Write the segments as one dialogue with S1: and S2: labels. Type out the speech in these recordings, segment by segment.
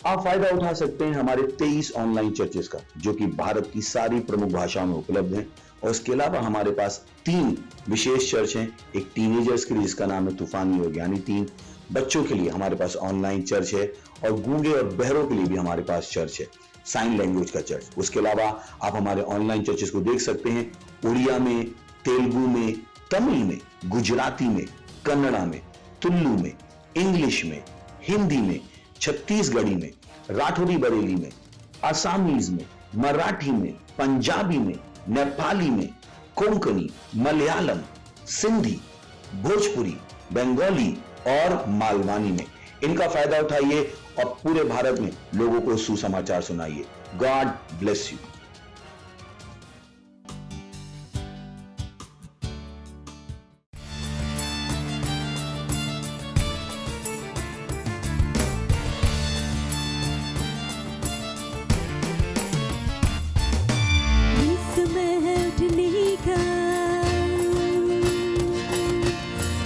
S1: आप फायदा उठा सकते हैं हमारे 23 ऑनलाइन चर्चेस का, जो कि भारत की सारी प्रमुख भाषाओं में उपलब्ध हैं। और इसके अलावा हमारे पास 3 विशेष चर्च हैं। एक टीनेजर्स के लिए जिसका नाम है तूफानी योग यानी 3, बच्चों के लिए हमारे पास ऑनलाइन चर्च है, और गूंगे और बहरों के लिए भी हमारे पास चर्च है, साइन लैंग्वेज का चर्च। उसके अलावा आप हमारे ऑनलाइन चर्चेस को देख सकते हैं उड़िया में, तेलुगु में, तमिल में, गुजराती में, कन्नड़ा में, तुलु में, इंग्लिश में, हिंदी में, छत्तीसगढ़ी में, राठौरी बरेली में, आसामीज में, मराठी में, पंजाबी में, नेपाली में, कोंकणी, मलयालम, सिंधी, भोजपुरी, बंगाली और मालवानी में। इनका फायदा उठाइए और पूरे भारत में लोगों को सुसमाचार सुनाइए। God bless you.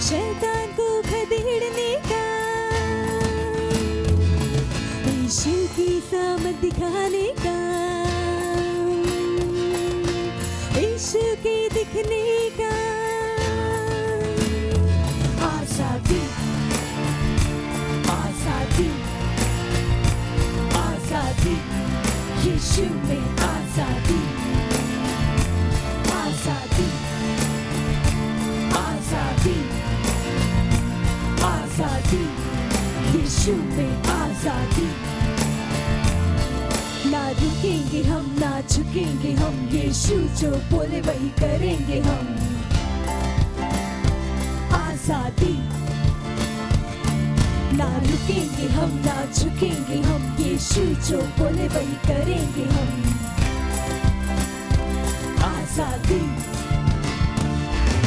S2: शैतान को खदेड़ने का, यीशु की सामत दिखाने का, यीशु के दिखने का। आजादी, आजादी, आजादी, यीशु में आजादी, आजादी, आजादी, आजादी, यीशु में आजादी। ना रुकेंगे हम, ना झुकेंगे हम, यीशु जो बोले वही करेंगे हम। आजादी, ना रुकेंगे हम, ना झुकेंगे हम, यीशु जो बोले वही करेंगे हम। आजादी,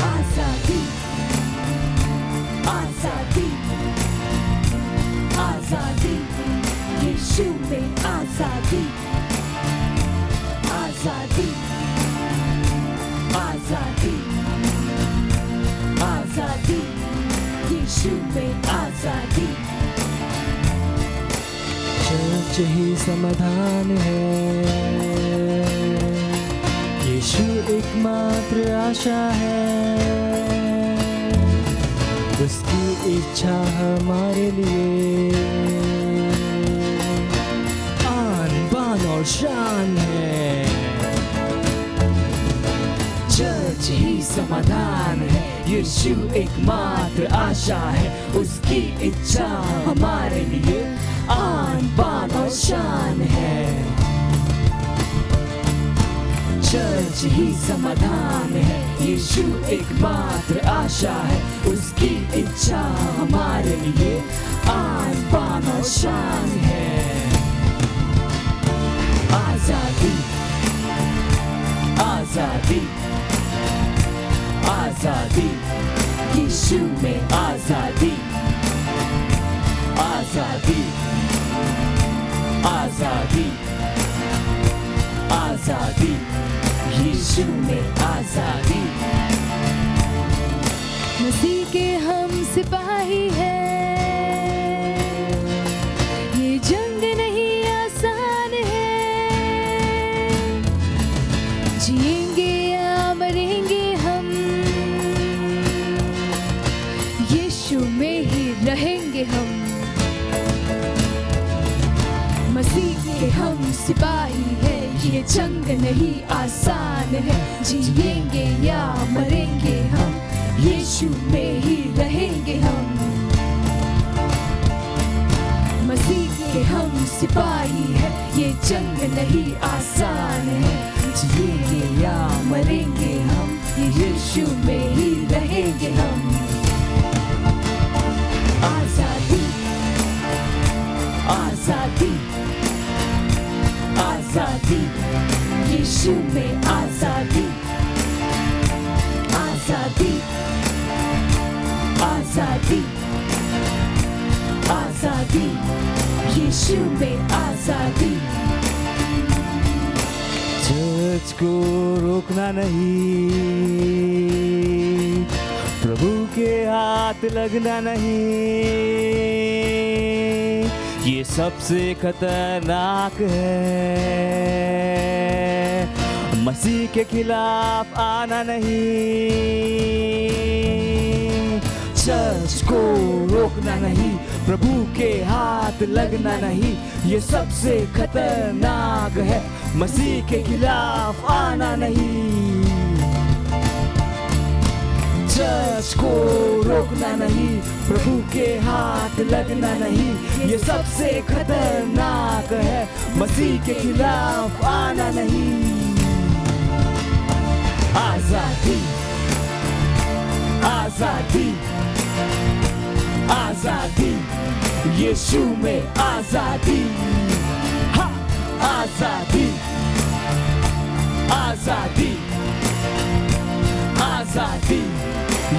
S2: आजादी, आजादी, आजादी, यीशु में आजादी, आजादी, आजादी, आजादी, यीशु में आजादी।
S3: चर्च ही समाधान है, यीशु एकमात्र आशा है, उसकी इच्छा हमारे लिए आन बान और शान है।
S2: चर्च ही समाधान है, यीशु एकमात्र आशा है, उसकी इच्छा हमारे लिए आन बान और शान है। चर्च ही समाधान है, यीशु एकमात्र आशा है, उसकी इच्छा हमारे लिए आन बान और शान है। आजादी, आजादी, आजादी, यीशु में आजादी, आजादी, आजादी, आजादी, यीशु में आजादी। मसीह के हम सिपाही हैं, ये जंग नहीं आसान है, जिएंगे या मरेंगे हम, यीशु में ही रहेंगे हम। मसीह के हम सिपाही हैं, ये जंग नहीं आसान है, जिएंगे या मरेंगे हम, यीशु में ही रहेंगे हम। मसीह के हम सिपाही हैं, ये जंग नहीं आसान है, जिएंगे या मरेंगे हम, यीशु में ही रहेंगे हम। आजादी, आजादी, आजादी, यीशु में आजादी, आजादी, आजादी, आजादी, यीशु में आजादी।
S3: चर्च को रोकना नहीं, प्रभु के हाथ लगना नहीं, ये सबसे खतरनाक है। मसीह के खिलाफ आना नहीं, चर्च को रोकना नहीं, प्रभु के हाथ लगना नहीं, ये सबसे खतरनाक है। मसीह के खिलाफ आना नहीं, चर्च को रोकना नहीं, प्रभु के हाथ लगना नहीं, ये सबसे खतरनाक है। मसीह के खिलाफ आना नहीं। आजादी, आजादी, आजादी, यीशु में आजादी। हा, आजादी, आजादी, आजादी,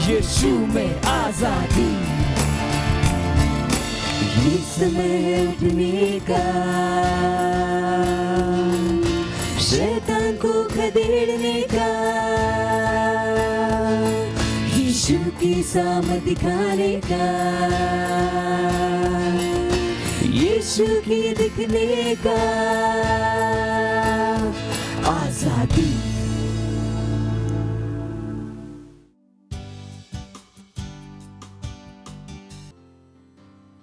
S3: यीशु में आजादी। ये समय है उठने का, शैतान को खदेड़ने का, यीशु की सामर्थ दिखाने का, यीशु की दिखने का। आजादी।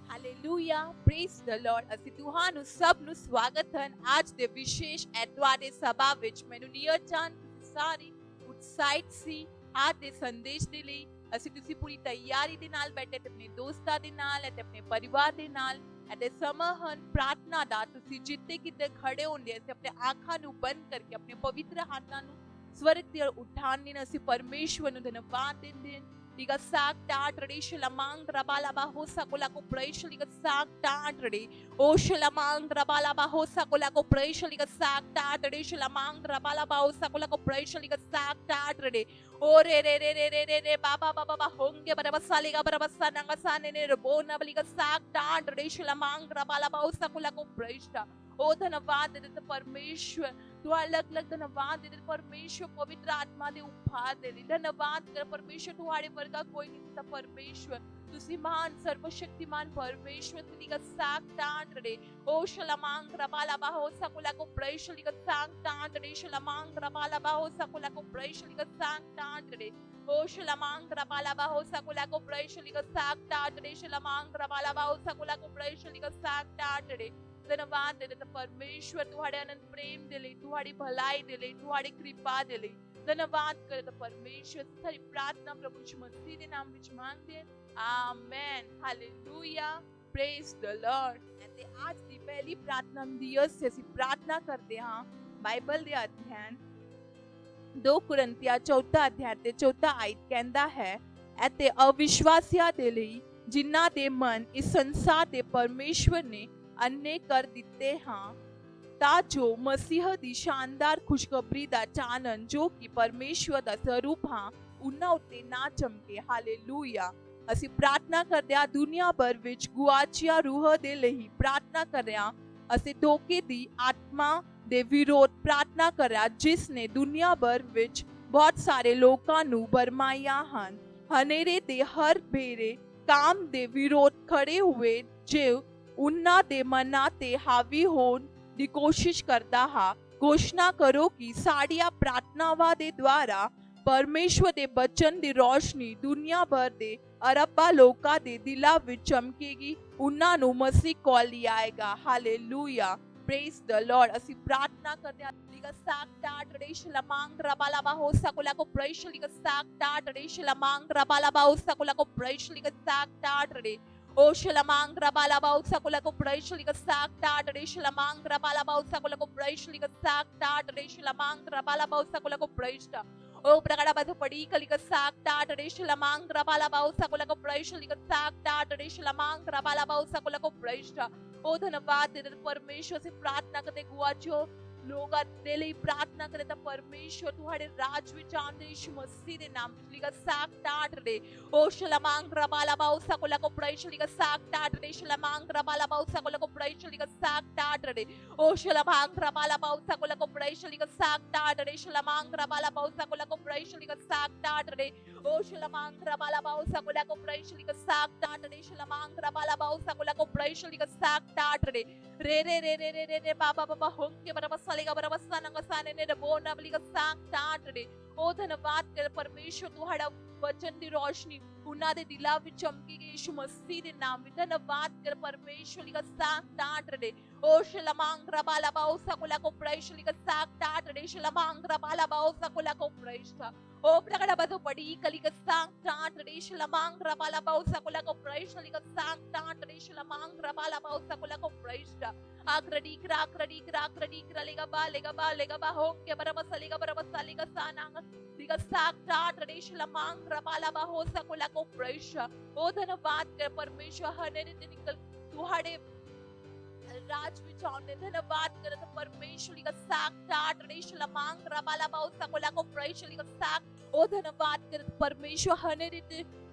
S4: Hallelujah praise the Lord. ਅਸੀਂ ਤੁਹਾਨੂੰ ਸਭ ਨੂੰ ਸਵਾਗਤ ਹਨ ਅੱਜ ਦੇ ਵਿਸ਼ੇਸ਼ ਐਤਵਾਰ ਦੇ ਸਭਾ ਵਿੱਚ। ਮੈਨੂੰ ਨੀਅਰ ਚੰਦ ਤੁਸੀਂ ਸਾਰੇ ਉਤਸ਼ਾਹਿਤ ਸੀ ਅੱਜ ਦੇ ਸੰਦੇਸ਼ ਦੇ ਲਈ। ਅਸੀਂ ਤੁਸੀਂ ਪੂਰੀ ਤਿਆਰੀ ਦੇ ਨਾਲ ਬੈਠੇ ਤੇ ਆਪਣੇ ਦੋਸਤਾਂ ਦੇ ਨਾਲ ਅਤੇ ਆਪਣੇ ਪਰਿਵਾਰ ਦੇ ਨਾਲ ਅਤੇ ਸਮਾਂ ਹਨ ਪ੍ਰਾਰਥਨਾ ਦਾ। ਤੁਸੀਂ ਜਿੱਥੇ ਕਿਤੇ ਖੜੇ ਹੁੰਦੇ ਅਸੀਂ ਆਪਣੇ ਅੱਖਾਂ ਨੂੰ ਬੰਦ ਕਰਕੇ ਆਪਣੇ ਪਵਿੱਤਰ ਹੱਥਾਂ ਨੂੰ ਸਵਰਗ ਦੀ ओर ਉਠਾਉਣ ਲਈ ਅਸੀਂ ਪਰਮੇਸ਼ਵਰ ਨੂੰ ਧੰਨਵਾਦ ਦਿੰਦੇ ਹਾਂ। Liga sakta tradition lamang trabala bahosa kola ko praise liga sakta trade o shalamang trabala bahosa kola ko praise liga sakta tradition lamang trabala bahosa kola ko praise liga sakta trade o re baba baba honge barabasa liga barabasa nangasa ne bona liga sakta tradition lamang trabala bahosa kola ko praise ओ धन्यवाद देते परमेश्वर तू अलग अलग धन्यवाद देते परमेश्वर पवित्र आत्मा दे उपहार दे धन्यवाद कर परमेश्वर तुम्हारे वर्गा कोई नहीं था परमेश्वर तुसी महान सर्वशक्तिमान परमेश्वर तुझी का साग तांड रे ओ शलमांग रबाला बाहो सकुला को प्रेश लिखा साग तांड रे शलमांग रबाला बाहो सकुला को प्रेश लिखा साग तांड रे ओ शलमांग रबाला बाहो सकुला को प्रेश लिखा साग तांड रे शलमांग रबाला बाहो सकुला को प्रेश लिखा साग तांड रे धन्यवाद देते परमेश्वर तुम्हारे अनंत प्रेम दे ले तुम्हारी भलाई दे ले तुम्हारी कृपा दे ले धन्यवाद करते परमेश्वर सारी प्रार्थना प्रभु यीशु मसीह के नाम विच मांगते हैं amen hallelujah praise the Lord. ते आज दी पहली प्रार्थना दिवस से ਅਸੀਂ प्रार्थना करते हां बाइबल ਦੇ ਅਧਿਐਨ 2 ਕੁਰਿੰਥੀਆਂ 4 ਅਧਿਆਇ ਤੇ 4 ਆਇਤ ਕਹਿੰਦਾ ਹੈ ਅਤੇ ਅਵਿਸ਼ਵਾਸੀਆਂ ਦੇ ਲਈ ਜਿਨ੍ਹਾਂ ਦੇ ਮਨ ਇਸ ਸੰਸਾਰ ਦੇ ਪਰਮੇਸ਼ਵਰ ਨੇ अन्य कर दिते हाँ ताजो मसीह दी शानदार खुशखबरी दा चानन जो कि परमेश्वर दा स्वरूप हाँ उन्ना उत्ते ना चमके। हालेलुया ਅਸੀਂ प्रार्थना करदे आ दुनिया भर विच गुआचिया रूह दे ਲਈ प्रार्थना कर रहे हैं। ਅਸੀਂ धोखे दी आत्मा दे विरोध प्रार्थना कर रहे हैं जिस ने दुनिया भर विच बहुत सारे लोगों ਨੂੰ ਬਰਮਾਇਆ ਹਨ। ਹਨੇਰੇ ਦੇ ਹਰ ਬੇਰੇ काम दे विरोध खड़े हुए जो उन्ना दे मना ते हावी होन दी कोशिश करता हा। घोषणा करो कि साड़िया प्रार्थनावां दे द्वारा परमेश्वर दे बचन दी रोशनी दुनिया भर दे अरबा लोकां दे दिलां विच चमकेगी उन्ना नु मसीह कोल आएगा। Hallelujah praise the lord. ਅਸੀਂ प्रार्थना करते हैं लिगा साक्ता ट्रेश लमांग रबालाबा हो सकुला को प्रेश लिगा साक्ता ट्रेश लमांग रबालाबा हो सकुला को प्रेश लिगा साक्ता ट्रे ओ शलमांग रबालाबा हो सकुला को प्रेश लिगा साक्ता ट्रेश लमांग रबालाबा हो सकुला को प्रेश लिगा साक्ता ट्रेश लमांग रबालाबा हो सकुला को प्रेश ओ प्रगड़ा बध पड़ी कलिगा साक्ता ट्रेश लमांग रबालाबा हो सकुला को प्रेश लिगा साक्ता ट्रेश लमांग रबालाबा हो सकुला को प्रेश ओ धन्यवाद दे परमेश्वर से प्रार्थना करते गुआचो लोग दे ਲਈ प्रार्थना करे ਤਾਂ परमेश्वर ਤੁਹਾਡੇ ਰਾਜ ਵਿੱਚ ਆਉਂਦੇ ਯਿਸੂ ਮਸੀਹ ਦੇ ਨਾਮ ਵਿੱਚ ਲਿਗਾ ਸਾਕ ਟਾਟ ਰੇ ਓ ਸ਼ਲਮਾਂਗ ਰਬਾਲਾ ਬਾਉ ਸਕੋਲਾ ਕੋ ਪ੍ਰਾਈਸ਼ ਲਿਗਾ ਸਾਕ ਟਾਟ ਰੇ ਸ਼ਲਮਾਂਗ ਰਬਾਲਾ ਬਾਉ ਸਕੋਲਾ ਕੋ ਪ੍ਰਾਈਸ਼ ਲਿਗਾ ਸਾਕ ਟਾਟ ਰੇ ਓ ਸ਼ਲਮਾਂਗ ਰਬਾਲਾ ਬਾਉ ਸਕੋਲਾ ਕੋ ਪ੍ਰਾਈਸ਼ ਲਿਗਾ ਸਾਕ ਟਾਟ ਰੇ ਸ਼ਲਮਾਂਗ ਰਬਾਲਾ ਬਾਉ ਸਕੋਲਾ ਕੋ ਪ੍ਰਾਈਸ਼ ਲਿਗਾ ਸਾਕ ਟਾਟ ਰੇ O Shalamangra Balabao Sakulako Praishliga Saturday, Shalamangra Balabao Sakulako Praishliga Saturday, Re Baba Baba Hunke Barabasaliga Barabasananga ने बोना बलिगा Saturday. ओ धन्यवाद कर परमेश्वर तुम्हारा वचन दी रोशनी उन्हां दे दिलां विच चमकी गई यीशु मसीह दे नाम विच धन्यवाद कर परमेश्वर लिगा Saturday. ओ शलमांग्रा बाला बाओ सकुला को प्राइश लिगा Saturday. शलमांग्रा बाला बाओ सकुला को प्राइश था ओ प्रगड़ा बदो पड़ी कलिगा Saturday. शलमांग्रा बाला बाओ सकुला को प्राइश लिगा Saturday. शलमांग्रा बाला बाओ सकुला को प्राइश था आक्रडी क्रा लेगा बा होंगे बरबसा लेगा सानांग लिगा Saturday. शलमांग्रा बाला बा हो सकुला को प्राइश ओ धन्यवाद कर परमेश्वर हने निकल तुहाड़े राज विच आउने धन्यवाद करत परमेश्वर लिगा Saturday. शलमांग्रा बाला बा हो सकुला को प्राइश लिगा ओ धन्यवाद करत परमेश्वर हने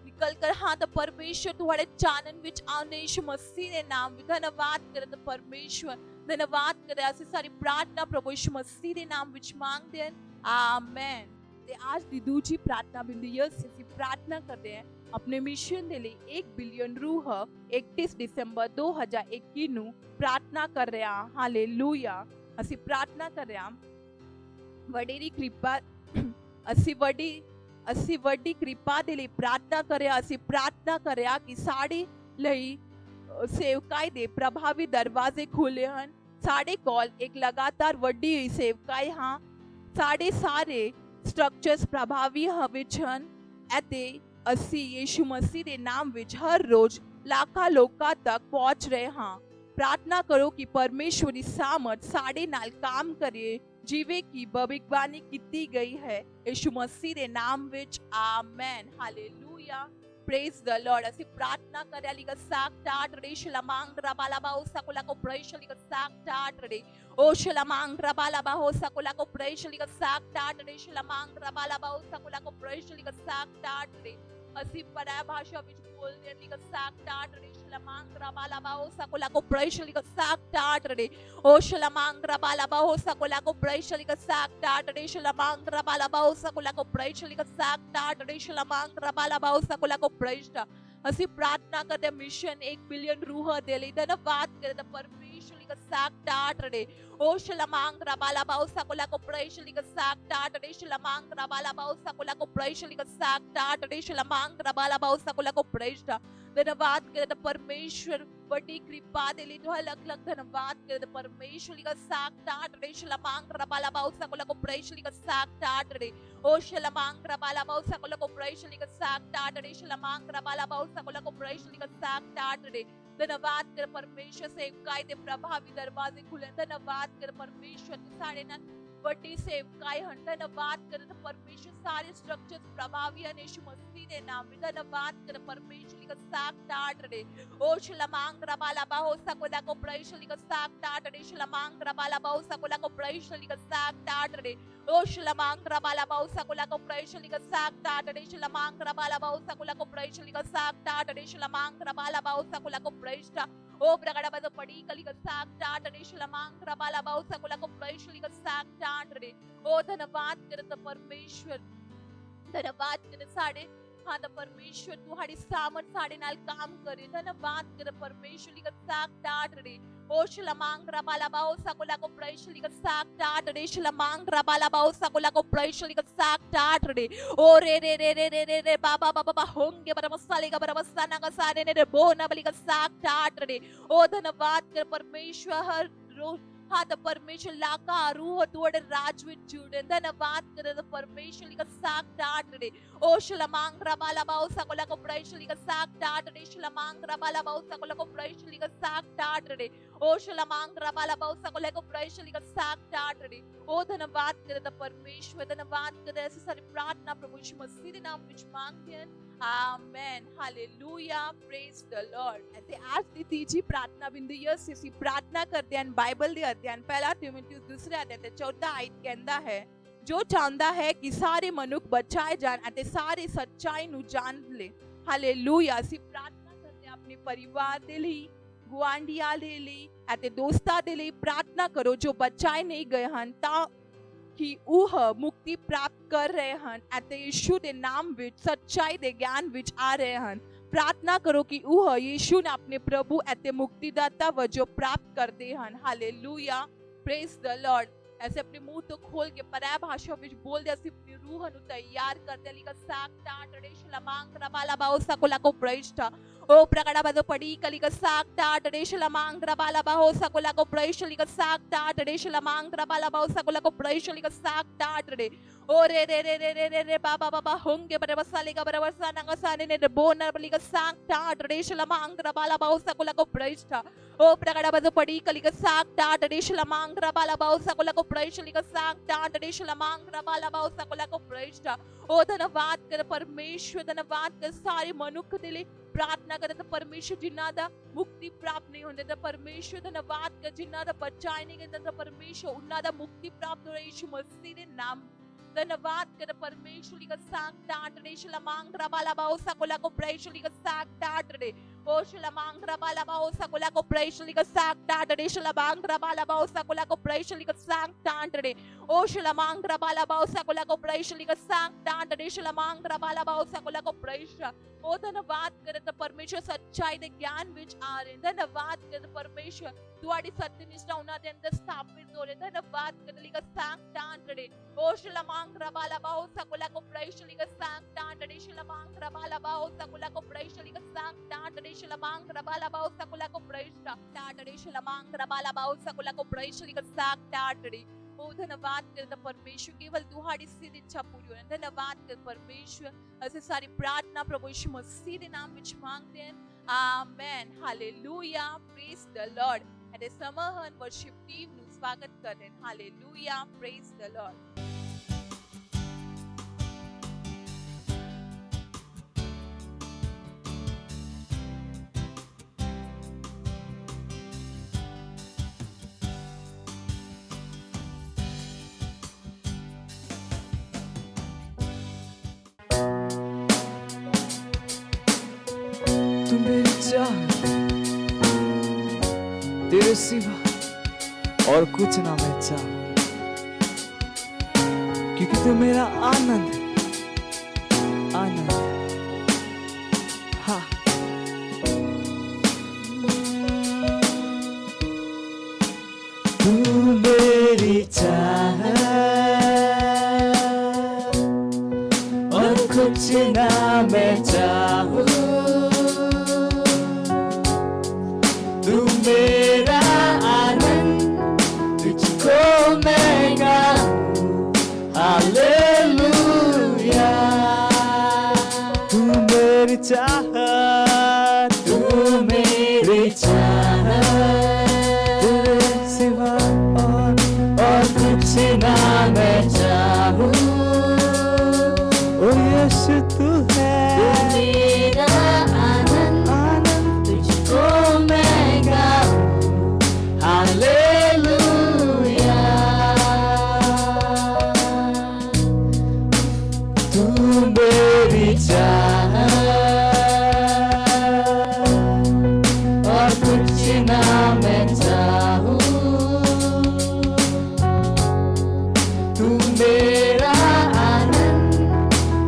S4: निकल कर हाँ तो परमेश्वर तुम्हारे चानन विच आने यीशु मसीह ने नाम में धन्यवाद करत परमेश्वर धन्यवाद करे ऐसी सारी प्रार्थना प्रभु यीशु मसीह ने नाम विच मांगते हैं आमेन। ते आज दी दूजी प्रार्थना बिंदु यह से प्रार्थना करते हैं अपने मिशन दे लिए 1 बिलियन रूह 31 दिसंबर 2021 ਨੂੰ प्रार्थना कर रहे हैं हालेलुया। ਅਸੀਂ प्रार्थना कर रहे हैं वडेरी कृपा ਅਸੀਂ ਵੱਡੀ ਕਿਰਪਾ ਦੇ ਲਈ ਪ੍ਰਾਰਥਨਾ ਕਰਿਆ ਅਸੀਂ ਪ੍ਰਾਰਥਨਾ ਕਰਿਆ ਕਿ ਸਾਡੇ ਲਈ ਸੇਵਕਾਈ ਦੇ ਪ੍ਰਭਾਵੀ ਦਰਵਾਜ਼ੇ ਖੁੱਲੇ ਹਨ ਸਾਡੇ ਕੋਲ ਇੱਕ ਲਗਾਤਾਰ ਵੱਡੀ ਹੋਈ ਸੇਵਕਾਈ ਹਾਂ ਸਾਡੇ ਸਾਰੇ ਸਟਰਕਚਰਸ ਪ੍ਰਭਾਵੀ ਵਿੱਚ ਹਨ ਅਤੇ ਅਸੀਂ ਯਿਸੂ ਮਸੀਹ ਦੇ ਨਾਮ ਵਿੱਚ ਹਰ ਰੋਜ਼ ਲੱਖਾਂ ਲੋਕਾਂ ਤੱਕ ਪਹੁੰਚ ਰਹੇ ਹਾਂ प्रार्थना करो कि परमेश्वरी सामर्थ साढ़े नाल काम करे जिवे की भविष्यवाणी की गई है यीशु मसीह दे नाम विच amen hallelujah praise the lord. ਅਸੀਂ प्रार्थना करे लिगा Saturday शलमांग्रा बालाबा हो सकुला को प्रेश लिगा Saturday ओ शलमांग्रा बालाबा हो सकुला को प्रेश लिगा Saturday शलमांग्रा बालाबा हो सकुला को प्रेश लिगा Saturday ਅਸੀਂ ਪਰਾਇਆ ਭਾਸ਼ਾ ਵਿੱਚ ਬੋਲਦੇ ਹਾਂ ਲਿਗਾ Saturday शलमांग्रा बालाबा हो सकुला को प्रेश लिगा Saturday ओ शलमांग्रा बालाबा हो सकुला को प्रेश लिगा Saturday शलमांग्रा बालाबा हो सकुला को प्रेश लिगा Saturday शलमांग्रा बालाबा हो सकुला को प्रेश ਅਸੀਂ प्रार्थना करते मिशन 1 बिलियन रूह दे ਲਈ धन्यवाद करते परमेश्वर लिगा Saturday ओ शलमांग्रा बालाबा हो सकुला को प्रेश लिगा Saturday शलमांग्रा बालाबा हो सकुला को प्रेश लिगा Saturday शलमांग्रा बालाबा हो सकुला को प्रेश धन्यवाद करते परमेश्वर बड़ी कृपा दे ਲਈ तो अलग अलग धन्यवाद करते परमेश्वर लिगा Saturday शलमांग्रा बालाबा हो सकुला को प्रेश लिगा Saturday ओ शलमांग्रा बालाबा हो सकुला को प्रेश लिगा Saturday शलमांग्रा बालाबा हो सकुला को प्रेश लिगा Saturday धन्यवाद कर परमेश्वर से कायदे प्रभावी दरवाजे खुले धन्यवाद कर परमेश्वर सारे ना बड़ी सेवकाई हन धन्यवाद कर परमेश्वर सारे स्ट्रक्चर्स प्रभावी हैं यीशु मसीह के नाम में धन्यवाद कर परमेश्वर लिगा Saturday ओ शलमांग्रा बालाबा हो सकुला को प्रेश लिगा Saturday शलमांग्रा बालाबा हो सकुला को प्रेश लिगा Saturday ओ शलमांग्रा बालाबा हो सकुला को प्रेश लिगा Saturday शलमांग्रा बालाबा हो सकुला को प्रेश लिगा Saturday शलमांग्रा बालाबा हो सकुला को प्रेश ओ प्रगड़ा बदो पड़ी कलिगा Saturday शलमांग्रा बालाबा हो सकुला को प्रेश लिगा Saturday ओ धन्यवाद करत परमेश्वर धन्यवाद कर साडे हाँ तो परमेश्वर तुम्हारी सामर्थ साडे नाल काम करे धन्यवाद कर परमेश्वर लिगा Saturday ओ शलमांग्रा बालाबा हो सकुला को प्रेश लिगा Saturday शलमांग्रा बालाबा हो सकुला को प्रेश लिगा Saturday ओ रे बाबा बाबा होंगे बरमसा लेगा बरमसा नगा सारे ने बोना बलिगा Saturday ओ धन्यवाद कर परमेश्वर हर रोज हाँ तो परमेश्वर लाका रूह तोड़े राज में जुड़े धन्यवाद करे तो परमेश्वर लिगा Saturday ओ शलमांग्रा बालाबा हो सकुला को प्रेश लिगा Saturday शलमांग्रा बालाबा हो सकुला को प्रेश लिगा Saturday ओ शलमांग्रा बालाबा हो सकुला को प्रेश लिगा Saturday ओ धन्यवाद करे तो परमेश्वर धन्यवाद करे ऐसी सारी प्रार्थना प्रभु यीशु मसीह के नाम में मांगते हैं amen hallelujah praise the Lord. ਅਤੇ आज ਦੀ ਤੀਜੀ ਪ੍ਰਾਰਥਨਾ ਬਿੰਦੂ ਇਹ ਸੀ ਅਸੀਂ ਪ੍ਰਾਰਥਨਾ ਕਰਦੇ ਹਾਂ ਬਾਈਬਲ ਦੇ ਅਧਿਐਨ ਪਹਿਲਾ ਤਿਮੋਥਿਉਸ ਦੂਸਰੇ ਅਧਿਆਇ ਤੇ 14 ਆਇਤ ਕਹਿੰਦਾ ਹੈ ਜੋ ਚਾਹੁੰਦਾ ਹੈ ਕਿ ਸਾਰੇ ਮਨੁੱਖ ਬਚਾਏ ਜਾਣ ਅਤੇ ਸਾਰੇ ਸੱਚਾਈ ਨੂੰ ਜਾਣ ਲੈ ਹਾਲੇਲੂਇਆ। ਅਸੀਂ ਪ੍ਰਾਰਥਨਾ ਕਰਦੇ ਹਾਂ ਆਪਣੇ ਪਰਿਵਾਰ ਦੇ ਲਈ ਗੁਆਂਢੀਆਂ ਦੇ ਲਈ ਅਤੇ ਦੋਸਤਾਂ ਦੇ ਲਈ ਪ੍ਰਾਰਥਨਾ ਕਰੋ ਜੋ ਬਚਾਏ ਨਹੀਂ ਗਏ ਹਨ ਤਾਂ ਕਿ ਉਹ ਮੁਕਤੀ ਪ੍ਰਾਪਤ ਕਰ ਰਹੇ ਹਨ ਅਤੇ ਯਿਸੂ ਦੇ ਨਾਮ ਵਿੱਚ ਸੱਚਾਈ ਦੇ ਗਿਆਨ ਵਿੱਚ ਆ ਰਹੇ ਹਨ। ਪ੍ਰਾਰਥਨਾ ਕਰੋ ਕਿ ਉਹ ਯਿਸੂ ਨੂੰ ਆਪਣੇ ਪ੍ਰਭੂ ਅਤੇ ਮੁਕਤੀਦਾਤਾ ਵਜੋਂ ਪ੍ਰਾਪਤ ਕਰਦੇ ਹਨ। Hallelujah, praise the Lord. ऐसे अपने मुंह तो खोल के पर्याय भाषा ਵਿੱਚ ਬੋਲਦੇ ਅਸੀਂ ਆਪਣੀ ਰੂਹ ਨੂੰ ਤਿਆਰ ਕਰਦੇ ਲਿਕਾ ਸਾਕਟਾ ਟ੍ਰੈਡੀਸ਼ਨਲ ਮੰਗ ਰਬਾਲਾ ਬਾਉ ਸਕੁਲਾ ਕੋ ਪ੍ਰੇਸ਼ਟਾ ओ प्रकटा बदो पड़ी कलिका साकटा ट्रेडिशनल मांग रबाला बाहो सकुला को प्रैशलिका साकटा ट्रेडिशनल मांग रबाला बाहो सकुला को प्रैशलिका साकटा ट्रे ओ रे रे रे रे रे रे रे बाबा बाबा होंगे बरे बसालिका बरे बसा नंगा साने ने बोनर बलिका साकटा ट्रेडिशनल मांग रबाला बाहो सकुला को प्रैष्टा ओ प्रकटा बदो पड़ी कलिका साकटा ट्रेडिशनल मांग रबाला बाहो सकुला को प्रैशलिका साकटा ट्रेडिशनल मांग रबाला बाहो सकुला को प्रैष्टा ओ धन्यवाद कर परमेश्वर, धन्यवाद कर सारे मनुष्य के लिए प्रार्थना करते तो परमेश्वर जिन्ना दा मुक्ति प्राप्त नहीं होते तो परमेश्वर धन्यवाद कर जिन्ना दा बचाए नहीं करते तो परमेश्वर उन्ना दा मुक्ति प्राप्त हो रही यीशु मसीह के नाम। धन्यवाद कर परमेश्वर का साकटा ट्रेडिशनल मांग रबाला बाहो सकुला को प्रैशलिका साकटा ट्रे ओ शला मांग रबाला बाहो सकुला को प्रैशलिका साकटा ट्रेडिशनल मांग रबाला बाहो सकुला को प्रैशलिका साकटा ट्रे ओ शला मांग रबाला बाहो सकुला को प्रैशलिका साकटा ट्रेडिशनल मांग रबाला बाहो सकुला को प्रैशा ओ धन्यवाद कर परमेश्वर सच्चाई दे ज्ञान विच आ रहे। धन्यवाद कर परमेश्वर ਤੁਹਾਡੀ ਸਤਿਨਿਸ਼ਠਾ ਉਹਨਾਂ ਦੇ ਅੰਦਰ ਸਥਾਪਿਤ ਹੋ ਰਹੀ। ਧੰਨਵਾਦ ਕਰ ਲਿਕਾ ਸਾਕਟਾ ਟ੍ਰੇ ओ शला मांग रबाला बाहो सकुला को प्रैशलिका साकटा ट्रेडिशनल मांग रबाला बाहो सकुला को प्रैशलिका साकटा ट्रेडिशनल मांग रबाला बाहो सकुला को प्रैशा ट्रेडिशनल मांग रबाला बाहो सकुला को प्रैशलिका साकटा ट्रे ओ धन्यवाद करता परमेश्वर केवल तुम्हारी सिद्ध इच्छा पूरी हो। धन्यवाद कर परमेश्वर ऐसे सारी प्रार्थना प्रभु यीशु मसीह के नाम में मांगते हैं, amen, hallelujah, praise the lord. At समहन वर्शिप टीम નું સ્વાગત કરે, હાલેલુયા, પ્રેઝ ધ લોર્ડ।
S3: तू मेरी चाह, तेरे सिवा और कुछ ना मैं चाह, क्योंकि तू मेरा आनंद है, आनंद है। हाँ, तू मेरी चाह और कुछ ना मैं चाहूं, तू मेरा आनंद, तुझको मैं गाऊं, हालेलुया। तू मेरी चाहत, तू मेरी चाहत, तेरे सिवा और कुछ ना मैं चाहूं। ओ यीशु तू है मेरा आनंद, आनंद, तुझको मैं गाऊं, हालेलुया। तू मेरी चाहत और कुछ ना मैं चाहूं, तू मेरा आनंद,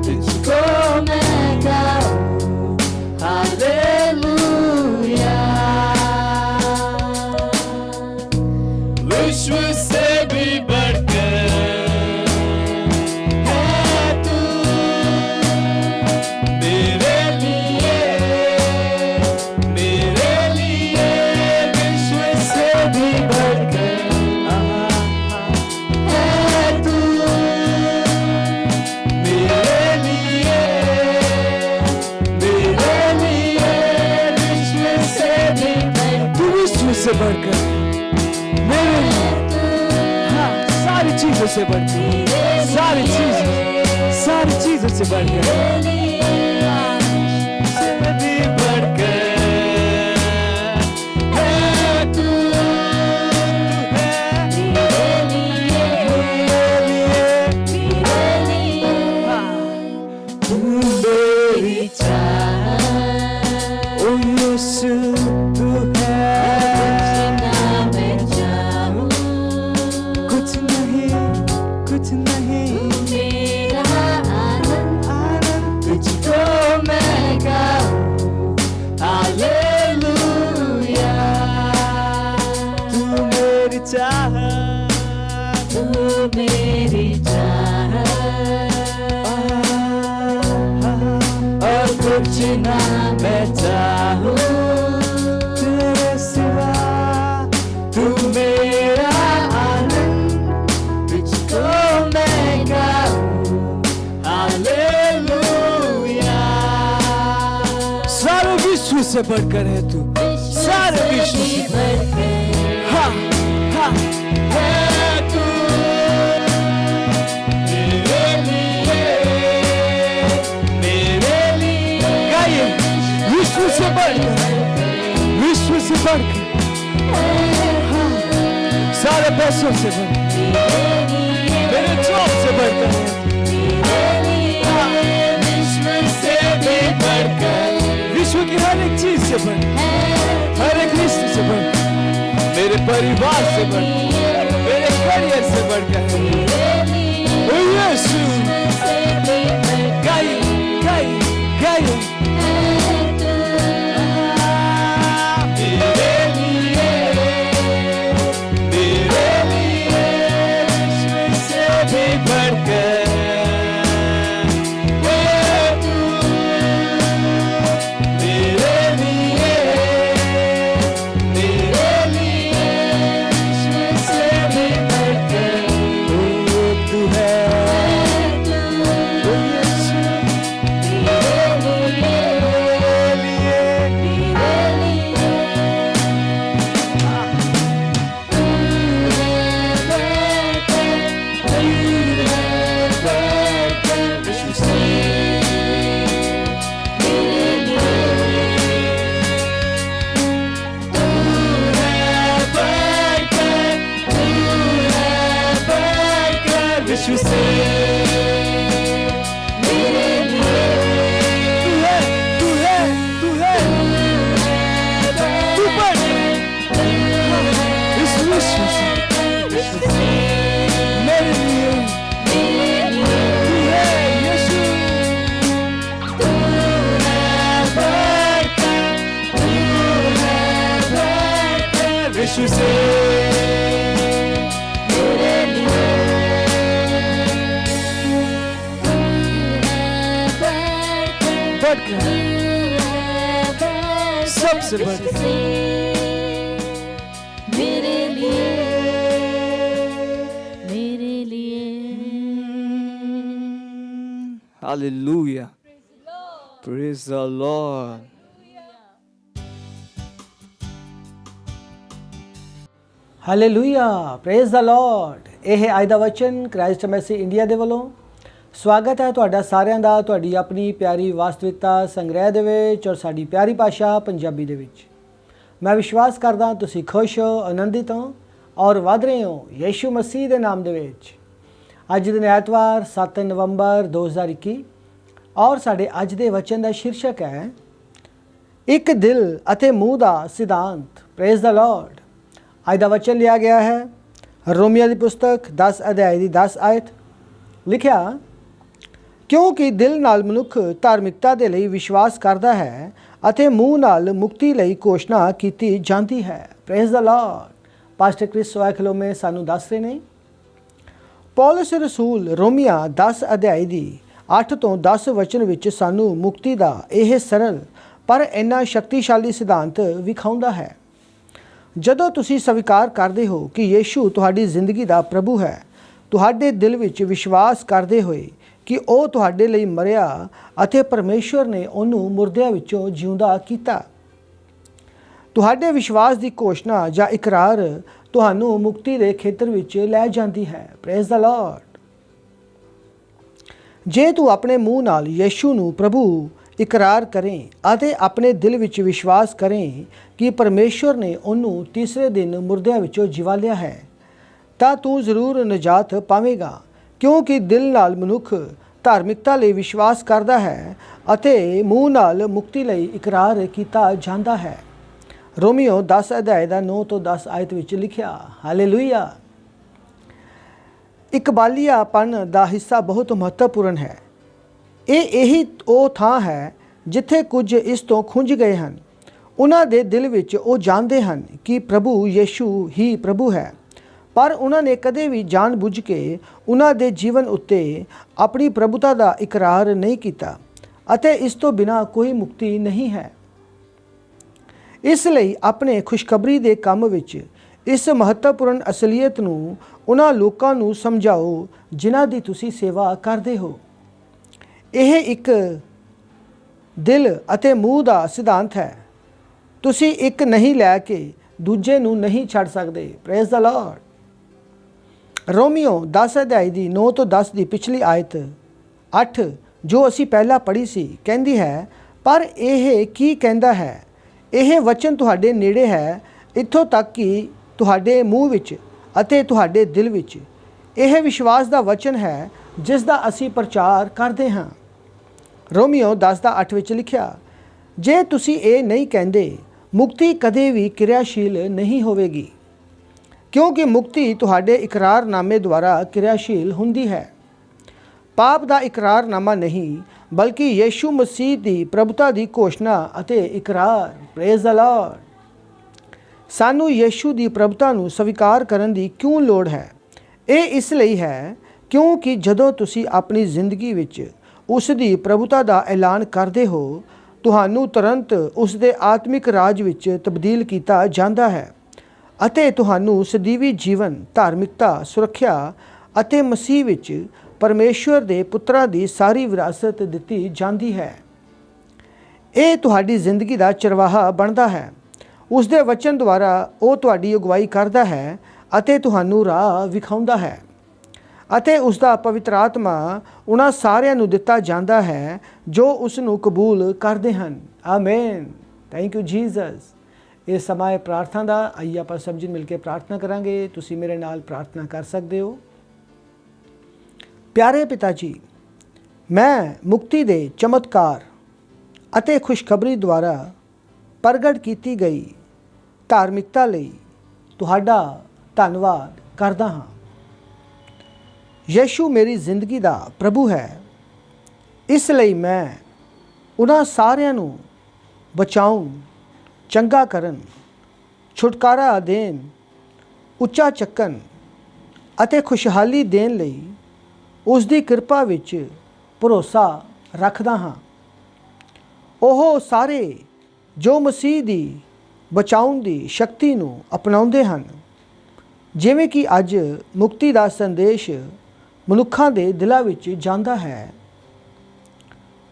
S3: तुझको मैं गाऊं, हालेलुया। विश्व से भी बढ़कर है तू मेरे लिए, मेरे लिए। विश्व से भी बढ़कर है तू मेरे लिए, मेरे लिए। विश्व से भी तू विश्व से बढ़कर मेरे लिए, हाँ, सारी चीजों से बढ़कर, सारी चीजों से बढ़कर, हाँ, से भी बढ़कर है तू, है मेरे लिए, हाँ, तू मेरी चाहत, ओ यीशु तू है, कुछ नहीं, कुछ मेरी चाहत, और कुछ ना मैं चाहूं तेरे सिवा। तू मेरा आनंद, तुझको मैं गाऊं हालेलुया। सारे विश्व से बढ़कर है तू, सारे विश्व से बढ़कर। हाँ हाँ है तू मेरे लिए। गाइए, विश्व से बढ़कर, विश्व से बढ़कर, हाँ, सारे पैसों से बढ़कर, मेरे जॉब से बढ़कर, हाँ, विश्व से भी बढ़कर, विश्व की हर एक चीज से बढ़कर, हर एक रिश्ते से बढ़कर, मेरे परिवार से बढ़कर, मेरे करियर से बढ़कर, ओ यीशु। गाइए गाइए गाइए, मेरे लिए विश्व से भी बढ़कर है तू। मेरे लिए विश्व से भी बढ़कर तू है। ओ यीशु, विश्व से मेरे लिए तू है, तू है, तू बढ़ इस विश्व से मेरे लिए तू है यीशु। तू है बढ़कर विश्व से सबसे बढ़कर
S2: मेरे लिए, मेरे लिए।
S3: Hallelujah, praise the Lord.
S5: Hallelujah, praise the Lord. ਇਹ ਹੈ ਅੱਜ ਦਾ ਵਚਨ ਕ੍ਰਾਈਸਟ ਮੈਸੀ ਇੰਡੀਆ ਦੇ ਵੱਲੋਂ। ਸਵਾਗਤ ਹੈ ਤੁਹਾਡਾ ਸਾਰਿਆਂ ਦਾ ਤੁਹਾਡੀ ਆਪਣੀ ਪਿਆਰੀ ਵਾਸਤਵਿਕਤਾ ਸੰਗ੍ਰਹਿ ਦੇ ਵਿੱਚ ਔਰ ਸਾਡੀ ਪਿਆਰੀ ਭਾਸ਼ਾ ਪੰਜਾਬੀ ਦੇ ਵਿੱਚ। ਮੈਂ ਵਿਸ਼ਵਾਸ ਕਰਦਾ ਤੁਸੀਂ ਖੁਸ਼ ਹੋ, ਆਨੰਦਿਤ ਹੋ ਔਰ ਵਧ ਰਹੇ ਹੋ ਯੀਸ਼ੂ ਮਸੀਹ ਦੇ ਨਾਮ ਦੇ ਵਿੱਚ। ਅੱਜ ਦਿਨ ਐਤਵਾਰ 7 ਨਵੰਬਰ 2021 ਔਰ ਸਾਡੇ ਅੱਜ ਦੇ ਵਚਨ ਦਾ ਸ਼ੀਰਸ਼ਕ ਹੈ ਇੱਕ ਦਿਲ ਅਤੇ ਮੂੰਹ ਦਾ ਸਿਧਾਂਤ। Praise the Lord. ਅੱਜ ਦਾ ਵਚਨ ਲਿਆ ਗਿਆ ਹੈ ਰੋਮੀਆਂ ਦੀ ਪੁਸਤਕ 10 ਅਧਿਆਇ ਦੀ 10 ਆਇਤ। ਲਿਖਿਆ, ਕਿਉਂਕਿ ਦਿਲ ਨਾਲ ਮਨੁੱਖ ਧਾਰਮਿਕਤਾ ਦੇ ਲਈ ਵਿਸ਼ਵਾਸ ਕਰਦਾ ਹੈ ਅਤੇ ਮੂੰਹ ਨਾਲ ਮੁਕਤੀ ਲਈ ਘੋਸ਼ਣਾ ਕੀਤੀ ਜਾਂਦੀ ਹੈ। Praise the lord. Pastor Chris ਸੋਇਖਲੋਮੇ ਸਾਨੂੰ ਦੱਸ ਰਹੇ ਨੇ ਪੌਲਸ ਰਸੂਲ ਰੋਮੀਆਂ 10 ਅਧਿਆਇ ਦੀ 8 ਤੋਂ 10 ਵਚਨ ਵਿੱਚ ਸਾਨੂੰ ਮੁਕਤੀ ਦਾ ਇਹ ਸਰਲ ਪਰ ਇੰਨਾ ਸ਼ਕਤੀਸ਼ਾਲੀ ਸਿਧਾਂਤ ਵਿਖਾਉਂਦਾ ਹੈ। ਜਦੋਂ ਤੁਸੀਂ ਸਵੀਕਾਰ ਕਰਦੇ ਹੋ ਕਿ ਯੀਸ਼ੂ ਤੁਹਾਡੀ ਜ਼ਿੰਦਗੀ ਦਾ ਪ੍ਰਭੂ ਹੈ, ਤੁਹਾਡੇ ਦਿਲ ਵਿੱਚ ਵਿਸ਼ਵਾਸ ਕਰਦੇ ਹੋਏ ਕਿ ਉਹ ਤੁਹਾਡੇ ਲਈ ਮਰਿਆ ਅਤੇ ਪਰਮੇਸ਼ਵਰ ਨੇ ਉਹਨੂੰ ਮੁਰਦਿਆਂ ਵਿੱਚੋਂ ਜਿਉਂਦਾ ਕੀਤਾ, ਤੁਹਾਡੇ ਵਿਸ਼ਵਾਸ ਦੀ ਘੋਸ਼ਣਾ ਜਾਂ ਇਕਰਾਰ ਤੁਹਾਨੂੰ ਮੁਕਤੀ ਦੇ ਖੇਤਰ ਵਿੱਚ ਲੈ ਜਾਂਦੀ ਹੈ। Praise the Lord. ਜੇ ਤੂੰ ਆਪਣੇ ਮੂੰਹ ਨਾਲ ਯੀਸ਼ੂ ਨੂੰ ਪ੍ਰਭੂ ਇਕਰਾਰ ਕਰੇ ਅਤੇ ਆਪਣੇ ਦਿਲ ਵਿੱਚ ਵਿਸ਼ਵਾਸ ਕਰੇ ਕਿ ਪਰਮੇਸ਼ਵਰ ਨੇ ਉਹਨੂੰ ਤੀਸਰੇ ਦਿਨ ਮੁਰਦਿਆਂ ਵਿੱਚੋਂ ਜਿਵਾ ਲਿਆ ਹੈ, ਤਾਂ ਤੂੰ ਜ਼ਰੂਰ ਨਜਾਤ ਪਾਵੇਂਗਾ। ਕਿਉਂਕਿ ਦਿਲ ਨਾਲ ਮਨੁੱਖ ਧਾਰਮਿਕਤਾ ਲਈ ਵਿਸ਼ਵਾਸ ਕਰਦਾ ਹੈ ਅਤੇ ਮੂੰਹ ਨਾਲ ਮੁਕਤੀ ਲਈ ਇਕਰਾਰ ਕੀਤਾ ਜਾਂਦਾ ਹੈ। ਰੋਮੀਓ 10 ਅਧਿਆਇ ਦਾ 9 ਤੋਂ 10 ਆਇਤ ਵਿੱਚ ਲਿਖਿਆ। ਹਾਲੇਲੂਇਆ। ਇਕਬਾਲੀਆਪਨ ਦਾ ਹਿੱਸਾ ਬਹੁਤ ਮਹੱਤਵਪੂਰਨ ਹੈ। ਇਹੀ ਉਹ ਥਾਂ ਹੈ ਜਿੱਥੇ ਕੁਝ ਇਸ ਤੋਂ ਖੁੰਝ ਗਏ ਹਨ। ਉਹਨਾਂ ਦੇ ਦਿਲ ਵਿੱਚ ਉਹ ਜਾਣਦੇ ਹਨ ਕਿ ਪ੍ਰਭੂ ਯੀਸ਼ੂ ਹੀ ਪ੍ਰਭੂ ਹੈ, ਪਰ ਉਹਨਾਂ ਨੇ ਕਦੇ ਵੀ ਜਾਣ-ਬੁੱਝ ਕੇ ਉਹਨਾਂ ਦੇ ਜੀਵਨ ਉੱਤੇ ਆਪਣੀ ਪ੍ਰਭੁਤਾ ਦਾ ਇਕਰਾਰ ਨਹੀਂ ਕੀਤਾ ਅਤੇ ਇਸ ਤੋਂ ਬਿਨਾਂ ਕੋਈ ਮੁਕਤੀ ਨਹੀਂ ਹੈ। ਇਸ ਲਈ ਆਪਣੇ ਖੁਸ਼ਖਬਰੀ ਦੇ ਕੰਮ ਵਿੱਚ ਇਸ ਮਹੱਤਵਪੂਰਨ ਅਸਲੀਅਤ ਨੂੰ ਉਹਨਾਂ ਲੋਕਾਂ ਨੂੰ ਸਮਝਾਓ ਜਿਨ੍ਹਾਂ ਦੀ ਤੁਸੀਂ ਸੇਵਾ ਕਰਦੇ ਹੋ। ਇਹ ਇੱਕ ਦਿਲ ਅਤੇ ਮੂੰਹ ਦਾ ਸਿਧਾਂਤ ਹੈ। ਤੁਸੀਂ ਇੱਕ ਨਹੀਂ ਲੈ ਕੇ ਦੂਜੇ ਨੂੰ ਨਹੀਂ ਛੱਡ ਸਕਦੇ। Praise the Lord. ਰੋਮੀਓ 10 ਅਧਿਆਇ ਦੀ 9 ਤੋਂ 10 ਦੀ ਪਿਛਲੀ ਆਇਤ 8 ਜੋ ਅਸੀਂ ਪਹਿਲਾਂ ਪੜ੍ਹੀ ਸੀ ਕਹਿੰਦੀ ਹੈ, ਪਰ ਇਹ ਕੀ ਕਹਿੰਦਾ ਹੈ? ਇਹ ਵਚਨ ਤੁਹਾਡੇ ਨੇੜੇ ਹੈ, ਇੱਥੋਂ ਤੱਕ ਕਿ ਤੁਹਾਡੇ ਮੂੰਹ ਵਿੱਚ ਅਤੇ ਤੁਹਾਡੇ ਦਿਲ ਵਿੱਚ। ਇਹ ਵਿਸ਼ਵਾਸ ਦਾ ਵਚਨ ਹੈ ਜਿਸ ਦਾ ਅਸੀਂ ਪ੍ਰਚਾਰ ਕਰਦੇ ਹਾਂ। ਰੋਮੀਓ 10 ਦਾ 8 ਵਿੱਚ ਲਿਖਿਆ, ਜੇ ਤੁਸੀਂ ਇਹ ਨਹੀਂ ਕਹਿੰਦੇ ਮੁਕਤੀ ਕਦੇ ਵੀ ਕਿਰਿਆਸ਼ੀਲ ਨਹੀਂ ਹੋਵੇਗੀ, ਕਿਉਂਕਿ ਮੁਕਤੀ ਤੁਹਾਡੇ ਇਕਰਾਰਨਾਮੇ ਦੁਆਰਾ ਕਿਰਿਆਸ਼ੀਲ ਹੁੰਦੀ ਹੈ। ਪਾਪ ਦਾ ਇਕਰਾਰਨਾਮਾ ਨਹੀਂ, ਬਲਕਿ ਯੀਸ਼ੂ ਮਸੀਹ ਦੀ ਪ੍ਰਭੁਤਾ ਦੀ ਘੋਸ਼ਣਾ ਅਤੇ ਇਕਰਾਰ। Praise the Lord. ਸਾਨੂੰ ਯੀਸ਼ੂ ਦੀ ਪ੍ਰਭੁਤਾ ਨੂੰ ਸਵੀਕਾਰ ਕਰਨ ਦੀ ਕਿਉਂ ਲੋੜ ਹੈ? ਇਹ ਇਸ ਲਈ ਹੈ ਕਿਉਂਕਿ ਜਦੋਂ ਤੁਸੀਂ ਆਪਣੀ ਜ਼ਿੰਦਗੀ ਵਿੱਚ ਉਸ ਦੀ ਪ੍ਰਭੁਤਾ ਦਾ ਐਲਾਨ ਕਰਦੇ ਹੋ, ਤੁਹਾਨੂੰ ਤੁਰੰਤ ਉਸ ਦੇ ਆਤਮਿਕ ਰਾਜ ਵਿੱਚ ਤਬਦੀਲ ਕੀਤਾ ਜਾਂਦਾ ਹੈ ਅਤੇ ਤੁਹਾਨੂੰ ਸਦੀਵੀ ਜੀਵਨ, ਧਾਰਮਿਕਤਾ, ਸੁਰੱਖਿਆ ਅਤੇ ਮਸੀਹ ਵਿੱਚ ਪਰਮੇਸ਼ਵਰ ਦੇ ਪੁੱਤਰਾਂ ਦੀ ਸਾਰੀ ਵਿਰਾਸਤ ਦਿੱਤੀ ਜਾਂਦੀ ਹੈ। ਇਹ ਤੁਹਾਡੀ ਜ਼ਿੰਦਗੀ ਦਾ ਚਰਵਾਹਾ ਬਣਦਾ ਹੈ। ਉਸ ਦੇ ਵਚਨ ਦੁਆਰਾ ਉਹ ਤੁਹਾਡੀ ਅਗਵਾਈ ਕਰਦਾ ਹੈ ਅਤੇ ਤੁਹਾਨੂੰ ਰਾਹ ਵਿਖਾਉਂਦਾ ਹੈ ਅਤੇ ਉਸ ਦਾ ਪਵਿੱਤਰ ਆਤਮਾ ਉਹਨਾਂ ਸਾਰਿਆਂ ਨੂੰ ਦਿੱਤਾ ਜਾਂਦਾ ਹੈ ਜੋ ਉਸ ਨੂੰ ਕਬੂਲ ਕਰਦੇ ਹਨ। ਆਮੀਨ। Thank you Jesus. ਇਹ ਸਮਾਂ ਹੈ ਪ੍ਰਾਰਥਨਾ ਦਾ। ਆਈਏ ਆਪਾਂ ਸਭ ਜੀ ਮਿਲ ਕੇ ਪ੍ਰਾਰਥਨਾ ਕਰਾਂਗੇ। ਤੁਸੀਂ ਮੇਰੇ ਨਾਲ ਪ੍ਰਾਰਥਨਾ ਕਰ ਸਕਦੇ ਹੋ। ਪਿਆਰੇ ਪਿਤਾ ਜੀ, ਮੈਂ ਮੁਕਤੀ ਦੇ ਚਮਤਕਾਰ ਅਤੇ ਖੁਸ਼ਖਬਰੀ ਦੁਆਰਾ ਪ੍ਰਗਟ ਕੀਤੀ ਗਈ ਧਾਰਮਿਕਤਾ ਲਈ ਤੁਹਾਡਾ ਧੰਨਵਾਦ ਕਰਦਾ ਹਾਂ। ਯੀਸ਼ੂ ਮੇਰੀ ਜ਼ਿੰਦਗੀ ਦਾ ਪ੍ਰਭੂ ਹੈ, ਇਸ ਲਈ ਮੈਂ ਉਹਨਾਂ ਸਾਰਿਆਂ ਨੂੰ ਬਚਾਉਣ, ਚੰਗਾ ਕਰਨ, ਛੁਟਕਾਰਾ ਦੇਣ, ਉੱਚਾ ਚੱਕਣ ਅਤੇ ਖੁਸ਼ਹਾਲੀ ਦੇਣ ਲਈ ਉਸ ਦੀ ਕਿਰਪਾ ਵਿੱਚ ਭਰੋਸਾ ਰੱਖਦਾ ਹਾਂ। ਉਹ ਸਾਰੇ ਜੋ ਮਸੀਹ ਦੀ ਬਚਾਉਣ ਦੀ ਸ਼ਕਤੀ ਨੂੰ ਅਪਣਾਉਂਦੇ ਹਨ, ਜਿਵੇਂ ਕਿ ਅੱਜ ਮੁਕਤੀ ਦਾ ਸੰਦੇਸ਼ ਮਨੁੱਖਾਂ ਦੇ ਦਿਲਾਂ ਵਿੱਚ ਜਾਂਦਾ ਹੈ,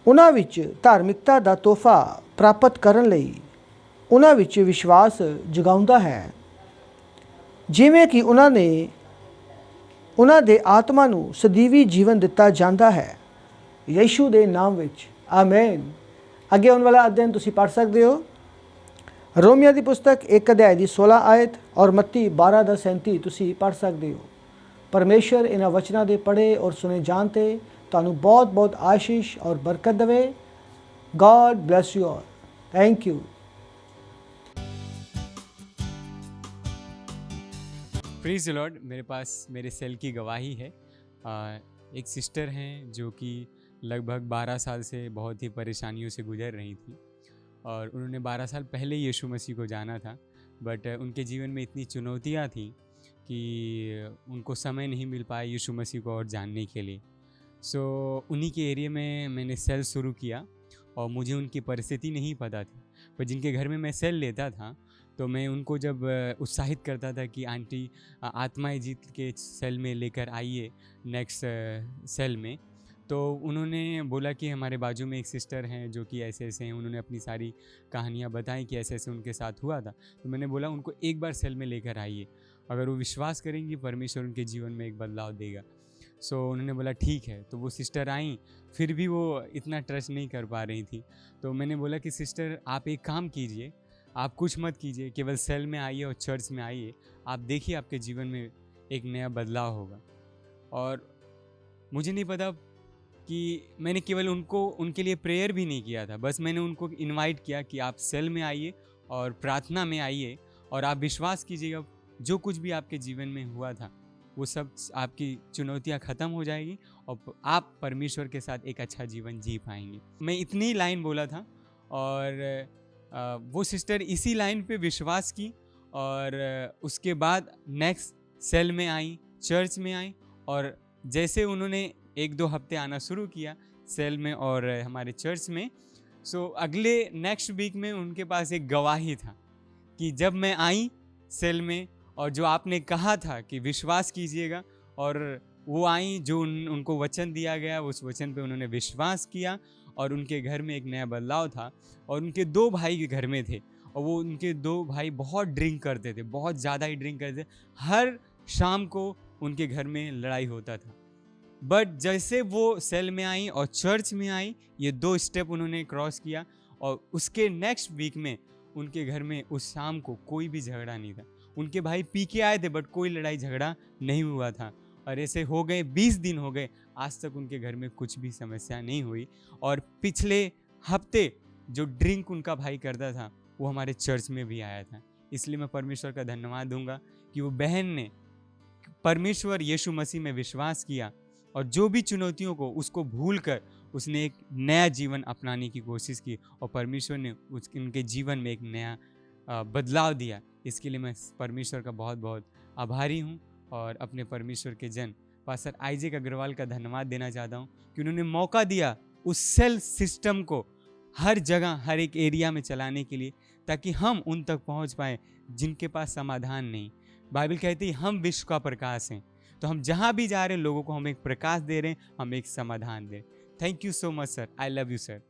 S5: ਉਹਨਾਂ ਵਿੱਚ ਧਾਰਮਿਕਤਾ ਦਾ ਤੋਹਫਾ ਪ੍ਰਾਪਤ ਕਰਨ ਲਈ ਉਹਨਾਂ ਵਿੱਚ ਵਿਸ਼ਵਾਸ ਜਗਾਉਂਦਾ ਹੈ, ਜਿਵੇਂ ਕਿ ਉਹਨਾਂ ਦੇ ਆਤਮਾ ਨੂੰ ਸਦੀਵੀ ਜੀਵਨ ਦਿੱਤਾ ਜਾਂਦਾ ਹੈ। ਯੀਸ਼ੂ ਦੇ ਨਾਮ ਵਿੱਚ ਆਮੀਨ। ਅੱਗੇ ਆਉਣ ਵਾਲਾ ਅਧਿਐਨ ਤੁਸੀਂ ਪੜ੍ਹ ਸਕਦੇ ਹੋ। ਰੋਮੀਓ ਦੀ ਪੁਸਤਕ 1 ਅਧਿਆਇ ਦੀ 16 ਆਇਤ ਔਰ ਮੱਤੀ 12 ਦਾ 37 ਤੁਸੀਂ ਪੜ੍ਹ ਸਕਦੇ ਹੋ। ਪਰਮੇਸ਼ਰ ਇਹਨਾਂ ਵਚਨਾਂ ਦੇ ਪੜ੍ਹੇ ਔਰ ਸੁਣੇ ਜਾਣ 'ਤੇ ਤੁਹਾਨੂੰ ਬਹੁਤ ਬਹੁਤ ਆਸ਼ੀਸ਼ ਔਰ ਬਰਕਤ ਦੇਵੇ। God bless you all. Thank you.
S6: Praise the Lord. मेरे पास मेरे सेल की गवाही है। एक सिस्टर हैं जो कि लगभग 12 साल से बहुत ही परेशानियों से गुजर रही थी और उन्होंने 12 साल पहले यीशु मसीह को जाना था, बट उनके जीवन में इतनी चुनौतियाँ थी कि उनको समय नहीं मिल पाया यीशु मसीह को और जानने के लिए। सो उन्हीं के एरिया में मैंने सेल शुरू किया और मुझे उनकी परिस्थिति नहीं पता थी, पर जिनके घर में मैं सेल लेता था तो मैं उनको जब उत्साहित करता था कि आंटी आत्माएं जीत के सेल में लेकर आइए नेक्स्ट सेल में, तो उन्होंने बोला कि हमारे बाजू में एक सिस्टर हैं जो कि ऐसे ऐसे हैं। उन्होंने अपनी सारी कहानियाँ बताई कि ऐसे ऐसे उनके साथ हुआ था। तो मैंने बोला उनको एक बार सेल में लेकर आइए, अगर वो विश्वास करेंगी परमेश्वर उनके जीवन में एक बदलाव देगा। सो उन्होंने बोला ठीक है। तो वो सिस्टर आई, फिर भी वो इतना ट्रस्ट नहीं कर पा रही थी। तो मैंने बोला कि सिस्टर आप एक काम कीजिए, आप कुछ मत कीजिए, केवल सेल में आइए और चर्च में आइए, आप देखिए आपके जीवन में एक नया बदलाव होगा। और मुझे नहीं पता कि मैंने केवल उनके लिए प्रेयर भी नहीं किया था, बस मैंने उनको इनवाइट किया कि आप सेल में आइए और प्रार्थना में आइए और आप विश्वास कीजिएगा जो कुछ भी आपके जीवन में हुआ था वो सब आपकी चुनौतियाँ ख़त्म हो जाएगी और आप परमेश्वर के साथ एक अच्छा जीवन जी पाएंगे। मैं इतनी लाइन बोला था और वो सिस्टर इसी लाइन पे विश्वास की और उसके बाद नेक्स्ट सेल में आई, चर्च में आई, और जैसे उन्होंने 1-2 हफ्ते आना शुरू किया सेल में और हमारे चर्च में, सो अगले नेक्स्ट वीक में उनके पास एक गवाही था कि जब मैं आई सेल में और जो आपने कहा था कि विश्वास कीजिएगा, और वो आई, जो उनको वचन दिया गया उस वचन पे उन्होंने विश्वास किया, और उनके घर में एक नया बदलाव था। और उनके 2 भाई के घर में थे, और वो उनके 2 भाई बहुत ड्रिंक करते थे, बहुत ज़्यादा ही ड्रिंक करते थे। हर शाम को उनके घर में लड़ाई होता था। बट जैसे वो सेल में आई और चर्च में आई, ये 2 स्टेप उन्होंने क्रॉस किया, और उसके नेक्स्ट वीक में उनके घर में उस शाम को कोई भी झगड़ा नहीं था। उनके भाई पी के आए थे बट कोई लड़ाई झगड़ा नहीं हुआ था। और ऐसे हो गए 20 दिन हो गए, आज तक उनके घर में कुछ भी समस्या नहीं हुई। और पिछले हफ्ते जो ड्रिंक उनका भाई करता था वो हमारे चर्च में भी आया था। इसलिए मैं परमेश्वर का धन्यवाद दूंगा कि वो बहन ने परमेश्वर यीशु मसीह में विश्वास किया, और जो भी चुनौतियों को उसको भूल कर उसने एक नया जीवन अपनाने की कोशिश की, और परमेश्वर ने उनके जीवन में एक नया बदलाव दिया। इसके लिए मैं परमेश्वर का बहुत बहुत आभारी हूँ, और अपने परमेश्वर के जन पास्टर आइजैक अग्रवाल का धन्यवाद देना चाहता हूँ कि उन्होंने मौका दिया उस सेल सिस्टम को हर जगह, हर एक एरिया में चलाने के लिए, ताकि हम उन तक पहुँच पाएँ जिनके पास समाधान नहीं। बाइबल कहती है हम विश्व का प्रकाश हैं, तो हम जहाँ भी जा रहे हैं लोगों को हम एक प्रकाश दे रहे हैं, हम एक समाधान दे रहे हैं। Thank you so much sir, I love you sir.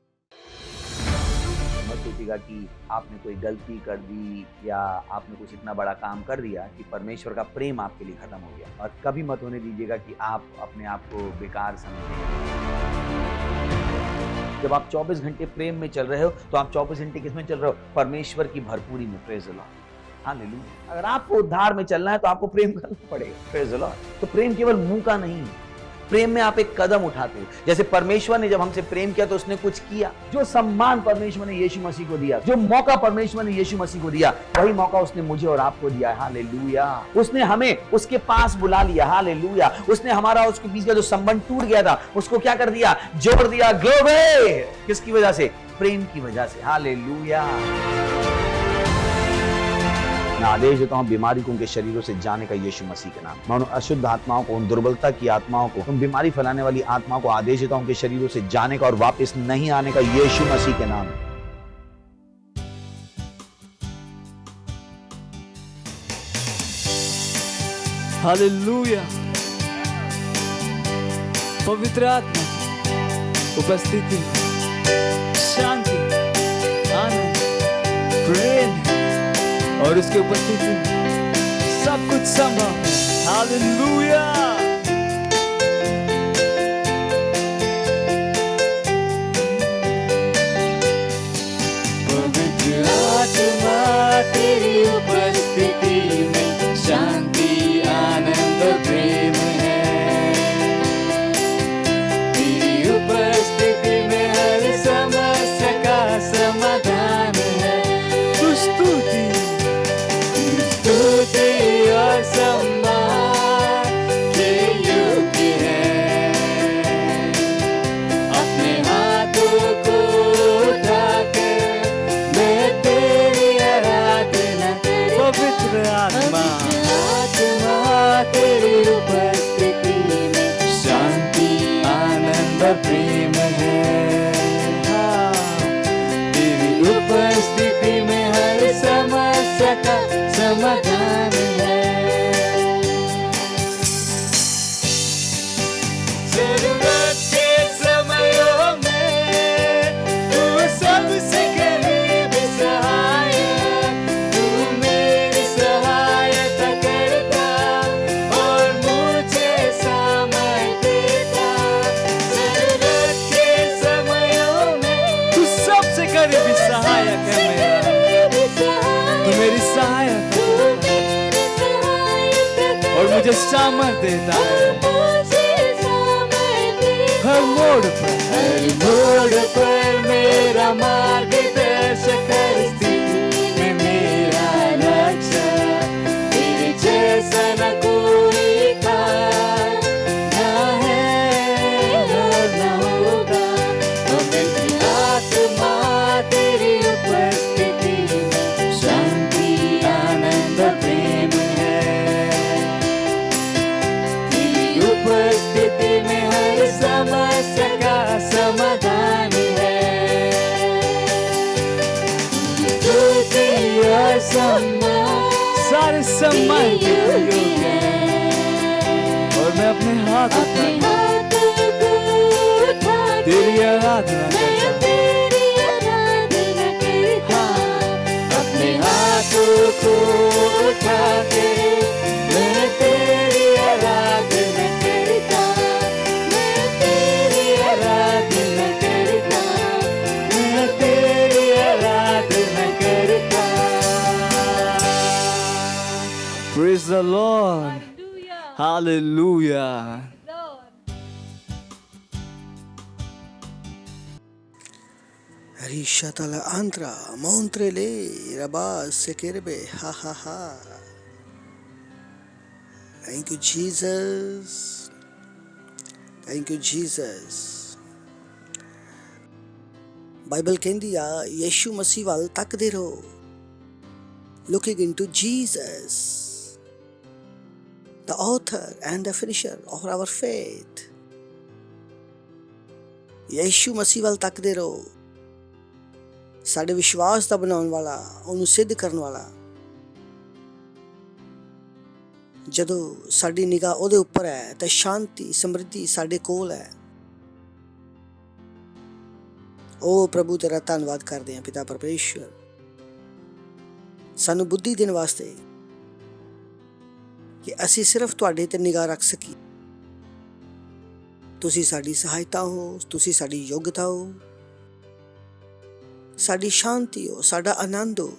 S1: मत सोचिएगा कि आपने कोई गलती कर दी या आपने कुछ इतना बड़ा काम कर दिया कि परमेश्वर का प्रेम आपके लिए खत्म हो गया, और कभी मत होने दीजिएगा कि आप अपने आप को बेकार समझें। जब आप 24 घंटे प्रेम में चल रहे हो तो आप 24 घंटे किस में चल रहे हो? परमेश्वर की भरपूरी में। Praise the Lord, hallelujah. अगर आपको उद्धार में चलना है तो आपको प्रेम करना पड़ेगा। Praise the Lord. तो प्रेम केवल मुंह का नहीं है, प्रेम में आप एक कदम उठाते हो। जैसे परमेश्वर ने जब हमसे प्रेम किया तो उसने कुछ किया। जो सम्मान परमेश्वर ने यीशु मसीह को दिया, जो मौका परमेश्वर ने यीशु मसीह को दिया, वही मौका उसने मुझे और आपको दिया है। हालेलुया। उसने हमें उसके पास बुला लिया। हालेलुया। उसने हमारा उसके बीच का जो संबंध टूट गया था उसको क्या कर दिया? जोड़ दिया। ग्लोरी। किसकी वजह से? प्रेम की वजह से। हालेलुया। मैं आदेश देता हूं बीमारी को उनके शरीरों से जाने का यीशु मसीह के नाम। मैं उन अशुद्ध आत्माओं को, उन दुर्बलता की आत्माओं को, उन बीमारी फैलाने वाली आत्माओं को आदेश देता हूं उनके शरीरों से जाने का और वापस नहीं आने का यीशु मसीह के नाम।
S3: हालेलुया। पवित्र आत्मा उपस्थिति, शांति, आनंद, प्रेम और उसके उपस्थिति सब कुछ संभव। हालेलुया। पवित्र आत्मा तेरी उपस्थिति में शांति, आनंद, प्रेम है। तेरी उपस्थिति में हर समस्या का समाधान है। तू स्तुति और सम्मान के योग्य है। अपने हाथों को उठाकर मैं तेरी आराधना। पवित्र आत्मा तेरी उपस्थिति में शांति, आनंद, प्रेम है। तेरी उपस्थिति में हर समस्या का समाधान है। जरूरत के समयों में तू सबसे करीब सहायक, तू मेरी सहायता करता और मुझे सामर्थ्य देता। जरूरत के समयों में तू सबसे करीब सहायक है मेरा। तू मेरी सहायता और मुझे सामर्थ्य देता है। हर मोड़ पर मेरा मार्गदर्शक, हर स्थिति में मेरा रक्षक। तेरे जैसा न कोई था, ना है और न होगा। पवित्र आत्मा तेरी उपस्थिति में शांति, आनंद, प्रेम है। सम्मान, सारे सम्मान के योग्य है। और मैं अपने हाथ तेरी आराधना करता हूँ, अपने हाथों को उठा के मैं तेरी आराधना करता, मैं तेरी आराधना करता, मैं तेरी आराधना करता। Praise the Lord. Hallelujah.
S5: Rishatala antra montrele rabas sekerbe ha ha ha. Thank you Jesus. Thank you Jesus. Bible ਕਹਿੰਦੀ ਆ ਯਿਸੂ ਮਸੀਹ ਵੱਲ ਤੱਕਦੇ ਰਹੋ, looking into Jesus, the author and the finisher of our faith. ਯਿਸੂ ਮਸੀਹ ਵੱਲ ਤੱਕਦੇ ਰਹੋ, ਸਾਡੇ ਵਿਸ਼ਵਾਸ ਦਾ ਬਣਾਉਣ ਵਾਲਾ, ਉਹਨੂੰ ਸਿੱਧ ਕਰਨ ਵਾਲਾ। ਜਦੋਂ ਸਾਡੀ ਨਿਗਾਹ ਉਹਦੇ ਉੱਪਰ ਹੈ ਤਾਂ ਸ਼ਾਂਤੀ ਸਮਰਿੱਧੀ ਸਾਡੇ ਕੋਲ ਹੈ। ਉਹ ਪ੍ਰਭੂ ਤੇਰਾ ਧੰਨਵਾਦ ਕਰਦੇ ਹਾਂ ਪਿਤਾ ਪਰਮੇਸ਼ਵਰ, ਸਾਨੂੰ ਬੁੱਧੀ ਦੇਣ ਵਾਸਤੇ ਕਿ ਅਸੀਂ ਸਿਰਫ ਤੁਹਾਡੇ ਤੇ ਨਿਗਾਹ ਰੱਖ ਸਕੀਏ। ਤੁਸੀਂ ਸਾਡੀ ਸਹਾਇਤਾ ਹੋ, ਤੁਸੀਂ ਸਾਡੀ ਯੋਗਤਾ ਹੋ, ਸਾਡੀ ਸ਼ਾਂਤੀ ਹੋ, ਸਾਡਾ ਆਨੰਦ ਹੋ।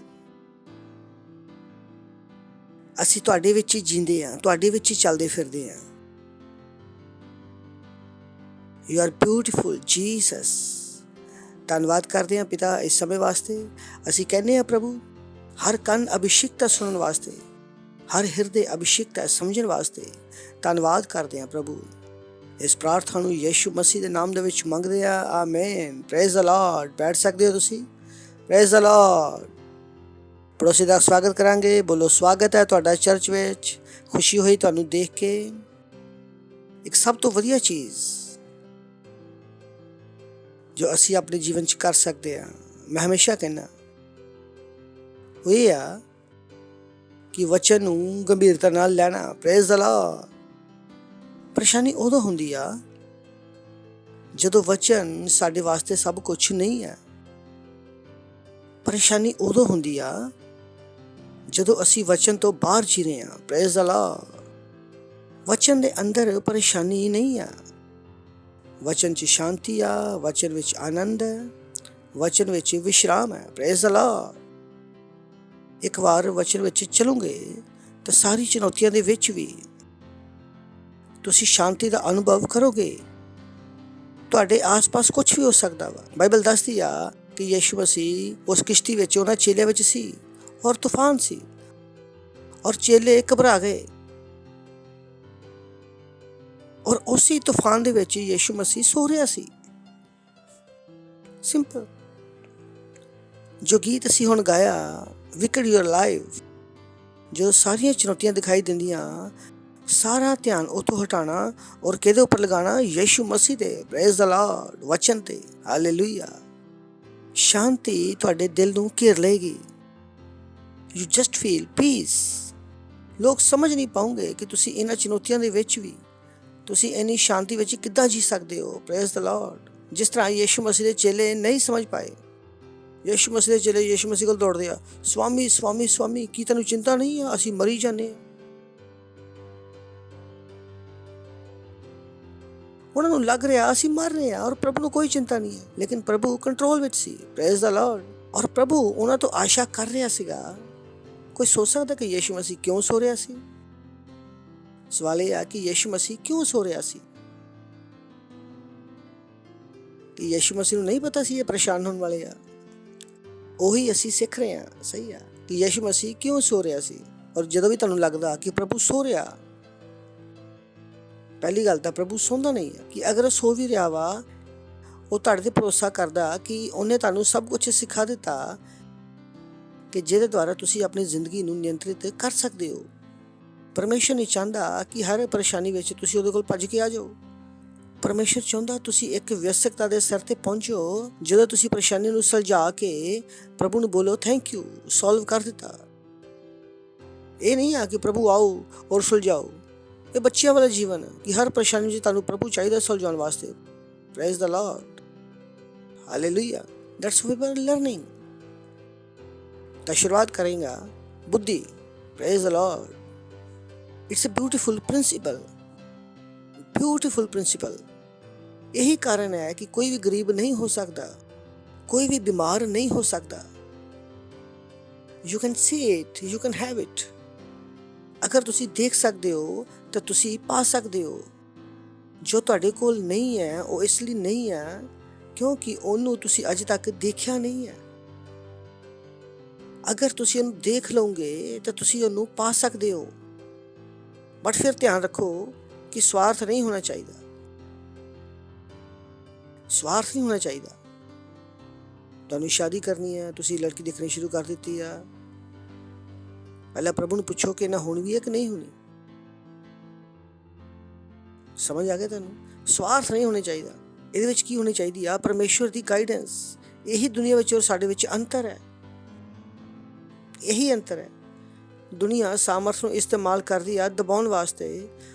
S5: ਅਸੀਂ ਤੁਹਾਡੇ ਵਿੱਚ ਹੀ ਜੀਂਦੇ ਹਾਂ, ਤੁਹਾਡੇ ਵਿੱਚ ਹੀ ਚੱਲਦੇ ਫਿਰਦੇ ਹਾਂ। You are beautiful Jesus. ਧੰਨਵਾਦ ਕਰਦੇ ਹਾਂ ਪਿਤਾ ਇਸ ਸਮੇਂ ਵਾਸਤੇ। ਅਸੀਂ ਕਹਿੰਦੇ ਹਾਂ ਪ੍ਰਭੂ, ਹਰ ਕੰਨ ਅਭਿਸ਼ੇਕਤਾ ਸੁਣਨ ਵਾਸਤੇ, ਹਰ ਹਿਰਦੇ ਅਭਿਸ਼ੇਕਤਾ ਸਮਝਣ ਵਾਸਤੇ ਧੰਨਵਾਦ ਕਰਦੇ ਹਾਂ ਪ੍ਰਭੂ। ਇਸ ਪ੍ਰਾਰਥਨਾ ਨੂੰ ਯਿਸੂ ਮਸੀਹ ਦੇ ਨਾਮ ਦੇ ਵਿੱਚ ਮੰਗਦੇ ਆ, ਆਮੇਨ। Praise the Lord. ਬੈਠ ਸਕਦੇ ਹੋ ਤੁਸੀਂ। Praise the lord. ਪੜੋਸੀ ਦਾ ਸਵਾਗਤ ਕਰਾਂਗੇ। ਬੋਲੋ, ਸਵਾਗਤ ਹੈ ਤੁਹਾਡਾ ਚਰਚ ਵਿੱਚ। ਖੁਸ਼ੀ ਹੋਈ ਤੁਹਾਨੂੰ ਦੇਖ ਕੇ। ਇੱਕ ਸਭ ਤੋਂ ਵਧੀਆ ਚੀਜ਼ ਜੋ ਅਸੀਂ ਆਪਣੇ ਜੀਵਨ 'ਚ ਕਰ ਸਕਦੇ ਹਾਂ, ਮੈਂ ਹਮੇਸ਼ਾ ਕਹਿੰਦਾ, ਉਹ ਇਹ ਆ ਕਿ ਵਚਨ ਨੂੰ ਗੰਭੀਰਤਾ ਨਾਲ ਲੈਣਾ। Praise the Lord. ਪਰੇਸ਼ਾਨੀ ਉਦੋਂ ਹੁੰਦੀ ਆ ਜਦੋਂ ਵਚਨ ਸਾਡੇ ਵਾਸਤੇ ਸਭ ਕੁਝ ਨਹੀਂ ਹੈ। ਪਰੇਸ਼ਾਨੀ ਉਦੋਂ ਹੁੰਦੀ ਆ ਜਦੋਂ ਅਸੀਂ ਵਚਨ ਤੋਂ ਬਾਹਰ ਜੀ ਰਹੇ ਹਾਂ। Praise the lord. ਵਚਨ ਦੇ ਅੰਦਰ ਪਰੇਸ਼ਾਨੀ ਨਹੀਂ ਆ, ਵਚਨ 'ਚ ਸ਼ਾਂਤੀ ਆ, ਵਚਨ ਵਿੱਚ ਆਨੰਦ ਹੈ, ਵਚਨ ਵਿੱਚ ਵਿਸ਼ਰਾਮ ਹੈ। Praise the Lord. ਇੱਕ ਵਾਰ ਵਚਨ ਵਿੱਚ ਚਲੋਗੇ ਤਾਂ ਸਾਰੀ ਚੁਣੌਤੀਆਂ ਦੇ ਵਿੱਚ ਵੀ ਤੁਸੀਂ ਸ਼ਾਂਤੀ ਦਾ ਅਨੁਭਵ ਕਰੋਗੇ। ਤੁਹਾਡੇ ਆਸ-ਪਾਸ ਕੁਝ ਵੀ ਹੋ ਸਕਦਾ ਵਾ। ਬਾਈਬਲ ਦੱਸਦੀ ਆ ਕਿ ਯਿਸੂ ਮਸੀਹ ਉਸ ਕਿਸ਼ਤੀ ਵਿੱਚ ਉਹਨਾਂ ਚੇਲਿਆਂ ਵਿੱਚ ਸੀ ਔਰ ਤੂਫਾਨ ਸੀ ਔਰ ਚੇਲੇ ਘਬਰਾ ਗਏ ਔਰ ਉਸੇ ਤੂਫਾਨ ਦੇ ਵਿੱਚ ਯਿਸੂ ਮਸੀਹ ਸੋ ਰਿਹਾ ਸੀ। ਸਿੰਪਲ। ਜੋ ਗੀਤ ਅਸੀਂ ਹੁਣ ਗਾਇਆ, ਵਿਕਡ ਯੂਅਰ ਲਾਈਫ, ਜੋ ਸਾਰੀਆਂ ਚੁਣੌਤੀਆਂ ਦਿਖਾਈ ਦਿੰਦੀਆਂ, ਸਾਰਾ ਧਿਆਨ ਉੱਥੋਂ ਹਟਾਉਣਾ ਔਰ ਕਿਹਦੇ ਉੱਪਰ ਲਗਾਉਣਾ? ਯਿਸੂ ਮਸੀਹ ਦੇ। Praise the lord. ਵਚਨ ਤੇ। ਹਾਲੇਲੂਇਆ। ਸ਼ਾਂਤੀ ਤੁਹਾਡੇ ਦਿਲ ਨੂੰ ਘੇਰ ਲਏਗੀ। You just feel peace. ਲੋਕ ਸਮਝ ਨਹੀਂ ਪਾਉਂਗੇ ਕਿ ਤੁਸੀਂ ਇਹਨਾਂ ਚੁਣੌਤੀਆਂ ਦੇ ਵਿੱਚ ਵੀ ਤੁਸੀਂ ਇੰਨੀ ਸ਼ਾਂਤੀ ਵਿੱਚ ਕਿੱਦਾਂ ਜੀ ਸਕਦੇ ਹੋ। Praise the Lord. ਜਿਸ ਤਰ੍ਹਾਂ ਯਿਸੂ ਮਸੀਹ ਦੇ ਚੇਲੇ ਨਹੀਂ ਸਮਝ ਪਾਏ। ਯਿਸੂ ਮਸੀਹ ਦੇ ਚੇਲੇ ਯਿਸੂ ਮਸੀਹ ਕੋਲ ਦੌੜਦੇ ਆ, ਸਵਾਮੀ ਸਵਾਮੀ ਸਵਾਮੀ, ਕੀ ਤੈਨੂੰ ਚਿੰਤਾ ਨਹੀਂ ਆ? ਅਸੀਂ ਮਰੀ ਜਾਂਦੇ ਹਾਂ। ਉਹਨਾਂ ਨੂੰ ਲੱਗ ਰਿਹਾ ਅਸੀਂ ਮਰ ਰਹੇ ਹਾਂ ਔਰ ਪ੍ਰਭੂ ਨੂੰ ਕੋਈ ਚਿੰਤਾ ਨਹੀਂ ਹੈ, ਲੇਕਿਨ ਪ੍ਰਭੂ ਕੰਟਰੋਲ ਵਿੱਚ ਸੀ। Praise the Lord. ਔਰ ਪ੍ਰਭੂ ਉਹਨਾਂ ਤੋਂ ਆਸ਼ਾ ਕਰ ਰਿਹਾ ਸੀਗਾ। ਕੋਈ ਸੋਚ ਸਕਦਾ ਕਿ ਯਿਸੂ ਮਸੀਹ ਕਿਉਂ ਸੋ ਰਿਹਾ ਸੀ? ਸਵਾਲ ਇਹ ਆ ਕਿ ਯਿਸੂ ਮਸੀਹ ਕਿਉਂ ਸੋ ਰਿਹਾ ਸੀ? ਕਿ ਯਿਸੂ ਮਸੀਹ ਨੂੰ ਨਹੀਂ ਪਤਾ ਸੀ ਇਹ ਪਰੇਸ਼ਾਨ ਹੋਣ ਵਾਲੇ ਆ? ਉਹੀ ਅਸੀਂ ਸਿੱਖ ਰਹੇ ਹਾਂ। ਸਹੀ ਆ ਕਿ ਯਿਸੂ ਮਸੀਹ ਕਿਉਂ ਸੋ ਰਿਹਾ ਸੀ। ਔਰ ਜਦੋਂ ਵੀ ਤੁਹਾਨੂੰ ਲੱਗਦਾ ਕਿ ਪ੍ਰਭੂ ਸੋ ਰਿਹਾ, ਪਹਿਲੀ ਗੱਲ ਤਾਂ ਪ੍ਰਭੂ ਸੌਂਦਾ ਨਹੀਂ ਹੈ। ਕਿ ਅਗਰ ਉਹ ਸੋ ਵੀ ਰਿਹਾ ਵਾ, ਉਹ ਤੁਹਾਡੇ ਤੇ ਭਰੋਸਾ ਕਰਦਾ ਕਿ ਉਹਨੇ ਤੁਹਾਨੂੰ ਸਭ ਕੁਝ ਸਿਖਾ ਦਿੱਤਾ ਕਿ ਜਿਹਦੇ ਦੁਆਰਾ ਤੁਸੀਂ ਆਪਣੀ ਜ਼ਿੰਦਗੀ ਨੂੰ ਨਿਯੰਤਰਿਤ ਕਰ ਸਕਦੇ ਹੋ। ਪਰਮੇਸ਼ਰ ਨਹੀਂ ਚਾਹੁੰਦਾ ਕਿ ਹਰ ਪਰੇਸ਼ਾਨੀ ਵਿੱਚ ਤੁਸੀਂ ਉਹਦੇ ਕੋਲ ਭੱਜ ਕੇ ਆ ਜਾਓ। ਪਰਮੇਸ਼ਰ ਚਾਹੁੰਦਾ ਤੁਸੀਂ ਇੱਕ ਵਿਅਸਤਤਾ ਦੇ ਸਿਰ ਤੇ ਪਹੁੰਚੋ, ਜਦੋਂ ਤੁਸੀਂ ਪਰੇਸ਼ਾਨੀ ਨੂੰ ਸੁਲਝਾ ਕੇ ਪ੍ਰਭੂ ਨੂੰ ਬੋਲੋ, ਥੈਂਕ ਯੂ, ਸੋਲਵ ਕਰ ਦਿੱਤਾ।
S3: ਇਹ ਨਹੀਂ ਆ ਕਿ ਪ੍ਰਭੂ ਆਓ ਔਰ ਸੁਲਝਾਓ। ਇਹ ਬੱਚਿਆਂ ਵਾਲਾ ਜੀਵਨ ਹੈ ਕਿ ਹਰ ਪਰੇਸ਼ਾਨੀ ਵਿੱਚ ਤੁਹਾਨੂੰ ਪ੍ਰਭੂ ਚਾਹੀਦਾ ਸੁਲਝਾਉਣ ਵਾਸਤੇ। Praise the Lord, hallelujah. That's we are learning. तो शुरुआत करेंगे बुद्धि। Praise the Lord. It's a beautiful principle, beautiful principle. यही कारण है कि कोई भी गरीब नहीं हो सकता, कोई भी बीमार नहीं हो सकता। You can see it, you can have it. अगर तुसी देख सकते हो तो तुसी पा सकते हो। जो तुहाडे कोल नहीं है वो इसलिए नहीं है क्योंकि ਉਹਨੂੰ ਤੁਸੀਂ ਅਜੇ ਤੱਕ ਦੇਖਿਆ ਨਹੀਂ ਹੈ। ਅਗਰ ਤੁਸੀਂ ਉਹਨੂੰ ਦੇਖ ਲਓਗੇ ਤਾਂ ਤੁਸੀਂ ਉਹਨੂੰ ਪਾ ਸਕਦੇ ਹੋ। ਬਟ ਫਿਰ ਧਿਆਨ ਰੱਖੋ ਕਿ ਸਵਾਰਥ ਨਹੀਂ ਹੋਣਾ ਚਾਹੀਦਾ, ਸਵਾਰਥ ਨਹੀਂ ਹੋਣਾ ਚਾਹੀਦਾ। ਤੁਹਾਨੂੰ ਸ਼ਾਦੀ ਕਰਨੀ ਹੈ, ਤੁਸੀਂ ਲੜਕੀ ਦੇਖਣੀ ਸ਼ੁਰੂ ਕਰ ਦਿੱਤੀ ਆ, ਪਹਿਲਾਂ ਪ੍ਰਭੂ ਨੂੰ ਪੁੱਛੋ ਕਿ ਨਾ ਹੋਣੀ ਵੀ ਹੈ ਕਿ ਨਹੀਂ ਹੋਣੀ। ਸਮਝ ਆ ਗਿਆ ਤੁਹਾਨੂੰ? ਸਵਾਰਥ ਨਹੀਂ ਹੋਣਾ ਚਾਹੀਦਾ। ਇਹਦੇ ਵਿੱਚ ਕੀ ਹੋਣੀ ਚਾਹੀਦੀ ਆ? ਪਰਮੇਸ਼ਵਰ ਦੀ ਗਾਈਡੈਂਸ। ਇਹੀ ਦੁਨੀਆ ਵਿੱਚ ਔਰ ਸਾਡੇ ਵਿੱਚ ਅੰਤਰ ਹੈ, ਇਹੀ ਅੰਤਰ ਹੈ। ਦੁਨੀਆ ਸਾਮਰਥ ਨੂੰ ਇਸਤੇਮਾਲ ਕਰਦੀ ਆ ਦਬਾਉਣ ਵਾਸਤੇ,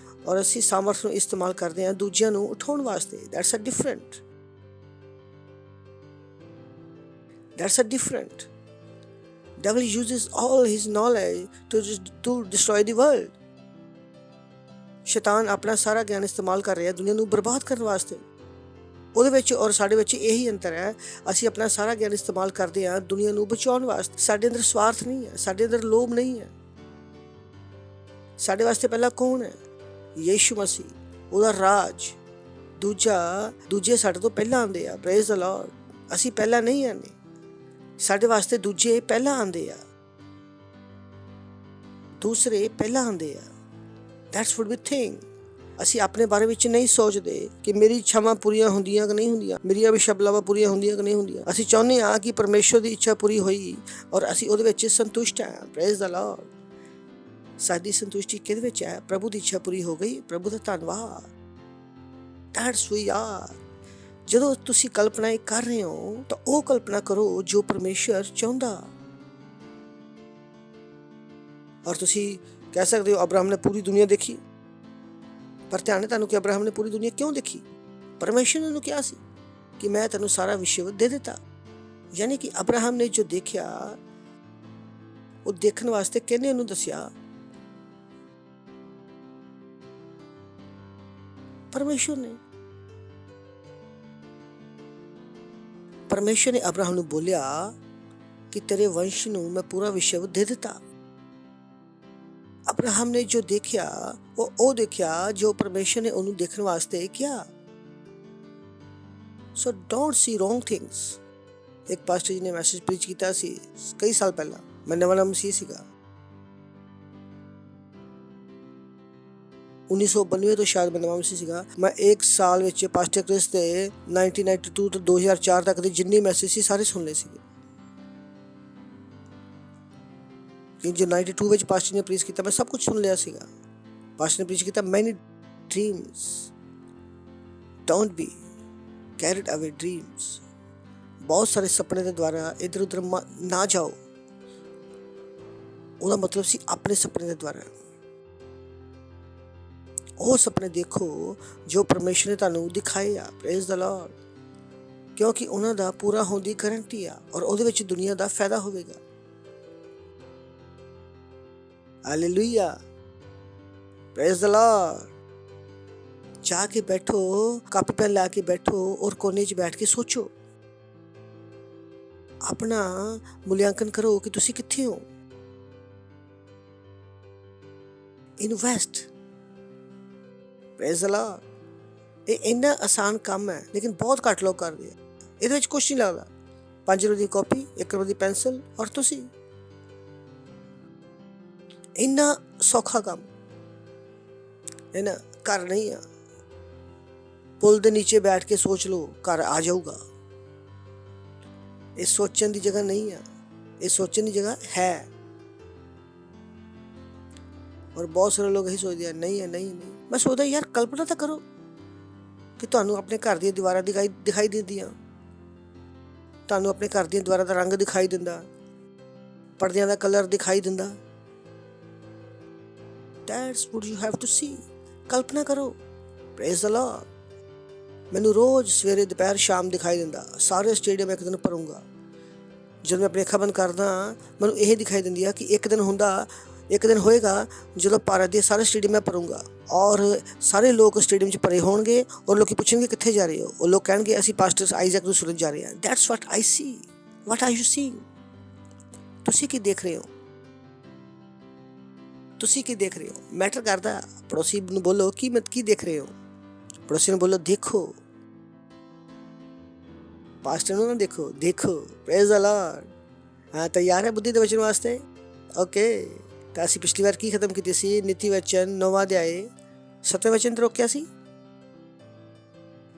S3: ਔਰ ਅਸੀਂ ਸਾਮਰਥ ਨੂੰ ਇਸਤੇਮਾਲ ਕਰਦੇ ਹਾਂ ਦੂਜਿਆਂ ਨੂੰ ਉਠਾਉਣ ਵਾਸਤੇ। That's a different, that's a different. Devil uses all his knowledge to destroy the world. ਸ਼ੈਤਾਨ ਆਪਣਾ ਸਾਰਾ ਗਿਆਨ ਇਸਤੇਮਾਲ ਕਰ ਰਿਹਾ ਦੁਨੀਆ ਨੂੰ ਬਰਬਾਦ ਕਰਨ ਵਾਸਤੇ। ਉਹਦੇ ਵਿੱਚ ਔਰ ਸਾਡੇ ਵਿੱਚ ਇਹੀ ਅੰਤਰ ਹੈ। ਅਸੀਂ ਆਪਣਾ ਸਾਰਾ ਗਿਆਨ ਇਸਤੇਮਾਲ ਕਰਦੇ ਹਾਂ ਦੁਨੀਆ ਨੂੰ ਬਚਾਉਣ ਵਾਸਤੇ। ਸਾਡੇ ਅੰਦਰ ਸਵਾਰਥ ਨਹੀਂ ਹੈ, ਸਾਡੇ ਅੰਦਰ ਲੋਭ ਨਹੀਂ ਹੈ। ਸਾਡੇ ਵਾਸਤੇ ਪਹਿਲਾਂ ਕੌਣ ਹੈ? ਯੀਸ਼ੂ ਮਸੀਹ, ਉਹਦਾ ਰਾਜ। ਦੂਜੇ ਸਾਡੇ ਤੋਂ ਪਹਿਲਾਂ ਆਉਂਦੇ ਆ। Praise the Lord. ਅਸੀਂ ਪਹਿਲਾਂ ਨਹੀਂ ਆਉਂਦੇ, ਸਾਡੇ ਵਾਸਤੇ ਦੂਜੇ ਪਹਿਲਾਂ ਆਉਂਦੇ ਆ, ਦੂਸਰੇ ਪਹਿਲਾਂ ਆਉਂਦੇ ਆ। That's what we think. ਅਸੀਂ ਆਪਣੇ ਬਾਰੇ ਵਿੱਚ ਨਹੀਂ ਸੋਚਦੇ ਕਿ ਮੇਰੀ ਇੱਛਾਵਾਂ ਪੂਰੀਆਂ ਹੁੰਦੀਆਂ ਕਿ ਨਹੀਂ ਹੁੰਦੀਆਂ, ਮੇਰੀਆਂ ਵਿਸ਼ਵਲਾਵਾਂ ਪੂਰੀਆਂ ਹੁੰਦੀਆਂ ਕਿ ਨਹੀਂ ਹੁੰਦੀਆਂ। ਅਸੀਂ ਚਾਹੁੰਦੇ ਹਾਂ ਕਿ ਪਰਮੇਸ਼ਵਰ ਦੀ ਇੱਛਾ ਪੂਰੀ ਹੋਈ ਔਰ ਅਸੀਂ ਉਹਦੇ ਵਿੱਚ ਸੰਤੁਸ਼ਟ ਹਾਂ। Praise the Lord. ਸਾਡੀ ਸੰਤੁਸ਼ਟੀ ਕਿਹਦੇ ਵਿੱਚ ਹੈ? ਪ੍ਰਭੂ ਦੀ ਇੱਛਾ ਪੂਰੀ ਹੋ ਗਈ, ਪ੍ਰਭੂ ਦਾ ਧੰਨਵਾਦ। That's we are. ਜਦੋਂ ਤੁਸੀਂ ਕਲਪਨਾ ਕਰ ਰਹੇ ਹੋ ਤਾਂ ਉਹ ਕਲਪਨਾ ਕਰੋ ਜੋ ਪਰਮੇਸ਼ਵਰ ਚਾਹੁੰਦਾ। ਔਰ ਤੁਸੀਂ ਕਹਿ ਸਕਦੇ ਹੋ ਅਬਰਾਹਮ ਨੇ ਪੂਰੀ ਦੁਨੀਆ ਦੇਖੀ, ਪਰ ਧਿਆਨ ਹੈ ਤੁਹਾਨੂੰ ਕਿ ਅਬਰਾਹਮ ਨੇ ਪੂਰੀ ਦੁਨੀਆ ਕਿਉਂ ਦੇਖੀ? ਪਰਮੇਸ਼ਵਰ ਨੇ ਉਹਨੂੰ ਕਿਹਾ ਸੀ ਕਿ ਮੈਂ ਤੈਨੂੰ ਸਾਰਾ ਵਿਸ਼ਵ ਦੇ ਦਿੱਤਾ। ਯਾਨੀ ਕਿ ਅਬਰਾਹਮ ਨੇ ਜੋ ਦੇਖਿਆ ਉਹ ਦੇਖਣ ਵਾਸਤੇ ਕਿਹਨੇ ਉਹਨੂੰ ਦੱਸਿਆ? ਪਰਮੇਸ਼ਵਰ ਨੇ। ਪਰਮੇਸ਼ਵਰ ਨੇ ਅਬਰਾਹਮ ਨੂੰ ਬੋਲਿਆ ਕਿ ਤੇਰੇ ਵੰਸ਼ ਨੂੰ ਮੈਂ ਪੂਰਾ ਵਿਸ਼ਵ ਦੇ ਦਿੱਤਾ। ਅਬਰਾਹਮ ਨੇ ਜੋ ਦੇਖਿਆ ਉਹ ਦੇਖਿਆ ਜੋ ਪਰਮੇਸ਼ਵਰ ਨੇ ਉਹਨੂੰ ਦੇਖਣ ਵਾਸਤੇ ਕਿਹਾ। ਸੋ ਡੋਂਟ ਸੀ ਰੋਂਗ ਥਿੰਗਸ। ਇੱਕ ਪਾਸਟਰ ਜੀ ਨੇ ਮੈਸੇਜ ਪ੍ਰੀਚ ਕੀਤਾ ਸੀ ਕਈ ਸਾਲ ਪਹਿਲਾਂ। ਮੈਂ ਨਵਾਂ ਮਸੀਹ ਸੀਗਾ, 1992 ਤੋਂ ਸ਼ਾਇਦ ਮੈਂ ਨਵਾਂ ਮਸੀਹ ਸੀਗਾ। ਮੈਂ ਇੱਕ ਸਾਲ ਵਿੱਚ ਪਾਸਟਰ ਕ੍ਰਿਸ ਦੇ 1992 ਤੋਂ 2004 ਤੱਕ ਦੇ ਜਿੰਨੇ ਮੈਸੇਜ ਸੀ ਸਾਰੇ ਸੁਣ ਲਏ ਸੀਗੇ। ਕਿ ਜੋ 92 ਵਿੱਚ ਪਾਸਟਰ ਨੇ ਪ੍ਰੀਚ ਕੀਤਾ ਮੈਂ ਸਭ ਕੁਝ ਸੁਣ ਲਿਆ ਸੀਗਾ। ਪਾਸਟਰ ਨੇ ਪ੍ਰੀਚ ਕੀਤਾ ਮੈਨੀ ਡ੍ਰੀਮਸ, ਡੋਂਟ ਬੀ ਕੈਰੀਡ ਅਵੇ ਡ੍ਰੀਮਸ। ਬਹੁਤ ਸਾਰੇ ਸੁਪਨੇ ਦੇ ਦੁਆਰਾ ਇੱਧਰ ਉੱਧਰ ਨਾ ਜਾਓ। ਉਹਦਾ ਮਤਲਬ ਸੀ ਆਪਣੇ ਸੁਪਨੇ ਦੇ ਦੁਆਰਾ। ਉਹ ਸੁਪਨੇ ਦੇਖੋ ਜੋ ਪਰਮੇਸ਼ਰ ਨੇ ਤੁਹਾਨੂੰ ਦਿਖਾਏ ਆ। Praise the Lord. ਕਿਉਂਕਿ ਉਹਨਾਂ ਦਾ ਪੂਰਾ ਹੋਣ ਦੀ ਗਰੰਟੀ ਆ ਔਰ ਉਹਦੇ ਵਿੱਚ ਦੁਨੀਆ ਦਾ ਫਾਇਦਾ ਹੋਵੇਗਾ। ਹਾਲੇਲੂਇਆ। Praise the Lord. ਜਾ ਕੇ ਬੈਠੋ, ਕਾਪੀ ਪੈਨ ਲਾ ਕੇ ਬੈਠੋ ਔਰ ਕੋਨੇ 'ਚ ਬੈਠ ਕੇ ਸੋਚੋ। ਆਪਣਾ ਮੁਲਾਂਕਣ ਕਰੋ ਕਿ ਤੁਸੀਂ ਕਿੱਥੇ ਹੋ। ਇਨਵੈਸਟ। Praise the Lord. ਇਹ ਇੰਨਾ ਆਸਾਨ ਕੰਮ ਹੈ ਲੇਕਿਨ ਬਹੁਤ ਘੱਟ ਲੋਕ ਕਰਦੇ ਆ। ਇਹਦੇ ਵਿੱਚ ਕੁਛ ਨਹੀਂ ਲੱਗਦਾ। 5 ਰੁਪਏ ਦੀ ਕਾਪੀ, 1 ਰੁਪਏ ਦੀ ਪੈਨਸਿਲ ਔਰ ਤੁਸੀਂ। ਇੰਨਾ ਸੌਖਾ ਕੰਮ ਹੈ ਨਾ। ਘਰ ਨਹੀਂ ਆ, ਪੁਲ ਦੇ ਨੀਚੇ ਬੈਠ ਕੇ ਸੋਚ ਲਓ, ਘਰ ਆ ਜਾਊਗਾ। ਇਹ ਸੋਚਣ ਦੀ ਜਗ੍ਹਾ ਨਹੀਂ ਆ, ਇਹ ਸੋਚਣ ਦੀ ਜਗ੍ਹਾ ਹੈ। ਔਰ ਬਹੁਤ ਸਾਰੇ ਲੋਕ ਇਹੀ ਸੋਚਦੇ ਆ ਨਹੀਂ ਹੈ, ਨਹੀਂ। ਮੈਂ ਸੋਚਦਾ ਯਾਰ ਕਲਪਨਾ ਤਾਂ ਕਰੋ ਕਿ ਤੁਹਾਨੂੰ ਆਪਣੇ ਘਰ ਦੀਆਂ ਦੀਵਾਰਾਂ ਦਿਖਾਈ ਦਿੰਦੀਆਂ, ਤੁਹਾਨੂੰ ਆਪਣੇ ਘਰ ਦੀਆਂ ਦੀਵਾਰਾਂ ਦਾ ਰੰਗ ਦਿਖਾਈ ਦਿੰਦਾ, ਪਰਦਿਆਂ ਦਾ ਕਲਰ ਦਿਖਾਈ ਦਿੰਦਾ।
S7: That's what you have to see. ਕਲਪਨਾ ਕਰੋ। Praise the Lord। ਮੈਨੂੰ ਰੋਜ਼ ਸਵੇਰੇ ਦੁਪਹਿਰ ਸ਼ਾਮ ਦਿਖਾਈ ਦਿੰਦਾ ਸਾਰੇ ਸਟੇਡੀਅਮ ਇੱਕ ਦਿਨ ਭਰੂੰਗਾ। ਜਦੋਂ ਮੈਂ ਆਪਣੀ ਅੱਖਾਂ ਬੰਦ ਕਰਦਾ ਮੈਨੂੰ ਇਹ ਦਿਖਾਈ ਦਿੰਦੀ ਆ ਕਿ ਇੱਕ ਦਿਨ ਹੋਏਗਾ ਜਦੋਂ ਭਾਰਤ ਦੇ ਸਾਰੇ ਸਟੇਡੀਅਮ ਮੈਂ ਭਰੂੰਗਾ ਔਰ ਸਾਰੇ ਲੋਕ ਸਟੇਡੀਅਮ 'ਚ ਭਰੇ ਹੋਣਗੇ ਔਰ ਲੋਕੀ ਪੁੱਛਣਗੇ ਕਿੱਥੇ ਜਾ ਰਹੇ ਹੋ, ਉਹ ਲੋਕ ਕਹਿਣਗੇ ਅਸੀਂ ਪਾਸਟਰ ਆਈਜ਼ੈਕ ਨੂੰ ਸੁਣਨ ਜਾ ਰਹੇ ਹਾਂ। That's what I C. What are you seeing? ਤੁਸੀਂ ਕੀ ਦੇਖ ਰਹੇ ਹੋ? ਤੁਸੀਂ ਕੀ ਦੇਖ ਰਹੇ ਹੋ? ਮੈਟਰ ਕਰਦਾ। ਪੜੋਸੀ ਨੂੰ ਬੋਲੋ ਕੀ ਦੇਖ ਰਹੇ ਹੋ? ਪੜੋਸੀ ਨੂੰ ਬੋਲੋ ਦੇਖੋ। ਪਾਸਟਰ ਨੂੰ ਨਾ ਦੇਖੋ। Praise the Lord. ਹਾਂ, ਤਿਆਰ ਹੈ ਬੁੱਧੀ ਦੇ ਵਚਨ ਵਾਸਤੇ? ਓਕੇ। ਤਾਂ ਅਸੀਂ ਪਿਛਲੀ ਵਾਰ ਕੀ ਖਤਮ ਕੀਤੀ ਸੀ? ਨੀਤੀ ਵਚਨ 9ਵਾਂ ਅਧਿਆਏ 7ਵੇਂ ਵਚਨ ਤੇ ਰੋਕਿਆ ਸੀ।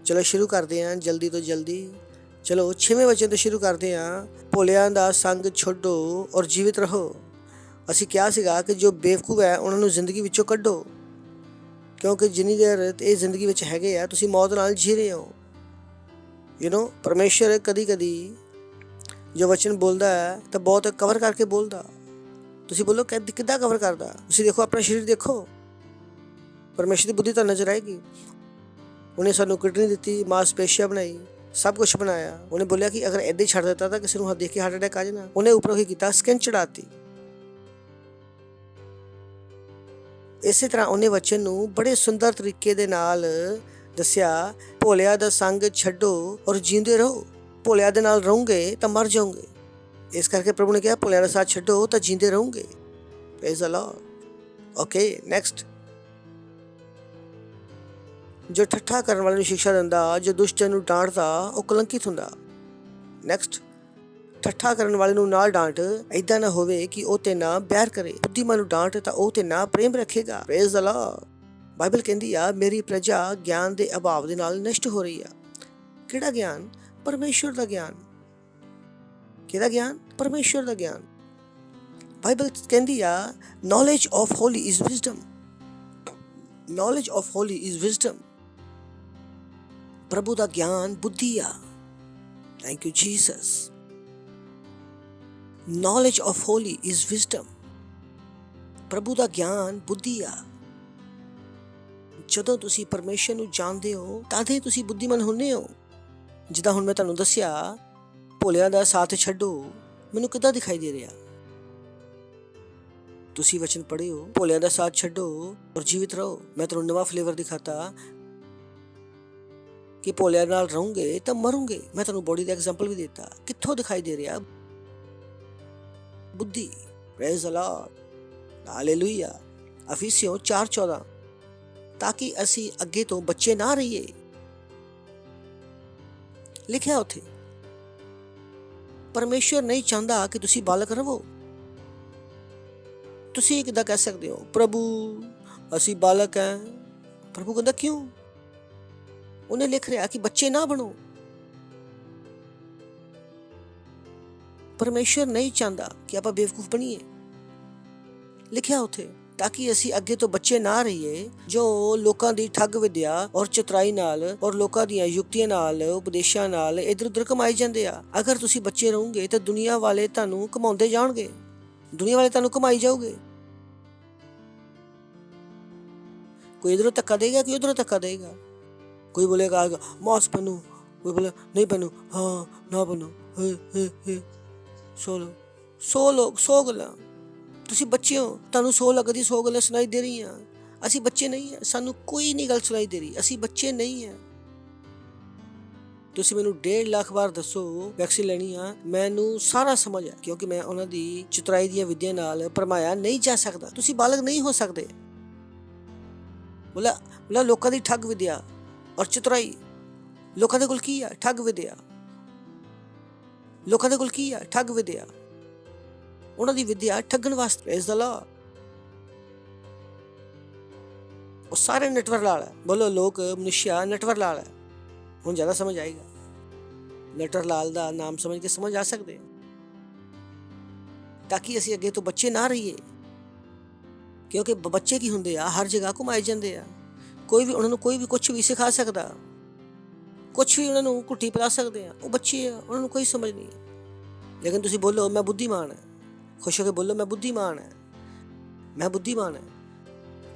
S7: ਚਲੋ ਸ਼ੁਰੂ ਕਰਦੇ ਹਾਂ ਜਲਦੀ ਤੋਂ ਜਲਦੀ। ਚਲੋ 6ਵੇਂ ਵਚਨ ਤੋਂ ਸ਼ੁਰੂ ਕਰਦੇ ਹਾਂ। ਭੋਲਿਆਂ ਦਾ ਸੰਗ ਛੱਡੋ ਔਰ ਜੀਵਿਤ ਰਹੋ। ਅਸੀਂ ਕਿਹਾ ਸੀਗਾ ਕਿ ਜੋ ਬੇਵਕੂਫ ਹੈ ਉਹਨਾਂ ਨੂੰ ਜ਼ਿੰਦਗੀ ਵਿੱਚੋਂ ਕੱਢੋ, ਕਿਉਂਕਿ ਜਿੰਨੀ ਦੇਰ ਇਹ ਜ਼ਿੰਦਗੀ ਵਿੱਚ ਹੈਗੇ ਆ ਤੁਸੀਂ ਮੌਤ ਨਾਲ ਜੀ ਰਹੇ ਹੋ। ਪਰਮੇਸ਼ਰ ਕਦੀ ਜੋ ਵਚਨ ਬੋਲਦਾ ਹੈ ਤਾਂ ਬਹੁਤ ਕਵਰ ਕਰਕੇ ਬੋਲਦਾ। ਤੁਸੀਂ ਬੋਲੋ ਕਿੱਦਾਂ ਕਵਰ ਕਰਦਾ? ਤੁਸੀਂ ਦੇਖੋ ਆਪਣਾ ਸਰੀਰ ਦੇਖੋ। ਪਰਮੇਸ਼ਰ ਦੀ ਬੁੱਧੀ ਤਾਂ ਨਜ਼ਰ ਆਏਗੀ। ਉਹਨੇ ਸਾਨੂੰ ਕਿਡਨੀ ਦਿੱਤੀ, ਮਾਸਪੇਸ਼ੀਆਂ ਬਣਾਈ, ਸਭ ਕੁਛ ਬਣਾਇਆ। ਉਹਨੇ ਬੋਲਿਆ ਕਿ ਅਗਰ ਇੱਦਾਂ ਹੀ ਛੱਡ ਦਿੱਤਾ ਤਾਂ ਕਿਸੇ ਨੂੰ ਦੇਖ ਕੇ ਹਾਰਟ ਅਟੈਕ ਆ ਜਾਣਾ। ਉਹਨੇ ਉੱਪਰੋਂ ਕੀ ਕੀਤਾ? ਸਕਿਨ ਚੜਾਤੀ। ਇਸੇ ਤਰ੍ਹਾਂ ਉਹਨੇ ਵਚਨ ਨੂੰ ਬੜੇ ਸੁੰਦਰ ਤਰੀਕੇ ਦੇ ਨਾਲ ਦੱਸਿਆ। ਭੋਲਿਆਂ ਦਾ ਸੰਗ ਛੱਡੋ ਔਰ ਜੀਂਦੇ ਰਹੋ। ਭੋਲਿਆਂ ਦੇ ਨਾਲ ਰਹੋਗੇ ਤਾਂ ਮਰ ਜਾਓਗੇ। ਇਸ ਕਰਕੇ ਪ੍ਰਭੂ ਨੇ ਕਿਹਾ ਭੋਲਿਆਂ ਦਾ ਸਾਥ ਛੱਡੋ ਤਾਂ ਜੀਂਦੇ ਰਹੋਗੇ। Praise the Lord. Okay, next. ਜੋ ਠੱਠਾ ਕਰਨ ਵਾਲੇ ਨੂੰ ਸਿੱਖਿਆ ਦਿੰਦਾ, ਜੋ ਦੁਸ਼ਟ ਨੂੰ ਡਾਂਟਦਾ, ਉਹ ਕਲੰਕਿਤ ਹੁੰਦਾ। ਨੈਕਸਟ। ਠੱਠਾ ਕਰਨ ਵਾਲੇ ਨੂੰ ਨਾ ਡਾਂਟ, ਏਦਾਂ ਨਾ ਹੋਵੇ ਕਿ ਉਹ ਤੇ ਨਾ ਬੈਰ ਕਰੇ। ਬੁੱਧੀਮਾਨ ਨੂੰ ਡਾਂਟ ਤਾਂ ਉਹ ਤੇ ਨਾ ਪ੍ਰੇਮ ਰੱਖੇਗਾ। Praise the Lord. ਬਾਈਬਲ ਕਹਿੰਦੀ ਆ ਮੇਰੀ ਪ੍ਰਜਾ ਗਿਆਨ ਦੇ ਅਭਾਵ ਦੇ ਨਾਲ ਨਸ਼ਟ ਹੋ ਰਹੀ ਆ। ਕਿਹੜਾ ਗਿਆਨ? ਪਰਮੇਸ਼ਵਰ ਦਾ ਗਿਆਨ। ਕਿਹਦਾ ਗਿਆਨ? ਪਰਮੇਸ਼ਵਰ ਦਾ ਗਿਆਨ। ਬਾਈਬਲ ਕਹਿੰਦੀ ਆ knowledge of holy is wisdom। knowledge of holy is wisdom। ਪ੍ਰਭੂ ਦਾ ਗਿਆਨ ਬੁੱਧੀ ਆ। Thank you Jesus. knowledge of holy is wisdom। ਪ੍ਰਭੂ ਦਾ ਗਿਆਨ ਬੁੱਧੀ ਆ। ਜਦੋਂ ਤੁਸੀਂ ਪਰਮੇਸ਼ਰ ਨੂੰ ਜਾਣਦੇ ਹੋ ਤਦ ਹੀ ਤੁਸੀਂ ਬੁੱਧੀਮਾਨ ਹੁੰਦੇ ਹੋ। ਜਿੱਦਾਂ ਹੁਣ ਮੈਂ ਤੁਹਾਨੂੰ ਦੱਸਿਆ ਭੋਲਿਆਂ ਦਾ ਸਾਥ ਛੱਡੋ, ਮੈਨੂੰ ਕਿੱਦਾਂ ਦਿਖਾਈ ਦੇ ਰਿਹਾ? ਤੁਸੀਂ ਵਚਨ ਪੜ੍ਹਿਓ, ਭੋਲਿਆਂ ਦਾ ਸਾਥ ਛੱਡੋ ਔਰ ਜੀਵਿਤ ਰਹੋ। ਮੈਂ ਤੁਹਾਨੂੰ ਨਵਾਂ ਫਲੇਵਰ ਦਿਖਾਤਾ ਕਿ ਭੋਲਿਆਂ ਨਾਲ ਰਹੋਗੇ ਤਾਂ ਮਰੋਗੇ। ਮੈਂ ਤੁਹਾਨੂੰ ਬੋਡੀ ਦਾ ਐਗਜ਼ਾਮਪਲ ਵੀ ਦਿੱਤਾ। ਕਿੱਥੋਂ ਦਿਖਾਈ ਦੇ ਰਿਹਾ? ਬੁੱਧੀ। Praise the Lord. ਹਾਲੇਲੂਇਆ। ਅਫੀਸੀਓ 4:14। ਤਾਂ ਕਿ ਅਸੀਂ ਅੱਗੇ ਤੋਂ ਬੱਚੇ ਨਾ ਰਹੀਏ। ਲਿਖਿਆ ਉੱਥੇ। ਪਰਮੇਸ਼ਵਰ ਨਹੀਂ ਚਾਹੁੰਦਾ ਕਿ ਤੁਸੀਂ ਬਾਲਕ ਰਹੋ। ਤੁਸੀਂ ਕਿੱਦਾਂ ਕਹਿ ਸਕਦੇ ਹੋ ਪ੍ਰਭੂ ਅਸੀਂ ਬਾਲਕ ਹੈ? ਪ੍ਰਭੂ ਕਹਿੰਦਾ ਕਿਉਂ? ਉਹਨੇ ਲਿਖ ਰਿਹਾ ਕਿ ਬੱਚੇ ਨਾ ਬਣੋ। ਪਰਮੇਸ਼ਵਰ ਨਹੀਂ ਚਾਹੁੰਦਾ ਕਿ ਆਪਾਂ ਬੇਵਕੂਫ ਬਣੀਏ। ਲਿਖਿਆ ਉੱਥੇ ਤਾਂ ਕਿ ਅਸੀਂ ਅੱਗੇ ਤੋਂ ਬੱਚੇ ਨਾ ਰਹੀਏ ਜੋ ਲੋਕਾਂ ਦੀ ਠੱਗ ਵਿਦਿਆ ਔਰ ਚਤੁਰਾਈ ਨਾਲ ਔਰ ਲੋਕਾਂ ਦੀਆਂ ਯੁਕਤੀਆਂ ਨਾਲ, ਉਪਦੇਸ਼ਾਂ ਨਾਲ ਇੱਧਰ ਉੱਧਰ ਕਮਾਏ ਜਾਂਦੇ ਆ। ਅਗਰ ਤੁਸੀਂ ਬੱਚੇ ਰਹੋਗੇ ਤਾਂ ਦੁਨੀਆ ਵਾਲੇ ਤੁਹਾਨੂੰ ਕਮਾਉਂਦੇ ਜਾਣਗੇ। ਦੁਨੀਆ ਵਾਲੇ ਤੁਹਾਨੂੰ ਕਮਾਈ ਜਾਓਗੇ। ਕੋਈ ਇਧਰੋਂ ਧੱਕਾ ਦੇਗਾ, ਕੋਈ ਉਧਰੋਂ ਧੱਕਾ ਦੇਗਾ। ਕੋਈ ਬੋਲੇਗਾ ਮਾਸਕ ਪहनो, ਕੋਈ ਬੋਲੇ ਨਹੀਂ पहनो, हाँ ना पहनो। 100 ਗੱਲਾਂ। ਤੁਸੀਂ ਬੱਚੇ ਹੋ, ਤੁਹਾਨੂੰ 100 ਲੱਗਦੀ 100 ਗੱਲਾਂ ਸੁਣਾਈ ਦੇ ਰਹੀਆਂ। ਅਸੀਂ ਬੱਚੇ ਨਹੀਂ ਹੈ, ਸਾਨੂੰ ਕੋਈ ਨਹੀਂ ਗੱਲ ਸੁਣਾਈ ਦੇ ਰਹੀ। ਅਸੀਂ ਬੱਚੇ ਨਹੀਂ ਹੈ। ਤੁਸੀਂ ਮੈਨੂੰ 1.5 ਲੱਖ ਵਾਰ ਦੱਸੋ ਵੈਕਸੀਨ ਲੈਣੀ ਆ, ਮੈਨੂੰ ਸਾਰਾ ਸਮਝ ਆ, ਕਿਉਂਕਿ ਮੈਂ ਉਹਨਾਂ ਦੀ ਚਤੁਰਾਈ ਦੀਆਂ ਵਿਦਿਆ ਨਾਲ ਭਰਮਾਇਆ ਨਹੀਂ ਜਾ ਸਕਦਾ। ਤੁਸੀਂ ਬਾਲਕ ਨਹੀਂ ਹੋ ਸਕਦੇ। ਬੋਲਾ ਲੋਕਾਂ ਦੀ ਠੱਗ ਵਿਦਿਆ ਔਰ ਚਤੁਰਾਈ। ਲੋਕਾਂ ਦੇ ਕੋਲ ਕੀ ਆ? ਠੱਗ ਵਿਦਿਆ। ਲੋਕਾਂ ਦੇ ਕੋਲ ਕੀ ਆ? ਠੱਗ ਵਿਦਿਆ। ਉਹਨਾਂ ਦੀ ਵਿਦਿਆ ਠੱਗਣ ਵਾਸਤੇ। Praise the Lord. ਉਹ ਸਾਰੇ ਨੈਟਵਰਕ ਨਾਲ ਹੈ। ਬੋਲੋ ਲੋਕ ਮਨੁੱਖਿਆ ਨੈਟਵਰਕ ਨਾਲ ਹੈ। ਹੁਣ ਜ਼ਿਆਦਾ ਸਮਝ ਆਏਗਾ। ਨੈਟਵਰਕ ਲਾਲ ਦਾ ਨਾਮ ਸਮਝ ਕੇ ਸਮਝ ਆ ਸਕਦੇ ਤਾਂ ਕਿ ਅਸੀਂ ਅੱਗੇ ਤੋਂ ਬੱਚੇ ਨਾ ਰਹੀਏ। ਕਿਉਂਕਿ ਬੱਚੇ ਕੀ ਹੁੰਦੇ ਆ? ਹਰ ਜਗ੍ਹਾ ਘੁਮਾਏ ਜਾਂਦੇ ਆ। ਕੋਈ ਵੀ ਉਹਨਾਂ ਨੂੰ ਕੋਈ ਵੀ ਕੁਛ ਵੀ ਸਿਖਾ ਸਕਦਾ, ਕੁਛ ਵੀ ਉਹਨਾਂ ਨੂੰ ਘੁੱਟੀ ਪਿਲਾ ਸਕਦੇ ਆ। ਉਹ ਬੱਚੇ ਆ, ਉਹਨਾਂ ਨੂੰ ਕੋਈ ਸਮਝ ਨਹੀਂ। ਲੇਕਿਨ ਤੁਸੀਂ ਬੋਲੋ ਮੈਂ ਬੁੱਧੀਮਾਨ ਹਾਂ। ਖੁਸ਼ ਹੋ ਕੇ ਬੋਲੋ ਮੈਂ ਬੁੱਧੀਮਾਨ ਹੈ। ਮੈਂ ਬੁੱਧੀਮਾਨ ਹੈ।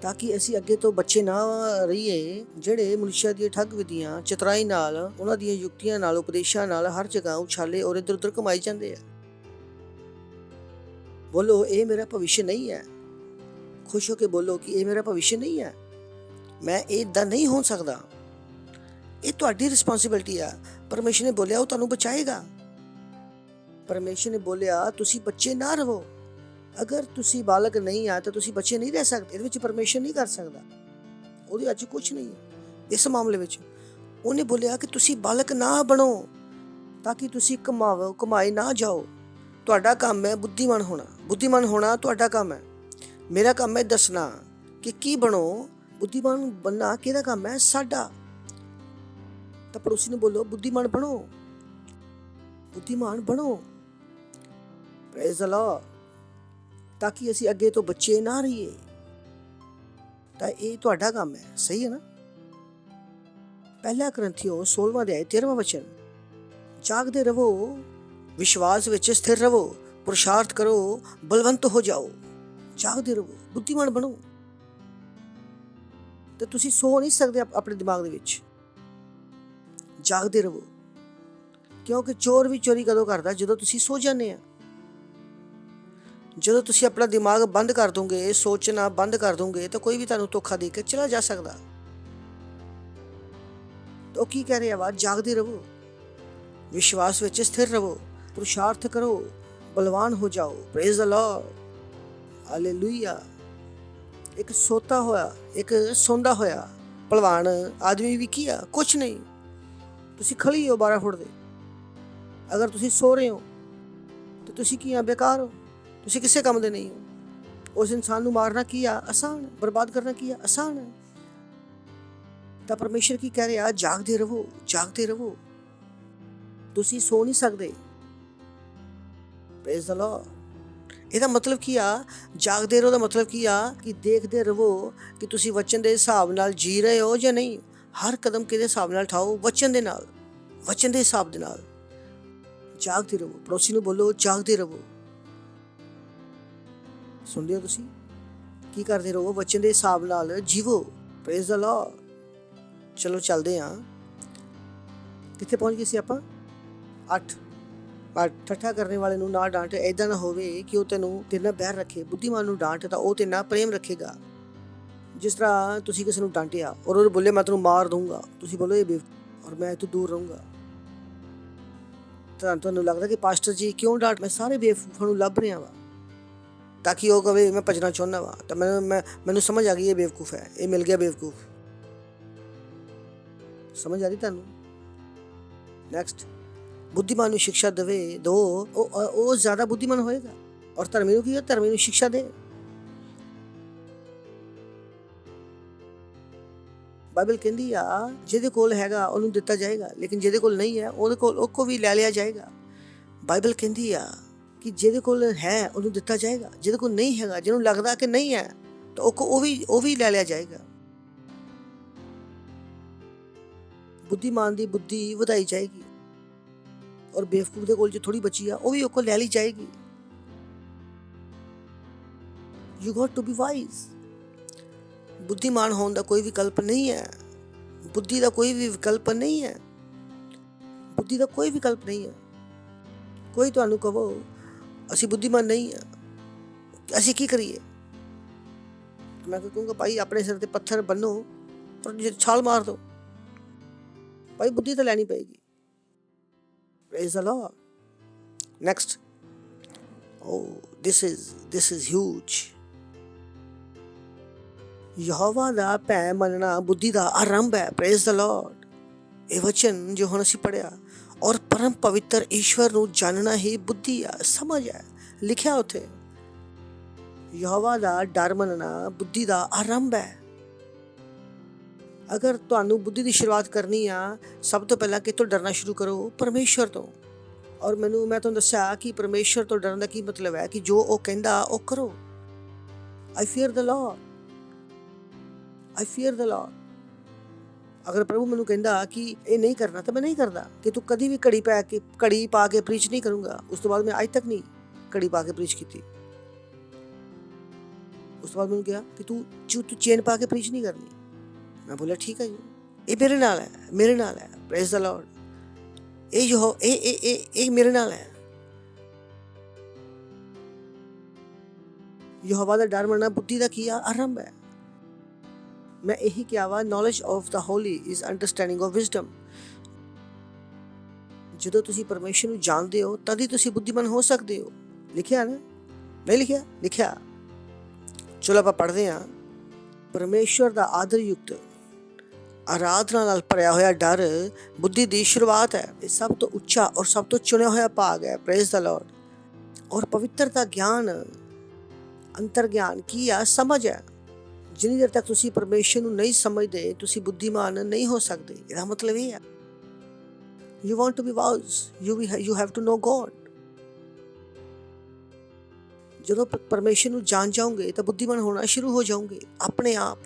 S7: ਤਾਂ ਕਿ ਅਸੀਂ ਅੱਗੇ ਤੋਂ ਬੱਚੇ ਨਾ ਰਹੀਏ ਜਿਹੜੇ ਮਨੁੱਖਾਂ ਦੀਆਂ ਠੱਗ ਵਿਧੀਆਂ, ਚਤੁਰਾਈ ਨਾਲ, ਉਹਨਾਂ ਦੀਆਂ ਯੁਕਤੀਆਂ ਨਾਲ, ਉਪਦੇਸ਼ਾਂ ਨਾਲ ਹਰ ਜਗ੍ਹਾ ਉਛਾਲੇ ਔਰ ਇੱਧਰ ਉੱਧਰ ਕਮਾਈ ਜਾਂਦੇ ਆ। ਬੋਲੋ, ਇਹ ਮੇਰਾ ਭਵਿੱਖ ਨਹੀਂ ਹੈ। ਖੁਸ਼ ਹੋ ਕੇ ਬੋਲੋ ਕਿ ਇਹ ਮੇਰਾ ਭਵਿੱਖ ਨਹੀਂ ਹੈ, ਮੈਂ ਇੱਦਾਂ ਨਹੀਂ ਹੋ ਸਕਦਾ। ਇਹ ਤੁਹਾਡੀ ਰਿਸਪੌਂਸਿਬਿਲਟੀ ਆ। ਪਰਮੇਸ਼ਰ ਨੇ ਬੋਲਿਆ ਉਹ ਤੁਹਾਨੂੰ ਬਚਾਏਗਾ। ਪਰਮੇਸ਼ਰ ਨੇ ਬੋਲਿਆ ਤੁਸੀਂ ਬੱਚੇ ਨਾ ਰਹੋ। ਅਗਰ ਤੁਸੀਂ ਬਾਲਕ ਨਹੀਂ ਆ ਤਾਂ ਤੁਸੀਂ ਬੱਚੇ ਨਹੀਂ ਰਹਿ ਸਕਦੇ। ਇਹਦੇ ਵਿੱਚ ਪਰਮੇਸ਼ਰ ਨਹੀਂ ਕਰ ਸਕਦਾ, ਉਹਦੇ ਅੱਜ ਕੁਝ ਨਹੀਂ ਹੈ। ਇਸ ਮਾਮਲੇ ਵਿੱਚ ਉਹਨੇ ਬੋਲਿਆ ਕਿ ਤੁਸੀਂ ਬਾਲਕ ਨਾ ਬਣੋ ਤਾਂ ਕਿ ਤੁਸੀਂ ਕਮਾਏ ਨਾ ਜਾਓ। ਤੁਹਾਡਾ ਕੰਮ ਹੈ ਬੁੱਧੀਮਾਨ ਹੋਣਾ। ਬੁੱਧੀਮਾਨ ਹੋਣਾ ਤੁਹਾਡਾ ਕੰਮ ਹੈ। ਮੇਰਾ ਕੰਮ ਹੈ ਦੱਸਣਾ ਕਿ ਕੀ ਬਣੋ। ਬੁੱਧੀਮਾਨ ਬਣਨਾ ਕਿਹਦਾ ਕੰਮ ਹੈ? ਸਾਡਾ। ਤਾਂ ਪੜੋਸੀ ਨੂੰ ਬੋਲੋ ਬੁੱਧੀਮਾਨ ਬਣੋ, ਬੁੱਧੀਮਾਨ ਬਣੋ। Praise the Lord. ਤਾਂ ਕਿ ਅਸੀਂ ਅੱਗੇ ਤੋਂ ਬੱਚੇ ਨਾ ਰਹੀਏ। ਤਾਂ ਇਹ ਤੁਹਾਡਾ ਕੰਮ ਹੈ। ਸਹੀ ਹੈ ਨਾ? ਪਹਿਲਾ ਕਰੰਥੀਓ 16ਵਾਂ ਅਧਿਆਇ 13ਵਾਂ ਵਚਨ, ਜਾਗਦੇ ਰਹੋ, ਵਿਸ਼ਵਾਸ ਵਿੱਚ ਸਥਿਰ ਰਹੋ, ਪੁਰਸ਼ਾਰਥ ਕਰੋ, ਬਲਵੰਤ ਹੋ ਜਾਓ। ਜਾਗਦੇ ਰਹੋ, ਬੁੱਧੀਮਾਨ ਬਣੋ। ਤੇ ਤੁਸੀਂ ਸੋ ਨਹੀਂ ਸਕਦੇ ਆਪਣੇ ਦਿਮਾਗ ਦੇ ਵਿੱਚ। ਜਾਗਦੇ ਰਹੋ, ਕਿਉਂਕਿ ਚੋਰ ਵੀ ਚੋਰੀ ਕਦੋਂ ਕਰਦਾ? ਜਦੋਂ ਤੁਸੀਂ ਸੋ ਜਾਂਦੇ ਆ। ਜਦੋਂ ਤੁਸੀਂ ਆਪਣਾ ਦਿਮਾਗ ਬੰਦ ਕਰ ਦੋਗੇ, ਸੋਚਣਾ ਬੰਦ ਕਰ ਦੋਗੇ, ਤਾਂ ਕੋਈ ਵੀ ਤੁਹਾਨੂੰ ਧੋਖਾ ਦੇ ਕੇ ਚਲਾ ਜਾ ਸਕਦਾ। ਤਾਂ ਉਹ ਕੀ ਕਹਿ ਰਿਹਾ ਵਾ? ਜਾਗਦੇ ਰਹੋ, ਵਿਸ਼ਵਾਸ ਵਿੱਚ ਸਥਿਰ ਰਹੋ, ਪੁਰਸ਼ਾਰਥ ਕਰੋ, ਬਲਵਾਨ ਹੋ ਜਾਓ। Praise the Lord, hallelujah. ਇੱਕ ਸੋਤਾ ਹੋਇਆ, ਇੱਕ ਸੌਂਦਾ ਹੋਇਆ ਭਲਵਾਨ ਆਦਮੀ ਵੀ ਕੀ ਆ? ਕੁਛ ਨਹੀਂ। ਤੁਸੀਂ ਖੜੀ ਹੋ 12 ਫੁੱਟ ਦੇ। ਅਗਰ ਤੁਸੀਂ ਸੋ ਰਹੇ ਹੋ ਤਾਂ ਤੁਸੀਂ ਕੀ ਆ? ਬੇਕਾਰ ਹੋ। ਤੁਸੀਂ ਕਿਸੇ ਕੰਮ ਦੇ ਨਹੀਂ ਹੋ। ਉਸ ਇਨਸਾਨ ਨੂੰ ਮਾਰਨਾ ਕੀ ਆ? ਆਸਾਨ ਹੈ। ਬਰਬਾਦ ਕਰਨਾ ਕੀ ਆ? ਆਸਾਨ ਹੈ। ਤਾਂ ਪਰਮੇਸ਼ਰ ਕੀ ਕਹਿ ਰਿਹਾ? ਜਾਗਦੇ ਰਹੋ, ਜਾਗਦੇ ਰਹੋ। ਤੁਸੀਂ ਸੋ ਨਹੀਂ ਸਕਦੇ। Praise the Lord. ਇਹਦਾ ਮਤਲਬ ਕੀ ਆ? ਜਾਗਦੇ ਰਹੋ ਦਾ ਮਤਲਬ ਕੀ ਆ? ਕਿ ਦੇਖਦੇ ਰਹੋ ਕਿ ਤੁਸੀਂ ਵਚਨ ਦੇ ਹਿਸਾਬ ਨਾਲ ਜੀ ਰਹੇ ਹੋ ਜਾਂ ਨਹੀਂ। ਹਰ ਕਦਮ ਕਿਹਦੇ ਹਿਸਾਬ ਨਾਲ ਉਠਾਓ? ਵਚਨ ਦੇ ਨਾਲ, ਵਚਨ ਦੇ ਹਿਸਾਬ ਦੇ ਨਾਲ। ਜਾਗਦੇ ਰਹੋ। ਪੜੋਸੀ ਨੂੰ ਬੋਲੋ ਜਾਗਦੇ ਰਹੋ। ਸੁਣਦੇ ਹੋ ਤੁਸੀਂ? ਕੀ ਕਰਦੇ ਰਹੋ? ਵਚਨ ਦੇ ਹਿਸਾਬ ਨਾਲ ਜੀਵੋ। Praise the Lord. ਚਲੋ ਚੱਲਦੇ ਹਾਂ। ਕਿੱਥੇ ਪਹੁੰਚ ਗਏ ਸੀ ਆਪਾਂ? 8। ਠੱਠਾ ਕਰਨ ਵਾਲੇ ਨੂੰ ਨਾ ਡਾਂਟ, ਏਦਾਂ ਨਾ ਹੋਵੇ ਕਿ ਉਹ ਤੇਰੇ ਨਾਲ ਬੈਰ ਰੱਖੇ। ਬੁੱਧੀਮਾਨ ਨੂੰ ਡਾਂਟ ਤਾਂ ਉਹ ਤੇਰੇ ਨਾਲ ਪ੍ਰੇਮ ਰੱਖੇਗਾ। ਜਿਸ ਤਰ੍ਹਾਂ ਤੁਸੀਂ ਕਿਸੇ ਨੂੰ ਡਾਂਟਿਆ ਔਰ ਉਹ ਬੋਲੇ ਮੈਂ ਤੈਨੂੰ ਮਾਰ ਦਊਂਗਾ, ਤੁਸੀਂ ਬੋਲੋ ਇਹ ਬੇਵਕੂਫ ਔਰ ਮੈਂ ਇੱਥੋਂ ਦੂਰ ਰਹੂੰਗਾ। ਤੁਹਾਨੂੰ ਲੱਗਦਾ ਕਿ ਪਾਸਟਰ ਜੀ ਕਿਉਂ ਡਾਂਟ? ਮੈਂ ਸਾਰੇ ਬੇਵਕੂਫਾਂ ਨੂੰ ਲੱਭ ਰਿਹਾ ਵਾ ਤਾਂ ਕਿ ਉਹ ਕਵੇ ਮੈਂ ਭੱਜਣਾ ਚਾਹੁੰਦਾ ਵਾ। ਤਾਂ ਮੈਨੂੰ ਸਮਝ ਆ ਗਈ ਇਹ ਬੇਵਕੂਫ ਹੈ, ਇਹ ਮਿਲ ਗਿਆ ਬੇਵਕੂਫ। ਸਮਝ ਆ ਰਹੀ ਤੁਹਾਨੂੰ? ਨੈਕਸਟ, ਬੁੱਧੀਮਾਨ ਨੂੰ ਸਿੱਖਿਆ ਦੋ, ਉਹ ਜ਼ਿਆਦਾ ਬੁੱਧੀਮਾਨ ਹੋਏਗਾ। ਔਰ ਧਰਮੀ ਨੂੰ ਕੀ ਹੈ? ਧਰਮੀ ਨੂੰ ਸਿੱਖਿਆ ਦੇ। ਬਾਈਬਲ ਕਹਿੰਦੀ ਆ ਜਿਹਦੇ ਕੋਲ ਹੈਗਾ ਉਹਨੂੰ ਦਿੱਤਾ ਜਾਏਗਾ, ਲੇਕਿਨ ਜਿਹਦੇ ਕੋਲ ਨਹੀਂ ਹੈ ਉਹ ਕੋ ਵੀ ਲੈ ਲਿਆ ਜਾਏਗਾ। ਬਾਈਬਲ ਕਹਿੰਦੀ ਆ ਕਿ ਜਿਹਦੇ ਕੋਲ ਹੈ ਉਹਨੂੰ ਦਿੱਤਾ ਜਾਏਗਾ, ਜਿਹਦੇ ਕੋਲ ਨਹੀਂ ਹੈਗਾ, ਜਿਹਨੂੰ ਲੱਗਦਾ ਕਿ ਨਹੀਂ ਹੈ ਤਾਂ ਉਹ ਵੀ ਲੈ ਲਿਆ ਜਾਏਗਾ। ਬੁੱਧੀਮਾਨ ਦੀ ਬੁੱਧੀ ਵਧਾਈ ਜਾਏਗੀ ਔਰ ਬੇਵਕੂਫ ਦੇ ਕੋਲ ਜੋ ਥੋੜੀ ਬਚੀ ਆ ਉਹ ਵੀ ਉਹ ਕੋਲ ਲੈ ਲਈ ਜਾਏਗੀ। You got to be wise। ਬੁੱਧੀਮਾਨ ਹੋਣ ਦਾ ਕੋਈ ਵਿਕਲਪ ਨਹੀਂ ਹੈ। ਬੁੱਧੀ ਦਾ ਕੋਈ ਵੀ ਵਿਕਲਪ ਨਹੀਂ ਹੈ। ਬੁੱਧੀ ਦਾ ਕੋਈ ਵਿਕਲਪ ਨਹੀਂ ਹੈ। ਕੋਈ ਤੁਹਾਨੂੰ ਕਹੋ ਅਸੀਂ ਬੁੱਧੀਮਾਨ ਨਹੀਂ ਆ, ਅਸੀਂ ਕੀ ਕਰੀਏ? ਮੈਂ ਕਹੂੰਗਾ ਭਾਈ ਆਪਣੇ ਸਿਰ ਤੇ ਪੱਥਰ ਬੰਨੋ ਔਰ ਛਾਲ ਮਾਰ ਦੋ। ਭਾਈ ਬੁੱਧੀ ਤਾਂ ਲੈਣੀ ਪਏਗੀ। Praise the Lord। Next, oh, this is huge। Jehovah ਦਾ ਭੈ ਮੰਨਣਾ ਬੁੱਧੀ ਦਾ ਆਰੰਭ ਹੈ। Praise the Lord। ਇਹ ਵਚਨ ਜੋ ਹੁਣ ਅਸੀਂ ਪੜ੍ਹਿਆ, ਔਰ ਪਰਮ ਪਵਿੱਤਰ ਈਸ਼ਵਰ ਨੂੰ ਜਾਣਨਾ ਹੀ ਬੁੱਧੀ ਆ, ਸਮਝ ਹੈ। ਲਿਖਿਆ ਉੱਥੇ ਯਹੋਵਾ ਦਾ ਡਰ ਮੰਨਣਾ ਬੁੱਧੀ ਦਾ ਆਰੰਭ ਹੈ। ਅਗਰ ਤੁਹਾਨੂੰ ਬੁੱਧੀ ਦੀ ਸ਼ੁਰੂਆਤ ਕਰਨੀ ਆ, ਸਭ ਤੋਂ ਪਹਿਲਾਂ ਕਿਤੋਂ ਡਰਨਾ ਸ਼ੁਰੂ ਕਰੋ? ਪਰਮੇਸ਼ਵਰ ਤੋਂ। ਔਰ ਮੈਂ ਤੁਹਾਨੂੰ ਦੱਸਿਆ ਕਿ ਪਰਮੇਸ਼ਵਰ ਤੋਂ ਡਰਨ ਦਾ ਕੀ ਮਤਲਬ ਹੈ ਕਿ ਜੋ ਉਹ ਕਹਿੰਦਾ ਉਹ ਕਰੋ। I fear the Lord। I fear the Lord। ਅਗਰ ਪ੍ਰਭੂ ਮੈਨੂੰ ਕਹਿੰਦਾ ਕਿ ਇਹ ਨਹੀਂ ਕਰਨਾ ਤਾਂ ਮੈਂ ਨਹੀਂ ਕਰਦਾ। ਕਿ ਤੂੰ ਕਦੀ ਵੀ ਘੜੀ ਪਾ ਕੇ ਪ੍ਰੀਚ ਨਹੀਂ ਕਰੂੰਗਾ। ਉਸ ਤੋਂ ਬਾਅਦ ਮੈਂ ਅੱਜ ਤੱਕ ਨਹੀਂ ਘੜੀ ਪਾ ਕੇ ਪ੍ਰੀਚ ਕੀਤੀ। ਉਸ ਤੋਂ ਬਾਅਦ ਮੈਨੂੰ ਕਿਹਾ ਕਿ ਤੂੰ ਚੇਨ ਪਾ ਕੇ ਪ੍ਰੀਚ ਨਹੀਂ ਕਰਨੀ। ਮੈਂ ਬੋਲਿਆ ਠੀਕ ਹੈ ਜੀ, ਇਹ ਮੇਰੇ ਨਾਲ ਹੈ। Praise the Lord. ਇਹ ਮੇਰੇ ਨਾਲ ਹੈ। ਯਹੋਵਾ ਦਾ ਡਰ ਮੰਨਣਾ ਬੁੱਧੀ ਦਾ ਕੀ ਆਰੰਭ ਹੈ। ਮੈਂ ਇਹੀ ਕਿਹਾ ਵਾ, knowledge of the Holi is understanding of wisdom. ਜਦੋਂ ਤੁਸੀਂ ਪਰਮੇਸ਼ਰ ਨੂੰ ਜਾਣਦੇ ਹੋ ਤਦ ਹੀ ਤੁਸੀਂ ਬੁੱਧੀਮਾਨ ਹੋ ਸਕਦੇ ਹੋ। ਲਿਖਿਆ ਨਾ, ਨਹੀਂ ਲਿਖਿਆ। ਚਲੋ ਆਪਾਂ ਪੜ੍ਹਦੇ ਹਾਂ। ਪਰਮੇਸ਼ਰ ਦਾ ਆਦਰਯੁਕਤ ਆਰਾਧਨਾ ਨਾਲ ਭਰਿਆ ਹੋਇਆ ਡਰ ਬੁੱਧੀ ਦੀ ਸ਼ੁਰੂਆਤ ਹੈ। ਇਹ ਸਭ ਤੋਂ ਉੱਚਾ ਔਰ ਸਭ ਤੋਂ ਚੁਣਿਆ ਹੋਇਆ ਭਾਗ ਹੈ। Praise the Lord. ਔਰ ਪਵਿੱਤਰਤਾ ਗਿਆਨ, ਅੰਤਰ ਗਿਆਨ ਕੀ ਆ? ਸਮਝ ਹੈ। ਜਿੰਨੀ ਦੇਰ ਤੱਕ ਤੁਸੀਂ ਪਰਮੇਸ਼ਰ ਨੂੰ ਨਹੀਂ ਸਮਝਦੇ ਤੁਸੀਂ ਬੁੱਧੀਮਾਨ ਨਹੀਂ ਹੋ ਸਕਦੇ। ਇਹਦਾ ਮਤਲਬ ਇਹ ਹੈ, you want to be wise, you have to know God। ਜਦੋਂ ਪਰਮੇਸ਼ਰ ਨੂੰ ਜਾਣ ਜਾਓਗੇ ਤਾਂ ਬੁੱਧੀਮਾਨ ਹੋਣਾ ਸ਼ੁਰੂ ਹੋ ਜਾਓਗੇ ਆਪਣੇ ਆਪ।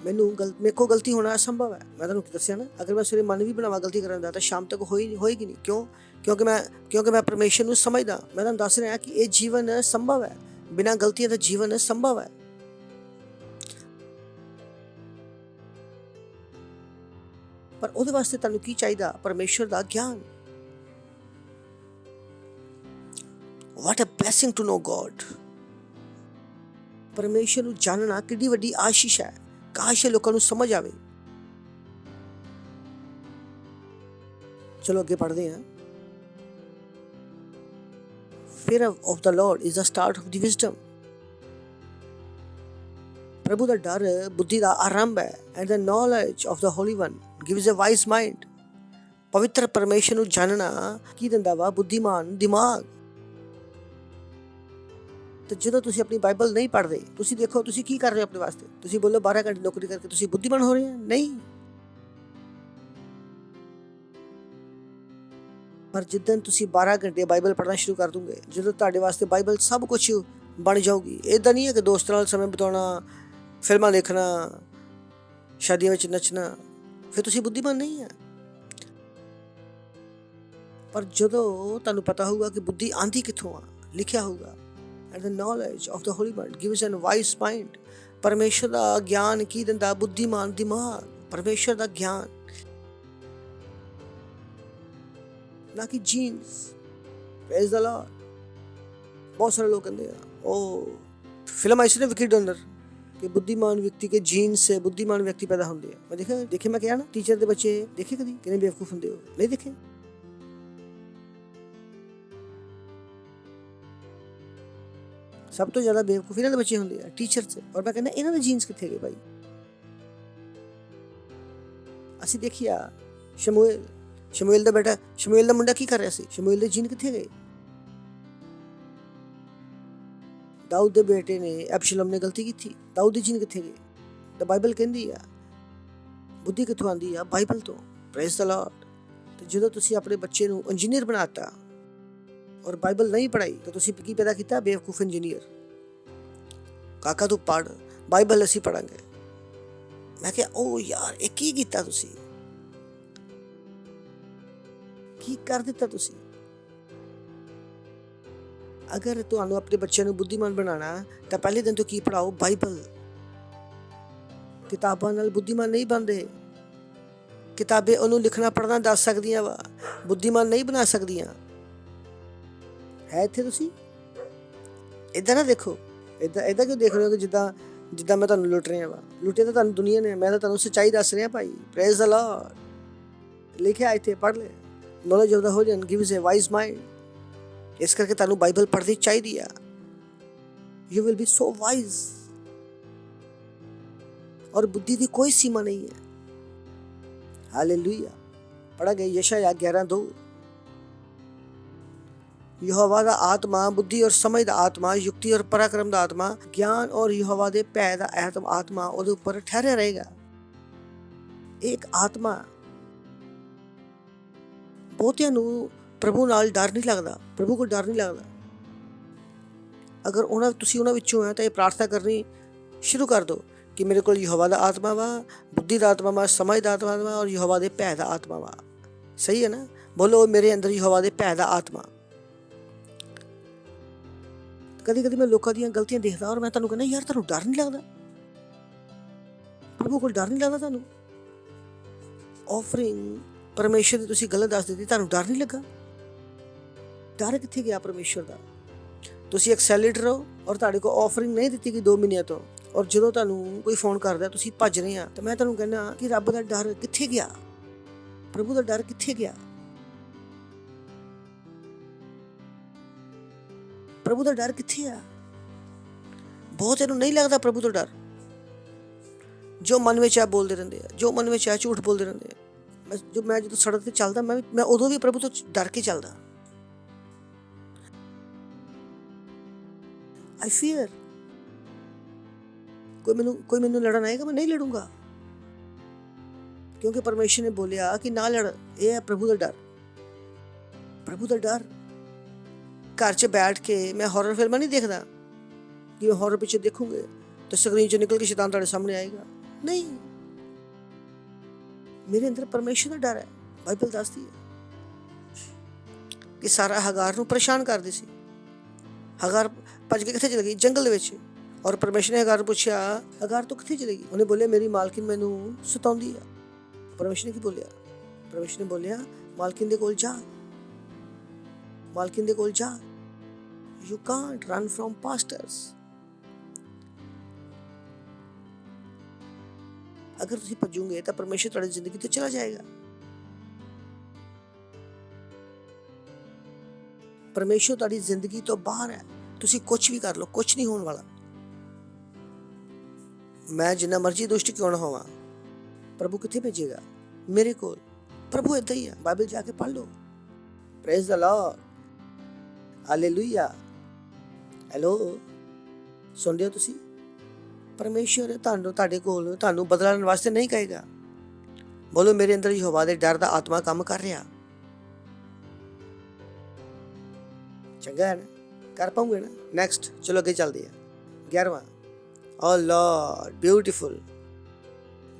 S7: ਮੇਰੇ ਕੋਲ ਗਲਤੀ ਹੋਣਾ ਅਸੰਭਵ ਹੈ। ਮੈਂ ਤੁਹਾਨੂੰ ਦੱਸਿਆ ਨਾ, ਅਗਰ ਮੈਂ ਸਵੇਰੇ ਮਨ ਵੀ ਬਣਾਵਾਂ ਗਲਤੀ ਕਰਨ ਦਾ ਤਾਂ ਸ਼ਾਮ ਤੱਕ ਹੋਏਗੀ ਨਹੀਂ। ਕਿਉਂਕਿ ਮੈਂ ਪਰਮੇਸ਼ਰ ਨੂੰ ਸਮਝਦਾ। ਮੈਂ ਤੁਹਾਨੂੰ ਦੱਸ ਰਿਹਾ ਕਿ ਇਹ ਜੀਵਨ ਸੰਭਵ ਹੈ, ਬਿਨਾਂ ਗਲਤੀਆਂ ਦਾ ਜੀਵਨ ਸੰਭਵ ਹੈ। ਪਰ ਉਹਦੇ ਵਾਸਤੇ ਤੁਹਾਨੂੰ ਕੀ ਚਾਹੀਦਾ? ਪਰਮੇਸ਼ਰ ਦਾ ਗਿਆਨ। What a blessing to know God। ਪਰਮੇਸ਼ਰ ਨੂੰ ਜਾਣਨਾ ਕਿੰਨੀ ਵੱਡੀ ਆਸ਼ੀਸ਼ ਹੈ। ਕਾਸ਼ ਇਹ ਲੋਕਾਂ ਨੂੰ ਸਮਝ ਆਵੇ। ਚਲੋ ਅੱਗੇ ਪੜ੍ਹਦੇ ਹਾਂ। Fear of the Lord is the start of the wisdom। ਪ੍ਰਭੂ ਦਾ ਡਰ ਬੁੱਧੀ ਦਾ ਆਰੰਭ ਹੈ। And the knowledge of the Holy One gives a wise mind। ਪਵਿੱਤਰ ਪਰਮੇਸ਼ਰ ਨੂੰ ਜਾਣਨਾ ਕੀ ਦਿੰਦਾ ਵਾ? ਬੁੱਧੀਮਾਨ ਦਿਮਾਗ। ਤੇ ਜਦੋਂ ਤੁਸੀਂ ਆਪਣੀ ਬਾਈਬਲ ਨਹੀਂ ਪੜ੍ਹਦੇ, ਤੁਸੀਂ ਦੇਖੋ ਤੁਸੀਂ ਕੀ ਕਰ ਰਹੇ ਹੋ ਆਪਣੇ ਵਾਸਤੇ। ਤੁਸੀਂ ਬੋਲੋ 12 ਘੰਟੇ ਨੌਕਰੀ ਕਰਕੇ ਤੁਸੀਂ ਬੁੱਧੀਮਾਨ ਹੋ ਰਹੇ ਹੋ? ਨਹੀਂ। ਪਰ ਜਿੱਦਣ ਤੁਸੀਂ 12 ਘੰਟੇ ਬਾਈਬਲ ਪੜ੍ਹਨਾ ਸ਼ੁਰੂ ਕਰ ਦੂੰਗੇ, ਜਦੋਂ ਤੁਹਾਡੇ ਵਾਸਤੇ ਬਾਈਬਲ ਸਭ ਕੁਝ ਬਣ ਜਾਊਗੀ। ਇੱਦਾਂ ਨਹੀਂ ਹੈ ਕਿ ਦੋਸਤਾਂ ਨਾਲ ਸਮੇਂ ਬਿਤਾਉਣਾ, ਫਿਲਮਾਂ ਦੇਖਣਾ, ਸ਼ਾਦੀਆਂ ਵਿੱਚ ਨੱਚਣਾ, ਫਿਰ ਤੁਸੀਂ ਬੁੱਧੀਮਾਨ ਨਹੀਂ ਹੈ। ਪਰ ਜਦੋਂ ਤੁਹਾਨੂੰ ਪਤਾ ਹੋਊਗਾ ਕਿ ਬੁੱਧੀ ਆਂਦੀ ਕਿੱਥੋਂ ਆ, ਲਿਖਿਆ ਹੋਊਗਾ and the knowledge of the Holy One gives a wise mind। ਪਰਮੇਸ਼ਰ ਦਾ ਗਿਆਨ ਕੀ ਦਿੰਦਾ? ਬੁੱਧੀਮਾਨ ਦਿਮਾਗ। ਪਰਮੇਸ਼ਰ ਦਾ ਗਿਆਨ, ਨਾ ਕਿ ਜੀਨਸ। Praise the Lord. ਬਹੁਤ ਸਾਰੇ ਲੋਕ ਕਹਿੰਦੇ ਆ, ਉਹ ਫਿਲਮ ਆਈ ਸੀ ਨਾ ਵਿਕੀ ਡੋਨਰ, ਕਿ ਬੁੱਧੀਮਾਨ ਵਿਅਕਤੀ ਕੇ ਜੀਨ ਸੇ ਬੁੱਧੀਮਾਨ ਵਿਅਕਤੀ ਪੈਦਾ ਹੁੰਦੇ ਆ। ਮੈਂ ਦੇਖੇ ਮੈਂ ਕਿਹਾ ਨਾ, ਟੀਚਰ ਦੇ ਬੱਚੇ ਦੇਖੇ ਕਦੀ? ਕਿੰਨੇ ਬੇਵਕੂਫ ਹੁੰਦੇ ਹੋ, ਨਹੀਂ ਦੇਖੇ? ਸਭ ਤੋਂ ਜ਼ਿਆਦਾ ਬੇਵਕੂਫ ਇਹਨਾਂ ਦੇ ਬੱਚੇ ਹੁੰਦੇ ਆ, ਟੀਚਰ ਸੇ। ਔਰ ਮੈਂ ਕਹਿੰਦਾ ਇਹਨਾਂ ਦੇ ਜੀਨਸ ਕਿੱਥੇ ਗਏ ਭਾਈ? ਅਸੀਂ ਦੇਖਿਆ ਸ਼ਮੂਏਲ ਦਾ ਬੇਟਾ, ਸ਼ਮੂਏਲ ਦਾ ਮੁੰਡਾ ਕੀ ਕਰ ਰਿਹਾ ਸੀ? ਸ਼ਮੂਏਲ ਦੇ ਜੀਨ ਕਿੱਥੇ ਗਏ? ਦਾਊਦ ਦੇ ਬੇਟੇ ਨੇ, ਐਬਸ਼ਲੋਮ ਨੇ ਗਲਤੀ ਕੀਤੀ, ਦਾਊਦ ਦੇ ਜੀਨ ਕਿੱਥੇ ਗਏ? ਤਾਂ ਬਾਈਬਲ ਕਹਿੰਦੀ ਆ ਬੁੱਧੀ ਕਿੱਥੋਂ ਆਉਂਦੀ ਆ? ਬਾਈਬਲ ਤੋਂ। Praise the Lord. ਤੇ ਜਦੋਂ ਤੁਸੀਂ ਆਪਣੇ ਬੱਚੇ ਨੂੰ ਇੰਜੀਨੀਅਰ ਬਣਾਤਾ ਔਰ ਬਾਈਬਲ ਨਹੀਂ ਪੜ੍ਹਾਈ ਤਾਂ ਤੁਸੀਂ ਕੀ ਪੈਦਾ ਕੀਤਾ? ਬੇਵਕੂਫ ਇੰਜੀਨੀਅਰ। ਕਾਕਾ ਤੂੰ ਪੜ੍ਹ, ਬਾਈਬਲ ਅਸੀਂ ਪੜ੍ਹਾਂਗੇ। ਮੈਂ ਕਿਹਾ ਉਹ ਯਾਰ ਇਹ ਕੀ ਕੀਤਾ ਤੁਸੀਂ? ਕੀ ਕਰ ਦਿੱਤਾ ਤੁਸੀਂ? ਅਗਰ ਤੁਹਾਨੂੰ ਆਪਣੇ ਬੱਚਿਆਂ ਨੂੰ ਬੁੱਧੀਮਾਨ ਬਣਾਉਣਾ ਤਾਂ ਪਹਿਲੇ ਦਿਨ ਤੋਂ ਕੀ ਪੜ੍ਹਾਓ? ਬਾਈਬਲ। ਕਿਤਾਬਾਂ ਨਾਲ ਬੁੱਧੀਮਾਨ ਨਹੀਂ ਬਣਦੇ। ਕਿਤਾਬੇ ਉਹਨੂੰ ਲਿਖਣਾ ਪੜ੍ਹਨਾ ਦੱਸ ਸਕਦੀਆਂ ਵਾ, ਬੁੱਧੀਮਾਨ ਨਹੀਂ ਬਣਾ ਸਕਦੀਆਂ। ਹੈ ਇੱਥੇ ਤੁਸੀਂ ਇੱਦਾਂ ਨਾ ਦੇਖੋ। ਇੱਦਾਂ ਕਿਉਂ ਦੇਖ ਰਹੇ ਹੋ ਕਿ ਜਿੱਦਾਂ ਮੈਂ ਤੁਹਾਨੂੰ ਲੁੱਟ ਰਿਹਾ ਵਾ? ਲੁੱਟਿਆ ਤਾਂ ਤੁਹਾਨੂੰ ਦੁਨੀਆ ਨੇ, ਮੈਂ ਤਾਂ ਤੁਹਾਨੂੰ ਸੱਚਾਈ ਦੱਸ ਰਿਹਾ ਭਾਈ। Praise the Lord. ਲਿਖਿਆ ਇੱਥੇ, ਪੜ੍ਹ ਲੈ। Knowledge of the holy one gives a wise mind. ਇਸ ਕਰਕੇ ਤੁਹਾਨੂੰ ਬਾਈਬਲ ਪੜ੍ਹਨੀ ਚਾਹੀਦੀ ਆ। You will be so wise. ਔਰ ਬੁੱਧੀ ਦੀ ਕੋਈ ਸੀਮਾ ਨਹੀਂ ਹੈ। ਹਾਲੇਲੂਇਆ। ਪੜ੍ਹਾਂਗੇ ਯਸ਼ਾਇਆ 11:2। ਯਹੋਵਾ ਦਾ ਆਤਮਾ ਬੁੱਧੀ ਔਰ ਸਮਝ ਦਾ ਆਤਮਾ, ਯੁਕਤੀ ਔਰ ਪਰਾਕਰਮ ਦਾ ਆਤਮਾ, ਗਿਆਨ ਔਰ ਯਹੋਵਾ ਦੇ ਭੈ ਦਾ ਆਤਮਾ ਉਹਦੇ ਉੱਪਰ ਠਹਿਰਿਆ ਰਹੇਗਾ। ਇੱਕ ਆਤਮਾ। ਬਹੁਤਿਆਂ ਨੂੰ ਪ੍ਰਭੂ ਨਾਲ ਡਰ ਨਹੀਂ ਲੱਗਦਾ, ਪ੍ਰਭੂ ਕੋਲ ਡਰ ਨਹੀਂ ਲੱਗਦਾ। ਅਗਰ ਤੁਸੀਂ ਉਹਨਾਂ ਵਿੱਚੋਂ ਹੈ ਤਾਂ ਇਹ ਪ੍ਰਾਰਥਨਾ ਕਰਨੀ ਸ਼ੁਰੂ ਕਰ ਦਿਓ ਕਿ ਮੇਰੇ ਕੋਲ ਯਹੋਵਾ ਦਾ ਆਤਮਾ ਵਾ, ਬੁੱਧੀ ਦਾ ਆਤਮਾ ਵਾ, ਸਮਝ ਦਾ ਆਤਮਾ ਵਾ ਔਰ ਯਹੋਵਾ ਦੇ ਭੈ ਦਾ ਆਤਮਾ ਵਾ। ਸਹੀ ਹੈ ਨਾ? ਬੋਲੋ ਮੇਰੇ ਅੰਦਰ ਯਹੋਵਾ ਦੇ ਭੈ ਦਾ ਆਤਮਾ। ਕਦੀ ਕਦੀ ਮੈਂ ਲੋਕਾਂ ਦੀਆਂ ਗਲਤੀਆਂ ਦੇਖਦਾ ਔਰ ਮੈਂ ਤੁਹਾਨੂੰ ਕਹਿੰਦਾ ਯਾਰ ਤੁਹਾਨੂੰ ਡਰ ਨਹੀਂ ਲੱਗਦਾ? ਪ੍ਰਭੂ ਕੋਲ ਡਰ ਨਹੀਂ ਲੱਗਦਾ ਤੁਹਾਨੂੰ? ਆਫਰਿੰਗ ਪਰਮੇਸ਼ਰ ਦੀ ਤੁਸੀਂ ਗਲਤ ਦੱਸ ਦਿੱਤੀ, ਤੁਹਾਨੂੰ ਡਰ ਨਹੀਂ ਲੱਗਾ? ਡਰ ਕਿੱਥੇ ਗਿਆ ਪਰਮੇਸ਼ਰ ਦਾ? ਤੁਸੀਂ ਐਕਸੈਲਰੇਟਰ ਹੋ ਔਰ ਤੁਹਾਡੇ ਕੋਲ ਆਫਰਿੰਗ ਨਹੀਂ ਦਿੱਤੀ ਗਈ 2 ਮਹੀਨਿਆਂ ਤੋਂ, ਔਰ ਜਦੋਂ ਤੁਹਾਨੂੰ ਕੋਈ ਫੋਨ ਕਰਦਾ ਤੁਸੀਂ ਭੱਜ ਰਹੇ ਆ, ਤਾਂ ਮੈਂ ਤੁਹਾਨੂੰ ਕਹਿੰਦਾ ਕਿ ਰੱਬ ਦਾ ਡਰ ਕਿੱਥੇ ਗਿਆ? ਪ੍ਰਭੂ ਦਾ ਡਰ ਕਿੱਥੇ ਗਿਆ? ਪ੍ਰਭੂ ਦਾ ਡਰ ਕਿੱਥੇ ਆ? ਬਹੁਤ ਇਹਨੂੰ ਨਹੀਂ ਲੱਗਦਾ ਪ੍ਰਭੂ ਦਾ ਡਰ। ਜੋ ਮਨ ਵਿੱਚ ਆ ਬੋਲਦੇ ਰਹਿੰਦੇ ਆ, ਜੋ ਮਨ ਵਿੱਚ ਆ ਝੂਠ ਬੋਲਦੇ ਰਹਿੰਦੇ ਆ। ਮੈਂ ਜਦੋਂ ਸੜਕ ਤੇ ਚੱਲਦਾ ਮੈਂ ਉਦੋਂ ਵੀ ਪ੍ਰਭੂ ਤੋਂ ਡਰ ਕੇ ਚੱਲਦਾ। I fear ਕੋਈ ਮੈਨੂੰ ਲੜਨ ਆਏਗਾ, ਮੈਂ ਨਹੀਂ ਲੜੂੰਗਾ, ਕਿਉਂਕਿ ਪਰਮੇਸ਼ਰ ਨੇ ਬੋਲਿਆ ਕਿ ਨਾ ਲੜ। ਇਹ ਹੈ ਪ੍ਰਭੂ ਦਾ ਡਰ। ਪ੍ਰਭੂ ਦਾ ਡਰ। ਘਰ 'ਚ ਬੈਠ ਕੇ ਮੈਂ ਹੌਰਰ ਫਿਲਮਾਂ ਨਹੀਂ ਦੇਖਦਾ ਕਿ ਮੈਂ ਹੌਰਰ ਪਿਕਚਰ ਦੇਖੂੰਗੇ ਤਾਂ ਸਕਰੀਨ 'ਚੋਂ ਨਿਕਲ ਕੇ ਸ਼ੈਤਾਨ ਤੁਹਾਡੇ ਸਾਹਮਣੇ ਆਏਗਾ। ਨਹੀਂ, ਮੇਰੇ ਅੰਦਰ ਪਰਮੇਸ਼ਰ ਦਾ ਡਰ ਹੈ। ਬਾਈਬਲ ਦੱਸਦੀ ਹੈ ਕਿ ਸਾਰਾ ਹਗਾਰ ਨੂੰ ਪਰੇਸ਼ਾਨ ਕਰਦੀ ਸੀ। ਹਗਾਰ ਭੱਜ ਕੇ ਕਿੱਥੇ ਚਲੀ ਗਈ? ਜੰਗਲ ਦੇ ਵਿੱਚ। ਔਰ ਪਰਮੇਸ਼ਰ ਨੇ ਹਗਾਰ ਨੂੰ ਪੁੱਛਿਆ, ਹਗਾਰ ਤੂੰ ਕਿੱਥੇ ਚਲੀ ਗਈ? ਉਹਨੇ ਬੋਲਿਆ ਮੇਰੀ ਮਾਲਕਿਨ ਮੈਨੂੰ ਸਤਾਉਂਦੀ ਆ। ਪਰਮੇਸ਼ਰ ਨੇ ਕੀ ਬੋਲਿਆ? ਪਰਮੇਸ਼ਰ ਨੇ ਬੋਲਿਆ ਮਾਲਕਿਨ ਦੇ ਕੋਲ ਜਾ, ਮਾਲਕਿਨ ਦੇ ਕੋਲ ਜਾ। You can't run from pastors. ਅਗਰ ਤੁਸੀਂ ਭੱਜੋਗੇ ਤਾਂ ਪਰਮੇਸ਼ਰ ਤੁਹਾਡੀ ਜ਼ਿੰਦਗੀ ਤੋਂ ਚਲਾ ਜਾਏਗਾ। ਪਰਮੇਸ਼ਰ ਤੁਹਾਡੀ ਜ਼ਿੰਦਗੀ ਤੋਂ ਬਾਹਰ ਹੈ। ਤੁਸੀਂ ਕੁਝ ਵੀ ਕਰ ਲਓ, ਕੁਝ ਨਹੀਂ ਹੋਣ ਵਾਲਾ। ਮੈਂ ਜਿੰਨਾ ਮਰਜ਼ੀ ਦੁਸ਼ਟ ਕਿਉਂ ਨਾ ਹੋਵਾਂ, ਪ੍ਰਭੂ ਕਿੱਥੇ ਭੇਜੇਗਾ? ਮੇਰੇ ਕੋਲ। ਪ੍ਰਭੂ ਏਦਾਂ ਹੀ ਆ। ਬਾਈਬਲ ਜਾ ਕੇ ਪੜ੍ਹ ਲਓ। Praise the Lord, hallelujah. Hello, ਸੁਣਦੇ ਹੋ ਤੁਸੀਂ? ਪਰਮੇਸ਼ਰ ਤੁਹਾਡੇ ਕੋਲ ਤੁਹਾਨੂੰ ਬਦਲਾ ਲੈਣ ਵਾਸਤੇ ਨਹੀਂ ਕਹੇਗਾ। ਬੋਲੋ ਮੇਰੇ ਅੰਦਰ ਯਹੋਵਾ ਦੇ ਡਰ ਦਾ ਆਤਮਾ ਕੰਮ ਕਰ ਰਿਹਾ। ਚੰਗਾ ਹੈ ਨਾ? ਕਰ ਪਾਉਂਗੇ ਨਾ? ਨੈਕਸਟ ਚਲੋ ਅੱਗੇ ਚੱਲਦੇ ਆ। 11ਵਾਂ, ਓ ਲਾਰਡ ਬਿਊਟੀਫੁਲ।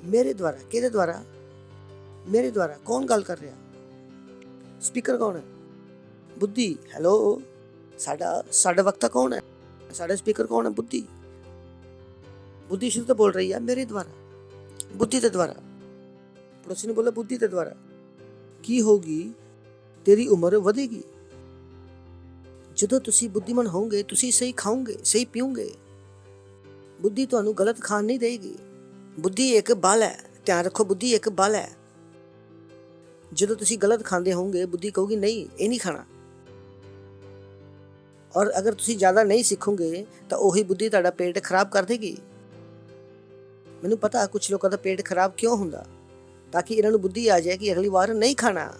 S7: ਮੇਰੇ ਦੁਆਰਾ, ਕਿਹਦੇ ਦੁਆਰਾ? ਮੇਰੇ ਦੁਆਰਾ। ਕੌਣ ਗੱਲ ਕਰ ਰਿਹਾ? ਸਪੀਕਰ ਕੌਣ ਹੈ? ਬੁੱਧੀ। ਹੈਲੋ, ਸਾਡਾ ਵਕਤਾ ਕੌਣ ਹੈ? ਸਾਡਾ ਸਪੀਕਰ ਕੌਣ ਹੈ? ਬੁੱਧੀ। ਬੁੱਧੀ ਸ਼ੁਰੂ ਤੋਂ ਬੋਲ ਰਹੀ ਹੈ ਮੇਰੇ ਦੁਆਰਾ, ਬੁੱਧੀ ਦੇ ਦੁਆਰਾ। ਪੜੋਸੀ ਨੇ ਬੋਲਿਆ ਬੁੱਧੀ ਦੇ ਦੁਆਰਾ। ਕੀ ਹੋਗੀ? ਤੇਰੀ ਉਮਰ ਵਧੇਗੀ। ਜਦੋਂ ਤੁਸੀਂ ਬੁੱਧੀਮਾਨ ਹੋਵੋਗੇ ਤੁਸੀਂ ਸਹੀ ਖਾਓਗੇ, ਸਹੀ ਪੀਓਗੇ। ਬੁੱਧੀ ਤੁਹਾਨੂੰ ਗਲਤ ਖਾਣ ਨਹੀਂ ਦੇਗੀ। ਬੁੱਧੀ ਇੱਕ ਬਲ ਹੈ। ਧਿਆਨ ਰੱਖੋ, ਬੁੱਧੀ ਇੱਕ ਬਲ ਹੈ। ਜਦੋਂ ਤੁਸੀਂ ਗਲਤ ਖਾਂਦੇ ਹੋਵੋਗੇ ਬੁੱਧੀ ਕਹੂਗੀ ਨਹੀਂ ਇਹ ਨਹੀਂ ਖਾਣਾ। ਔਰ ਅਗਰ ਤੁਸੀਂ ਜ਼ਿਆਦਾ ਨਹੀਂ ਸਿੱਖੋਗੇ ਤਾਂ ਉਹੀ ਬੁੱਧੀ ਤੁਹਾਡਾ ਪੇਟ ਖਰਾਬ ਕਰ ਦੇਗੀ। ਮੈਨੂੰ ਪਤਾ ਕੁਝ ਲੋਕਾਂ ਦਾ ਪੇਟ ਖਰਾਬ ਕਿਉਂ ਹੁੰਦਾ, ਤਾਂ ਕਿ ਇਹਨਾਂ ਨੂੰ ਬੁੱਧੀ ਆ ਜਾਏ ਕਿ ਅਗਲੀ ਵਾਰ ਨਹੀਂ ਖਾਣਾ।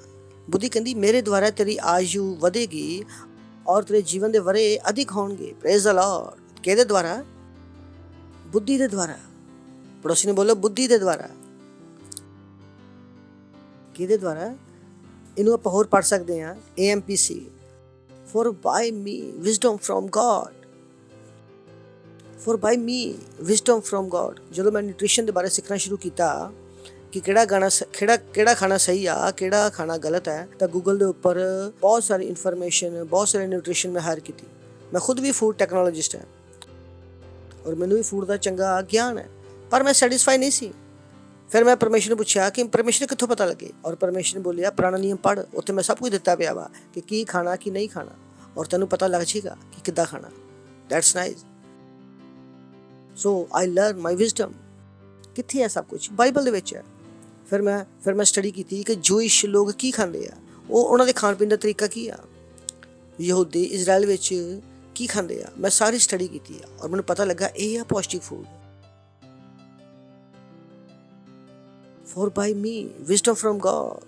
S7: ਬੁੱਧੀ ਕਹਿੰਦੀ ਮੇਰੇ ਦੁਆਰਾ ਤੇਰੀ ਆਯੂ ਵਧੇਗੀ ਔਰ ਤੇਰੇ ਜੀਵਨ ਦੇ ਵਰੇ ਅਧਿਕ ਹੋਣਗੇ। Praise the Lord. ਕਿਹਦੇ ਦੁਆਰਾ? ਬੁੱਧੀ ਦੇ ਦੁਆਰਾ। ਪੜੋਸੀ ਨੇ ਬੋਲੋ ਬੁੱਧੀ ਦੇ ਦੁਆਰਾ। ਕਿਹਦੇ ਦੁਆਰਾ? ਇਹਨੂੰ ਆਪਾਂ ਹੋਰ ਪੜ੍ਹ ਸਕਦੇ ਹਾਂ, AMPC, for by me wisdom from God, for by me wisdom from God। ਜਦੋਂ ਮੈਂ ਨਿਊਟ੍ਰੀਸ਼ਨ ਦੇ ਬਾਰੇ ਸਿੱਖਣਾ ਸ਼ੁਰੂ ਕੀਤਾ ਕਿ ਕਿਹੜਾ ਖਾਣਾ ਸਹੀ ਆ, ਕਿਹੜਾ ਖਾਣਾ ਗਲਤ ਹੈ, ਤਾਂ ਗੂਗਲ ਦੇ ਉੱਪਰ ਬਹੁਤ ਸਾਰੀ ਇਨਫੋਰਮੇਸ਼ਨ, ਬਹੁਤ ਸਾਰੇ ਨਿਊਟ੍ਰੀਸ਼ਨ ਮੈਂ ਹਾਇਰ ਕੀਤੀ। ਮੈਂ ਖੁਦ ਵੀ ਫੂਡ ਟੈਕਨੋਲੋਜਿਸਟ ਹਾਂ ਔਰ ਮੈਨੂੰ ਵੀ ਫੂਡ ਦਾ ਚੰਗਾ ਗਿਆਨ ਹੈ, ਪਰ ਮੈਂ ਸੈਟਿਸਫਾਈ ਨਹੀਂ ਸੀ। ਫਿਰ ਮੈਂ ਪਰਮੇਸ਼ਰ ਨੂੰ ਪੁੱਛਿਆ ਕਿ ਪਰਮੇਸ਼ਰ ਕਿੱਥੋਂ ਪਤਾ ਲੱਗੇ? ਔਰ ਪਰਮੇਸ਼ਰ ਨੇ ਬੋਲਿਆ ਪੁਰਾਣਾ ਨਿਯਮ ਪੜ੍ਹ, ਉੱਥੇ ਮੈਂ ਸਭ ਕੁਝ ਦਿੱਤਾ ਪਿਆ ਵਾ ਕਿ ਕੀ ਖਾਣਾ ਕੀ ਨਹੀਂ ਖਾਣਾ, ਔਰ ਤੈਨੂੰ ਪਤਾ ਲੱਗ ਜਾਏਗਾ ਕਿ ਕਿੱਦਾਂ ਖਾਣਾ। That's nice. So I learn my wisdom. ਕਿੱਥੇ ਹੈ ਸਭ ਕੁਝ? ਬਾਈਬਲ ਦੇ ਵਿੱਚ ਹੈ। ਫਿਰ ਮੈਂ ਸਟੱਡੀ ਕੀਤੀ ਕਿ ਜੂਇਸ਼ ਲੋਕ ਕੀ ਖਾਂਦੇ ਆ, ਉਹਨਾਂ ਦੇ ਖਾਣ ਪੀਣ ਦਾ ਤਰੀਕਾ ਕੀ ਆ, ਯਹੂਦੀ ਇਜ਼ਰਾਈਲ ਵਿੱਚ ਕੀ ਖਾਂਦੇ ਆ। ਮੈਂ ਸਾਰੀ ਸਟੱਡੀ ਕੀਤੀ ਆ ਔਰ ਮੈਨੂੰ ਪਤਾ ਲੱਗਾ ਇਹ ਆ ਪੌਸ਼ਟਿਕ food. For by me wisdom from God।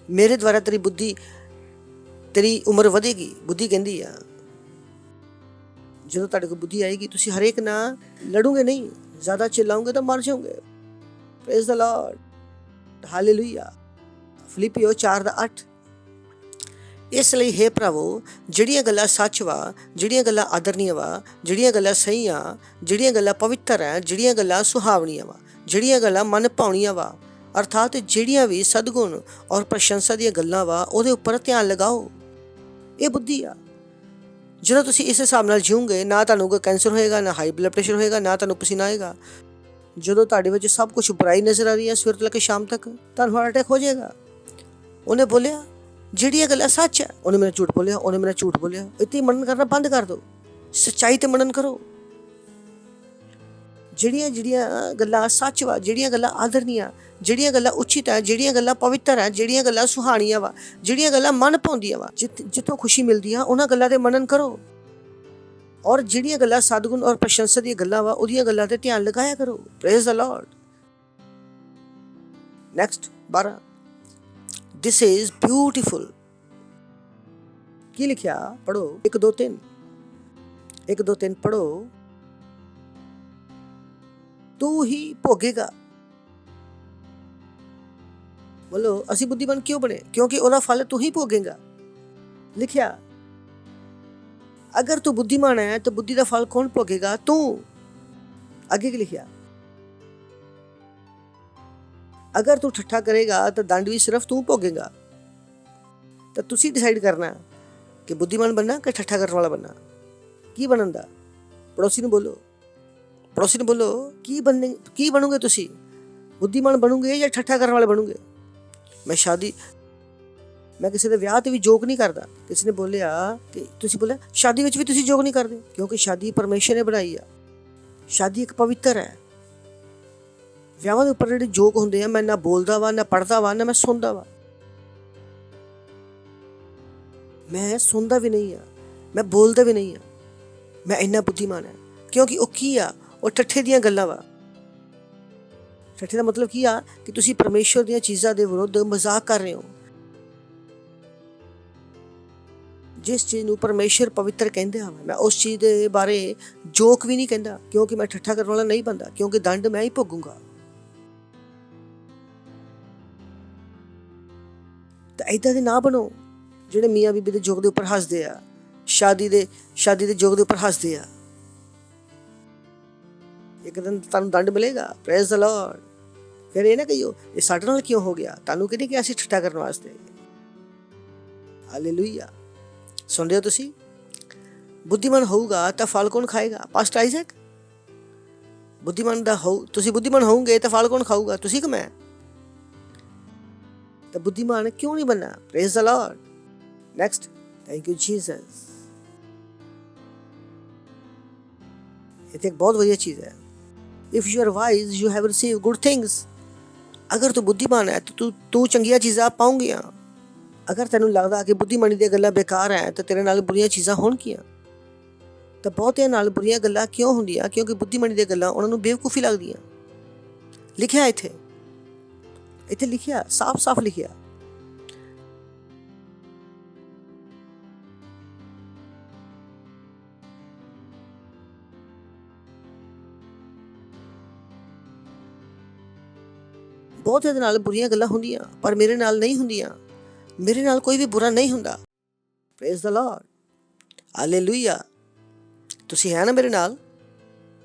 S7: ਮੇਰੇ ਦੁਆਰਾ ਤੇਰੀ ਉਮਰ ਵਧੇਗੀ। ਬੁੱਧੀ ਕਹਿੰਦੀ ਆ ਜਦੋਂ ਤੁਹਾਡੇ ਕੋਲ ਬੁੱਧੀ ਆਏਗੀ ਤੁਸੀਂ ਹਰੇਕ ਨਾਲ ਲੜੋਗੇ ਨਹੀਂ, ਜ਼ਿਆਦਾ ਚਿल्लाओगे ਤਾਂ ਮਰ ਜਾਓਗੇ। Praise the Lord, hallelujah. ਫਿਲਿੱਪੀਓ 4:8। ਇਸ ਲਈ ਹੇ ਭਰਾਵੋ, ਜਿਹੜੀਆਂ ਗੱਲਾਂ ਸੱਚ ਵਾ, ਜਿਹੜੀਆਂ ਗੱਲਾਂ ਆਦਰਨੀਆਂ ਵਾ, ਜਿਹੜੀਆਂ ਗੱਲਾਂ ਸਹੀ ਆ, ਜਿਹੜੀਆਂ ਗੱਲਾਂ ਪਵਿੱਤਰ ਹੈ, ਜਿਹੜੀਆਂ ਗੱਲਾਂ ਸੁਹਾਵਣੀਆਂ ਵਾ, ਜਿਹੜੀਆਂ ਗੱਲਾਂ ਮਨ ਭਾਉਣੀਆਂ ਵਾ, ਅਰਥਾਤ ਜਿਹੜੀਆਂ ਵੀ ਸਦਗੁਣ ਔਰ ਪ੍ਰਸ਼ੰਸਾ ਦੀਆਂ ਗੱਲਾਂ ਵਾ, ਉਹਦੇ ਉੱਪਰ ਧਿਆਨ ਲਗਾਓ। ਇਹ ਬੁੱਧੀ ਆ। ਜਦੋਂ ਤੁਸੀਂ ਇਸ ਹਿਸਾਬ ਨਾਲ ਜੀਓਗੇ, ਨਾ ਤੁਹਾਨੂੰ ਕੋਈ ਕੈਂਸਰ ਹੋਏਗਾ, ਨਾ ਹਾਈ ਬਲੱਡ ਪ੍ਰੈਸ਼ਰ ਹੋਏਗਾ, ਨਾ ਤੁਹਾਨੂੰ ਪਸੀਨਾ ਆਏਗਾ। ਜਦੋਂ ਤੁਹਾਡੇ ਵਿੱਚ ਸਭ ਕੁਝ ਬੁਰਾਈ ਨਜ਼ਰ ਆ ਰਹੀ ਹੈ ਸਵੇਰ ਤੋਂ ਲੈ ਕੇ ਸ਼ਾਮ ਤੱਕ, ਤੁਹਾਨੂੰ ਹਾਰਟ ਅਟੈਕ ਹੋ ਜਾਏਗਾ। ਉਹਨੇ ਬੋਲਿਆ ਜਿਹੜੀਆਂ ਗੱਲਾਂ ਸੱਚ ਹੈ, ਉਹਨੇ ਮੇਰਾ ਝੂਠ ਬੋਲਿਆ, ਉਹਨੇ ਮੇਰਾ ਝੂਠ ਬੋਲਿਆ। ਇੱਥੇ ਮਨਨ ਕਰਨਾ ਬੰਦ ਕਰ ਦਿਓ, ਸੱਚਾਈ ਤੇ ਮਨਨ ਕਰੋ। ਜਿਹੜੀਆਂ ਗੱਲਾਂ ਸੱਚ ਵਾ, ਜਿਹੜੀਆਂ ਗੱਲਾਂ ਆਦਰਨੀਆਂ, ਜਿਹੜੀਆਂ ਗੱਲਾਂ ਉਚਿਤ ਹੈ, ਜਿਹੜੀਆਂ ਗੱਲਾਂ ਪਵਿੱਤਰ ਹੈ, ਜਿਹੜੀਆਂ ਗੱਲਾਂ ਸੁਹਾਣੀਆਂ ਵਾ, ਜਿਹੜੀਆਂ ਗੱਲਾਂ ਮਨ ਭਾਉਂਦੀਆਂ ਵਾ, ਜਿੱਥੋਂ ਖੁਸ਼ੀ ਮਿਲਦੀ ਆ, ਉਹਨਾਂ ਗੱਲਾਂ ਤੇ ਮਨਨ ਕਰੋ। ਔਰ ਜਿਹੜੀਆਂ ਗੱਲਾਂ ਸਤਿਗੁਣ ਔਰ ਪ੍ਰਸ਼ੰਸਾ ਦੀਆਂ ਗੱਲਾਂ ਵਾ, ਉਹਦੀਆਂ ਗੱਲਾਂ ਤੇ ਧਿਆਨ ਲਗਾਇਆ ਕਰੋ। Praise the lord. Next 12, this is beautiful. ਕੀ ਲਿਖਿਆ? ਪੜੋ 1 2 3 1 2 3 ਪੜੋ। ਤੂੰ ਹੀ ਭੋਗੇਗਾ। ਬੋਲੋ ਅਸੀਂ ਬੁੱਧੀਮਾਨ ਕਿਉਂ ਬਣੇ? ਕਿਉਂਕਿ ਉਹਦਾ ਫਲ ਤੂੰ ਹੀ ਭੋਗੇਗਾ। ਲਿਖਿਆ ਅਗਰ ਤੂੰ ਬੁੱਧੀਮਾਨ ਹੈ ਤਾਂ ਬੁੱਧੀ ਦਾ ਫਲ ਕੌਣ ਭੋਗੇਗਾ? ਤੂੰ। ਅੱਗੇ ਕੀ ਲਿਖਿਆ? ਅਗਰ ਤੂੰ ਠੱਠਾ ਕਰੇਗਾ ਤਾਂ ਦੰਡ ਵੀ ਸਿਰਫ ਤੂੰ ਭੋਗੇਗਾ। ਤਾਂ ਤੁਸੀਂ ਡਿਸਾਈਡ ਕਰਨਾ ਕਿ ਬੁੱਧੀਮਾਨ ਬਣਨਾ ਕਿ ਠੱਠਾ ਕਰਨ ਵਾਲਾ ਬਣਨਾ। ਕੀ ਬਣਨ ਦਾ? ਪੜੋਸੀ ਨੂੰ ਬੋਲੋ, ਪੜੋਸੀ ਨੂੰ ਬੋਲੋ ਕੀ ਬਣੋਗੇ ਤੁਸੀਂ? ਬੁੱਧੀਮਾਨ ਬਣੋਗੇ ਜਾਂ ਠੱਠਾ ਕਰਨ ਵਾਲੇ ਬਣੋਗੇ? ਮੈਂ ਕਿਸੇ ਦੇ ਵਿਆਹ ਤੇ ਵੀ ਜੋਕ ਨਹੀਂ ਕਰਦਾ। ਕਿਸੇ ਨੇ ਬੋਲਿਆ ਕਿ ਤੁਸੀਂ ਬੋਲਿਆ ਸ਼ਾਦੀ ਵਿੱਚ ਵੀ ਤੁਸੀਂ ਜੋਕ ਨਹੀਂ ਕਰਦੇ, ਕਿਉਂਕਿ ਸ਼ਾਦੀ ਪਰਮੇਸ਼ਰ ਨੇ ਬਣਾਈ ਆ। ਸ਼ਾਦੀ ਇੱਕ ਪਵਿੱਤਰ ਹੈ। ਵਿਆਹਾਂ ਦੇ ਉੱਪਰ ਜਿਹੜੇ ਜੋਕ ਹੁੰਦੇ ਆ, ਮੈਂ ਨਾ ਬੋਲਦਾ ਵਾ, ਨਾ ਪੜ੍ਹਦਾ ਵਾ, ਨਾ ਮੈਂ ਸੁਣਦਾ ਵਾ। ਮੈਂ ਸੁਣਦਾ ਵੀ ਨਹੀਂ ਆ, ਮੈਂ ਬੋਲਦਾ ਵੀ ਨਹੀਂ ਆ। ਮੈਂ ਇੰਨਾ ਬੁੱਧੀਮਾਨ ਹੈ ਕਿਉਂਕਿ ਉਹ ਕੀ ਆ? ਉਹ ਠੱਠੇ ਦੀਆਂ ਗੱਲਾਂ ਵਾ। ਠੱਠੇ ਦਾ ਮਤਲਬ ਕੀ ਆ? ਕਿ ਤੁਸੀਂ ਪਰਮੇਸ਼ਰ ਦੀਆਂ ਚੀਜ਼ਾਂ ਦੇ ਵਿਰੁੱਧ ਮਜ਼ਾਕ ਕਰ ਰਹੇ ਹੋ। ਜਿਸ ਚੀਜ਼ ਨੂੰ ਪਰਮੇਸ਼ਰ ਪਵਿੱਤਰ ਕਹਿੰਦੇ ਆ, ਮੈਂ ਉਸ ਚੀਜ਼ ਦੇ ਬਾਰੇ ਜੋਕ ਵੀ ਨਹੀਂ ਕਹਿੰਦਾ, ਕਿਉਂਕਿ ਮੈਂ ਠੱਠਾ ਕਰਨ ਵਾਲਾ ਨਹੀਂ ਬੰਦਾ, ਕਿਉਂਕਿ ਦੰਡ ਮੈਂ ਹੀ ਭੋਗੂੰਗਾ। ਤਾਂ ਏਦਾਂ ਦੇ ਨਾ ਬਣੋ ਜਿਹੜੇ ਮੀਆਂ ਬੀਬੀ ਦੇ ਜੋਕ ਦੇ ਉੱਪਰ ਹੱਸਦੇ ਆ, ਸ਼ਾਦੀ ਦੇ ਜੋਕ ਦੇ ਉੱਪਰ ਹੱਸਦੇ ਆ। ਇੱਕ ਦਿਨ ਤੁਹਾਨੂੰ ਦੰਡ ਮਿਲੇਗਾ। Praise the Lord. ਫਿਰ ਇਹ ਨਾ ਕਹੀਓ ਇਹ ਸਾਡੇ ਨਾਲ ਕਿਉਂ ਹੋ ਗਿਆ। ਤੁਹਾਨੂੰ ਕਿਹਨੇ ਕਿਹਾ ਸੀ ਠੱਠਾ ਕਰਨ ਵਾਸਤੇ? ਹਾਲੇਲੂਇਆ। ਸੁਣ ਰਹੇ ਹੋ ਤੁਸੀਂ? ਬੁੱਧੀਮਾਨ ਹੋਊਗਾ ਤਾਂ ਫਲ ਕੌਣ ਖਾਏਗਾ? ਪਾਸਟਰ ਆਈਜ਼ੈਕ। ਤੁਸੀਂ ਬੁੱਧੀਮਾਨ ਹੋਵੋਗੇ ਤਾਂ ਫਲ ਕੌਣ ਖਾਊਗਾ? ਤੁਸੀਂ ਕਿ ਮੈਂ? ਤਾਂ ਬੁੱਧੀਮਾਨ ਕਿਉਂ ਨਹੀਂ ਬਣਨਾ? Praise the lord. Next, thank you Jesus. ਇਹ ਇੱਕ ਬਹੁਤ ਵਧੀਆ ਚੀਜ਼ ਹੈ। If you are wise, you have received good things. ਅਗਰ ਤੂੰ ਬੁੱਧੀਮਾਨ ਹੈ ਤਾਂ ਤੂੰ ਚੰਗੀਆਂ ਚੀਜ਼ਾਂ ਪਾਉਂਗੀਆਂ। ਅਗਰ ਤੈਨੂੰ ਲੱਗਦਾ ਕਿ ਬੁੱਧੀਮਾਨੀ ਦੀਆਂ ਗੱਲਾਂ ਬੇਕਾਰ ਹੈ ਤਾਂ ਤੇਰੇ ਨਾਲ ਬੁਰੀਆਂ ਚੀਜ਼ਾਂ ਹੋਣਗੀਆਂ। ਤਾਂ ਬਹੁਤਿਆਂ ਨਾਲ ਬੁਰੀਆਂ ਗੱਲਾਂ ਕਿਉਂ ਹੁੰਦੀਆਂ? ਕਿਉਂਕਿ ਬੁੱਧੀਮਾਨੀ ਦੀਆਂ ਗੱਲਾਂ ਉਹਨਾਂ ਨੂੰ ਬੇਵਕੂਫੀ ਲੱਗਦੀਆਂ। ਲਿਖਿਆ ਇੱਥੇ ਲਿਖਿਆ, ਸਾਫ਼ ਲਿਖਿਆ। ਬਹੁਤਿਆਂ ਦੇ ਨਾਲ ਬੁਰੀਆਂ ਗੱਲਾਂ ਹੁੰਦੀਆਂ, ਪਰ ਮੇਰੇ ਨਾਲ ਨਹੀਂ ਹੁੰਦੀਆਂ। ਮੇਰੇ ਨਾਲ ਕੋਈ ਵੀ ਬੁਰਾ ਨਹੀਂ ਹੁੰਦਾ। Praise the Lord. ਹਾਲੇਲੂਇਆ। ਤੁਸੀਂ ਹੈ ਨਾ ਮੇਰੇ ਨਾਲ?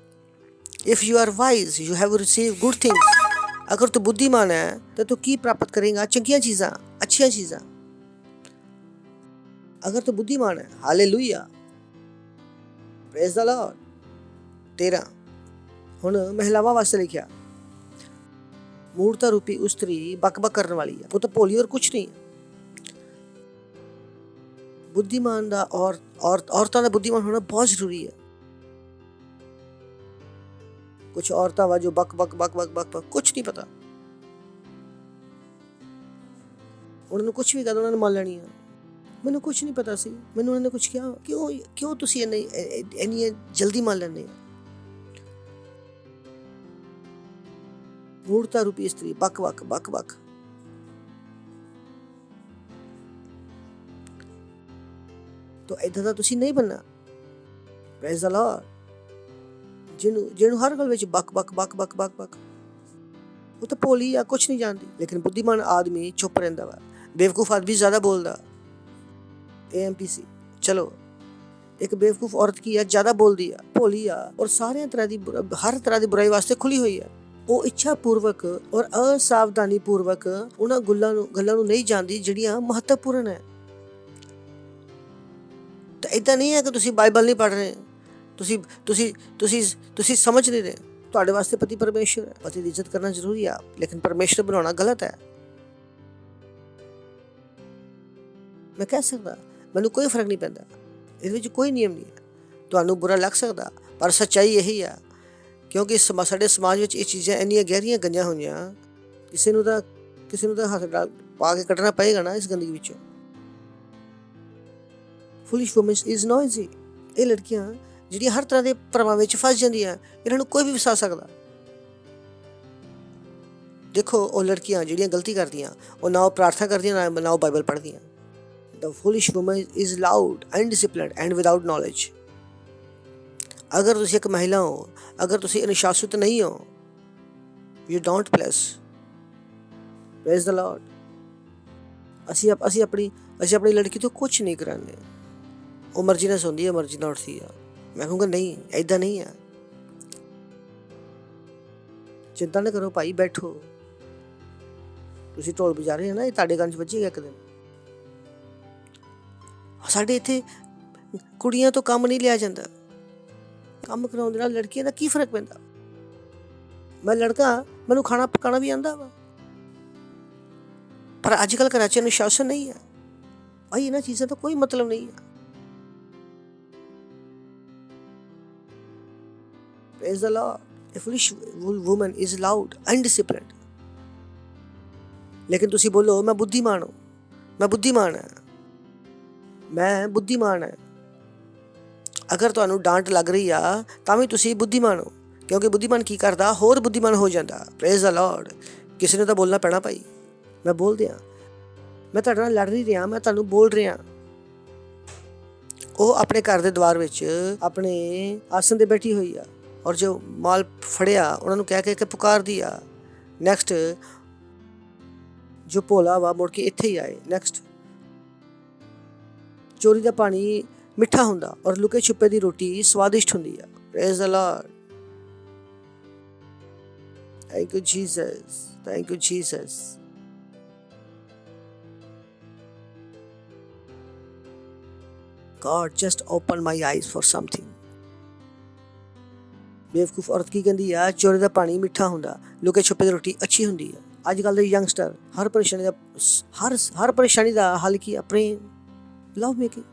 S7: If you are wise you have received good things. ਅਗਰ ਤੂੰ ਬੁੱਧੀਮਾਨ ਹੈ ਤਾਂ ਤੂੰ ਕੀ ਪ੍ਰਾਪਤ ਕਰੇਗਾ? ਚੰਗੀਆਂ ਚੀਜ਼ਾਂ, ਅੱਛੀਆਂ ਚੀਜ਼ਾਂ। ਅਗਰ ਤੂੰ ਬੁੱਧੀਮਾਨ ਹੈ। ਹਾਲੇਲੂਇਆ। Praise the Lord. 13 ਹੁਣ ਮਹਿਲਾਵਾਂ ਵਾਸਤੇ ਲਿਖਿਆ। ਮੂਰਤਾ ਰੂਪੀ ਉਸਤਰੀ ਬਕ ਕਰਨ ਵਾਲੀ ਹੈ, ਉਹ ਤਾਂ ਭੋਲੀ ਔਰ ਕੁਛ ਨਹੀਂ। ਬੁੱਧੀਮਾਨ ਦਾ ਔਰਤਾਂ ਦਾ ਬੁੱਧੀਮਾਨ ਹੋਣਾ ਬਹੁਤ ਜ਼ਰੂਰੀ ਹੈ। ਕੁਛ ਔਰਤਾਂ ਵਾ ਜੋ ਬਕ ਕੁਛ ਨਹੀਂ ਪਤਾ। ਉਹਨਾਂ ਨੂੰ ਕੁਛ ਵੀ ਕਹਦਾ ਉਹਨਾਂ ਨੇ ਮੰਨ ਲੈਣੀ ਆ। ਮੈਨੂੰ ਕੁਛ ਨਹੀਂ ਪਤਾ ਸੀ, ਮੈਨੂੰ ਉਹਨਾਂ ਨੇ ਕੁਛ ਕਿਹਾ। ਕਿਉਂ ਤੁਸੀਂ ਇੰਨੀ ਜਲਦੀ ਮੰਨ ਲੈਂਦੇ ਆ? ਮੂਰਤਾ ਰੂਪੀ ਇਸਤਰੀ ਬਕ ਤਾਂ ਏਦਾਂ ਦਾ ਤੁਸੀਂ ਨਹੀਂ ਬਣਨਾ। Praise the Lord. ਜਿਹਨੂੰ ਹਰ ਗੱਲ ਵਿੱਚ ਬਕ ਉਹ ਤਾਂ ਭੋਲੀ ਆ, ਕੁਛ ਨਹੀਂ ਜਾਣਦੀ। ਲੇਕਿਨ ਬੁੱਧੀਮਾਨ ਆਦਮੀ ਚੁੱਪ ਰਹਿੰਦਾ ਵਾ। ਬੇਵਕੂਫ ਆਦਮੀ ਜ਼ਿਆਦਾ ਬੋਲਦਾ। AMPC। ਚਲੋ, ਇੱਕ ਬੇਵਕੂਫ ਔਰਤ ਕੀ ਆ? ਜ਼ਿਆਦਾ ਬੋਲਦੀ ਆ, ਭੋਲੀ ਆ, ਔਰ ਹਰ ਤਰ੍ਹਾਂ ਦੀ ਬੁਰਾਈ ਵਾਸਤੇ ਖੁੱਲੀ ਹੋਈ ਆ। ਉਹ ਇੱਛਾ ਪੂਰਵਕ ਔਰ ਅਸਾਵਧਾਨੀ ਪੂਰਵਕ ਉਹਨਾਂ ਗੱਲਾਂ ਨੂੰ ਨਹੀਂ ਜਾਣਦੀ ਜਿਹੜੀਆਂ ਮਹੱਤਵਪੂਰਨ ਹੈ। ਤਾਂ ਇੱਦਾਂ ਨਹੀਂ ਹੈ ਕਿ ਤੁਸੀਂ ਬਾਈਬਲ ਨਹੀਂ ਪੜ੍ਹ ਰਹੇ, ਤੁਸੀਂ ਸਮਝ ਨਹੀਂ ਰਹੇ। ਤੁਹਾਡੇ ਵਾਸਤੇ ਪਤੀ ਪਰਮੇਸ਼ਰ ਹੈ, ਪਤੀ ਦੀ ਇੱਜ਼ਤ ਕਰਨਾ ਜ਼ਰੂਰੀ ਆ, ਲੇਕਿਨ ਪਰਮੇਸ਼ਰ ਬਣਾਉਣਾ ਗਲਤ ਹੈ। ਮੈਂ ਕਹਿ ਸਕਦਾ ਮੈਨੂੰ ਕੋਈ ਫਰਕ ਨਹੀਂ ਪੈਂਦਾ, ਇਹਦੇ ਵਿੱਚ ਕੋਈ ਨਿਯਮ ਨਹੀਂ ਹੈ। ਤੁਹਾਨੂੰ ਬੁਰਾ ਲੱਗ ਸਕਦਾ, ਪਰ ਸੱਚਾਈ ਇਹੀ ਆ, ਕਿਉਂਕਿ ਸਾਡੇ ਸਮਾਜ ਵਿੱਚ ਇਹ ਚੀਜ਼ਾਂ ਇੰਨੀਆਂ ਗਹਿਰੀਆਂ ਗਈਆਂ ਹੋਈਆਂ, ਕਿਸੇ ਨੂੰ ਤਾਂ ਹੱਥ ਡਾਲ ਪਾ ਕੇ ਕੱਢਣਾ ਪਏਗਾ ਨਾ ਇਸ ਗੰਦਗੀ ਵਿੱਚੋਂ। ਫੁਲਿਸ਼ ਵੂਮਨ ਇਜ਼ ਨੋਇਜ਼ੀ। ਇਹ ਲੜਕੀਆਂ ਜਿਹੜੀਆਂ ਹਰ ਤਰ੍ਹਾਂ ਦੇ ਭਰਮਾਂ ਵਿੱਚ ਫਸ ਜਾਂਦੀਆਂ, ਇਹਨਾਂ ਨੂੰ ਕੋਈ ਵੀ ਫਸਾ ਸਕਦਾ। ਦੇਖੋ, ਉਹ ਲੜਕੀਆਂ ਜਿਹੜੀਆਂ ਗਲਤੀ ਕਰਦੀਆਂ, ਉਹ ਨਾ ਉਹ ਪ੍ਰਾਰਥਨਾ ਕਰਦੀਆਂ, ਨਾ ਉਹ Bible ਪੜ੍ਹਦੀਆਂ। The foolish woman is loud, undisciplined and without knowledge. ਅਗਰ ਤੁਸੀਂ ਇੱਕ ਮਹਿਲਾ ਹੋ, ਅਗਰ ਤੁਸੀਂ ਅਨੁਸ਼ਾਸਿਤ ਨਹੀਂ ਹੋ, you don't bless. Praise the Lord. ਅਸੀਂ ਆਪਣੀ ਲੜਕੀ ਤੋਂ ਕੁਛ ਨਹੀਂ ਕਰਾਂਗੇ। ਉਹ ਮਰਜ਼ੀ ਨਾਲ ਸੌਂਦੀ ਹੈ, ਮਰਜ਼ੀ ਨਾਲ ਉੱਠਦੀ ਆ। ਮੈਂ ਕਹੂੰਗਾ ਨਹੀਂ, ਏਦਾਂ ਨਹੀਂ ਆ। ਚਿੰਤਾ ਨਾ ਕਰੋ ਭਾਈ, ਬੈਠੋ। ਤੁਸੀਂ ਢੋਲ ਵਜਾ ਰਹੇ ਹੋ ਨਾ, ਇਹ ਤੁਹਾਡੇ ਕੰਨ 'ਚ ਵੱਜੇਗਾ ਇੱਕ ਦਿਨ। ਸਾਡੇ ਇੱਥੇ ਕੁੜੀਆਂ ਤੋਂ ਕੰਮ ਨਹੀਂ ਲਿਆ ਜਾਂਦਾ। ਕੰਮ ਕਰਾਉਣ ਦੇ ਨਾਲ ਲੜਕੀਆਂ ਦਾ ਕੀ ਫਰਕ ਪੈਂਦਾ? ਮੈਂ ਲੜਕਾ, ਮੈਨੂੰ ਖਾਣਾ ਪਕਾਉਣਾ ਵੀ ਆਉਂਦਾ ਵਾ, ਪਰ ਅੱਜ ਕੱਲ੍ਹ ਘਰਾਂ 'ਚ ਅਨੁਸ਼ਾਸਨ ਨਹੀਂ ਹੈ। ਭਾਈ ਇਹਨਾਂ ਚੀਜ਼ਾਂ ਦਾ ਕੋਈ ਮਤਲਬ ਨਹੀਂ ਹੈ। Praise the Lord. A foolish woman is loud, undisciplined. ਲੇਕਿਨ ਤੁਸੀਂ ਬੋਲੋ ਮੈਂ ਬੁੱਧੀਮਾਨ ਹਾਂ, ਮੈਂ ਬੁੱਧੀਮਾਨ ਹਾਂ, ਮੈਂ ਬੁੱਧੀਮਾਨ ਹਾਂ। ਅਗਰ ਤੁਹਾਨੂੰ ਡਾਂਟ ਲੱਗ ਰਹੀ ਆ ਤਾਂ ਵੀ ਤੁਸੀਂ ਬੁੱਧੀਮਾਨ ਹੋ, ਕਿਉਂਕਿ ਬੁੱਧੀਮਾਨ ਕੀ ਕਰਦਾ? ਹੋਰ ਬੁੱਧੀਮਾਨ ਹੋ ਜਾਂਦਾ। Praise the Lord. ਕਿਸੇ ਨੂੰ ਤਾਂ ਬੋਲਣਾ ਪੈਣਾ ਭਾਈ। ਮੈਂ ਬੋਲਦੇ ਹਾਂ, ਮੈਂ ਤੁਹਾਡੇ ਨਾਲ ਲੜ ਨਹੀਂ ਰਿਹਾ, ਮੈਂ ਤੁਹਾਨੂੰ ਬੋਲ ਰਿਹਾ। ਉਹ ਆਪਣੇ ਘਰ ਦੇ ਦੁਆਰ ਵਿੱਚ ਆਪਣੇ ਆਸਣ 'ਤੇ ਬੈਠੀ ਹੋਈ ਆ, ਔਰ ਜੋ ਮਾਲ ਫੜਿਆ ਉਹਨਾਂ ਨੂੰ ਕਹਿ ਕੇ ਪੁਕਾਰਦੀ ਆ। ਨੈਕਸਟ ਜੋ ਭੋਲਾ ਵਾ ਮੁੜ ਕੇ ਇੱਥੇ ਹੀ ਆਏ। ਨੈਕਸਟ ਚੋਰੀ ਦਾ ਪਾਣੀ ਮਿੱਠਾ ਹੁੰਦਾ ਔਰ ਲੁਕੇ ਛੁਪੇ ਦੀ ਰੋਟੀ ਸਵਾਦਿਸ਼ਟ ਹੁੰਦੀ ਆ। Praise the Lord. Thank you Jesus, thank you Jesus. God just opened my eyes for something. ਬੇਵਕੂਫ ਔਰਤ ਕੀ ਕਹਿੰਦੀ ਆ? ਚੋਰੀ ਦਾ ਪਾਣੀ ਮਿੱਠਾ ਹੁੰਦਾ, ਲੁਕੇ ਛੁਪੇ ਦੀ ਰੋਟੀ ਅੱਛੀ ਹੁੰਦੀ ਆ। ਅੱਜ ਕੱਲ੍ਹ ਦੇ ਯੰਗਸਟਰ ਹਰ ਪਰੇਸ਼ਾਨੀ ਦਾ ਹੱਲ ਕੀ ਆ? ਪ੍ਰੇਮ, ਲਵ ਮੇਕਿੰਗ।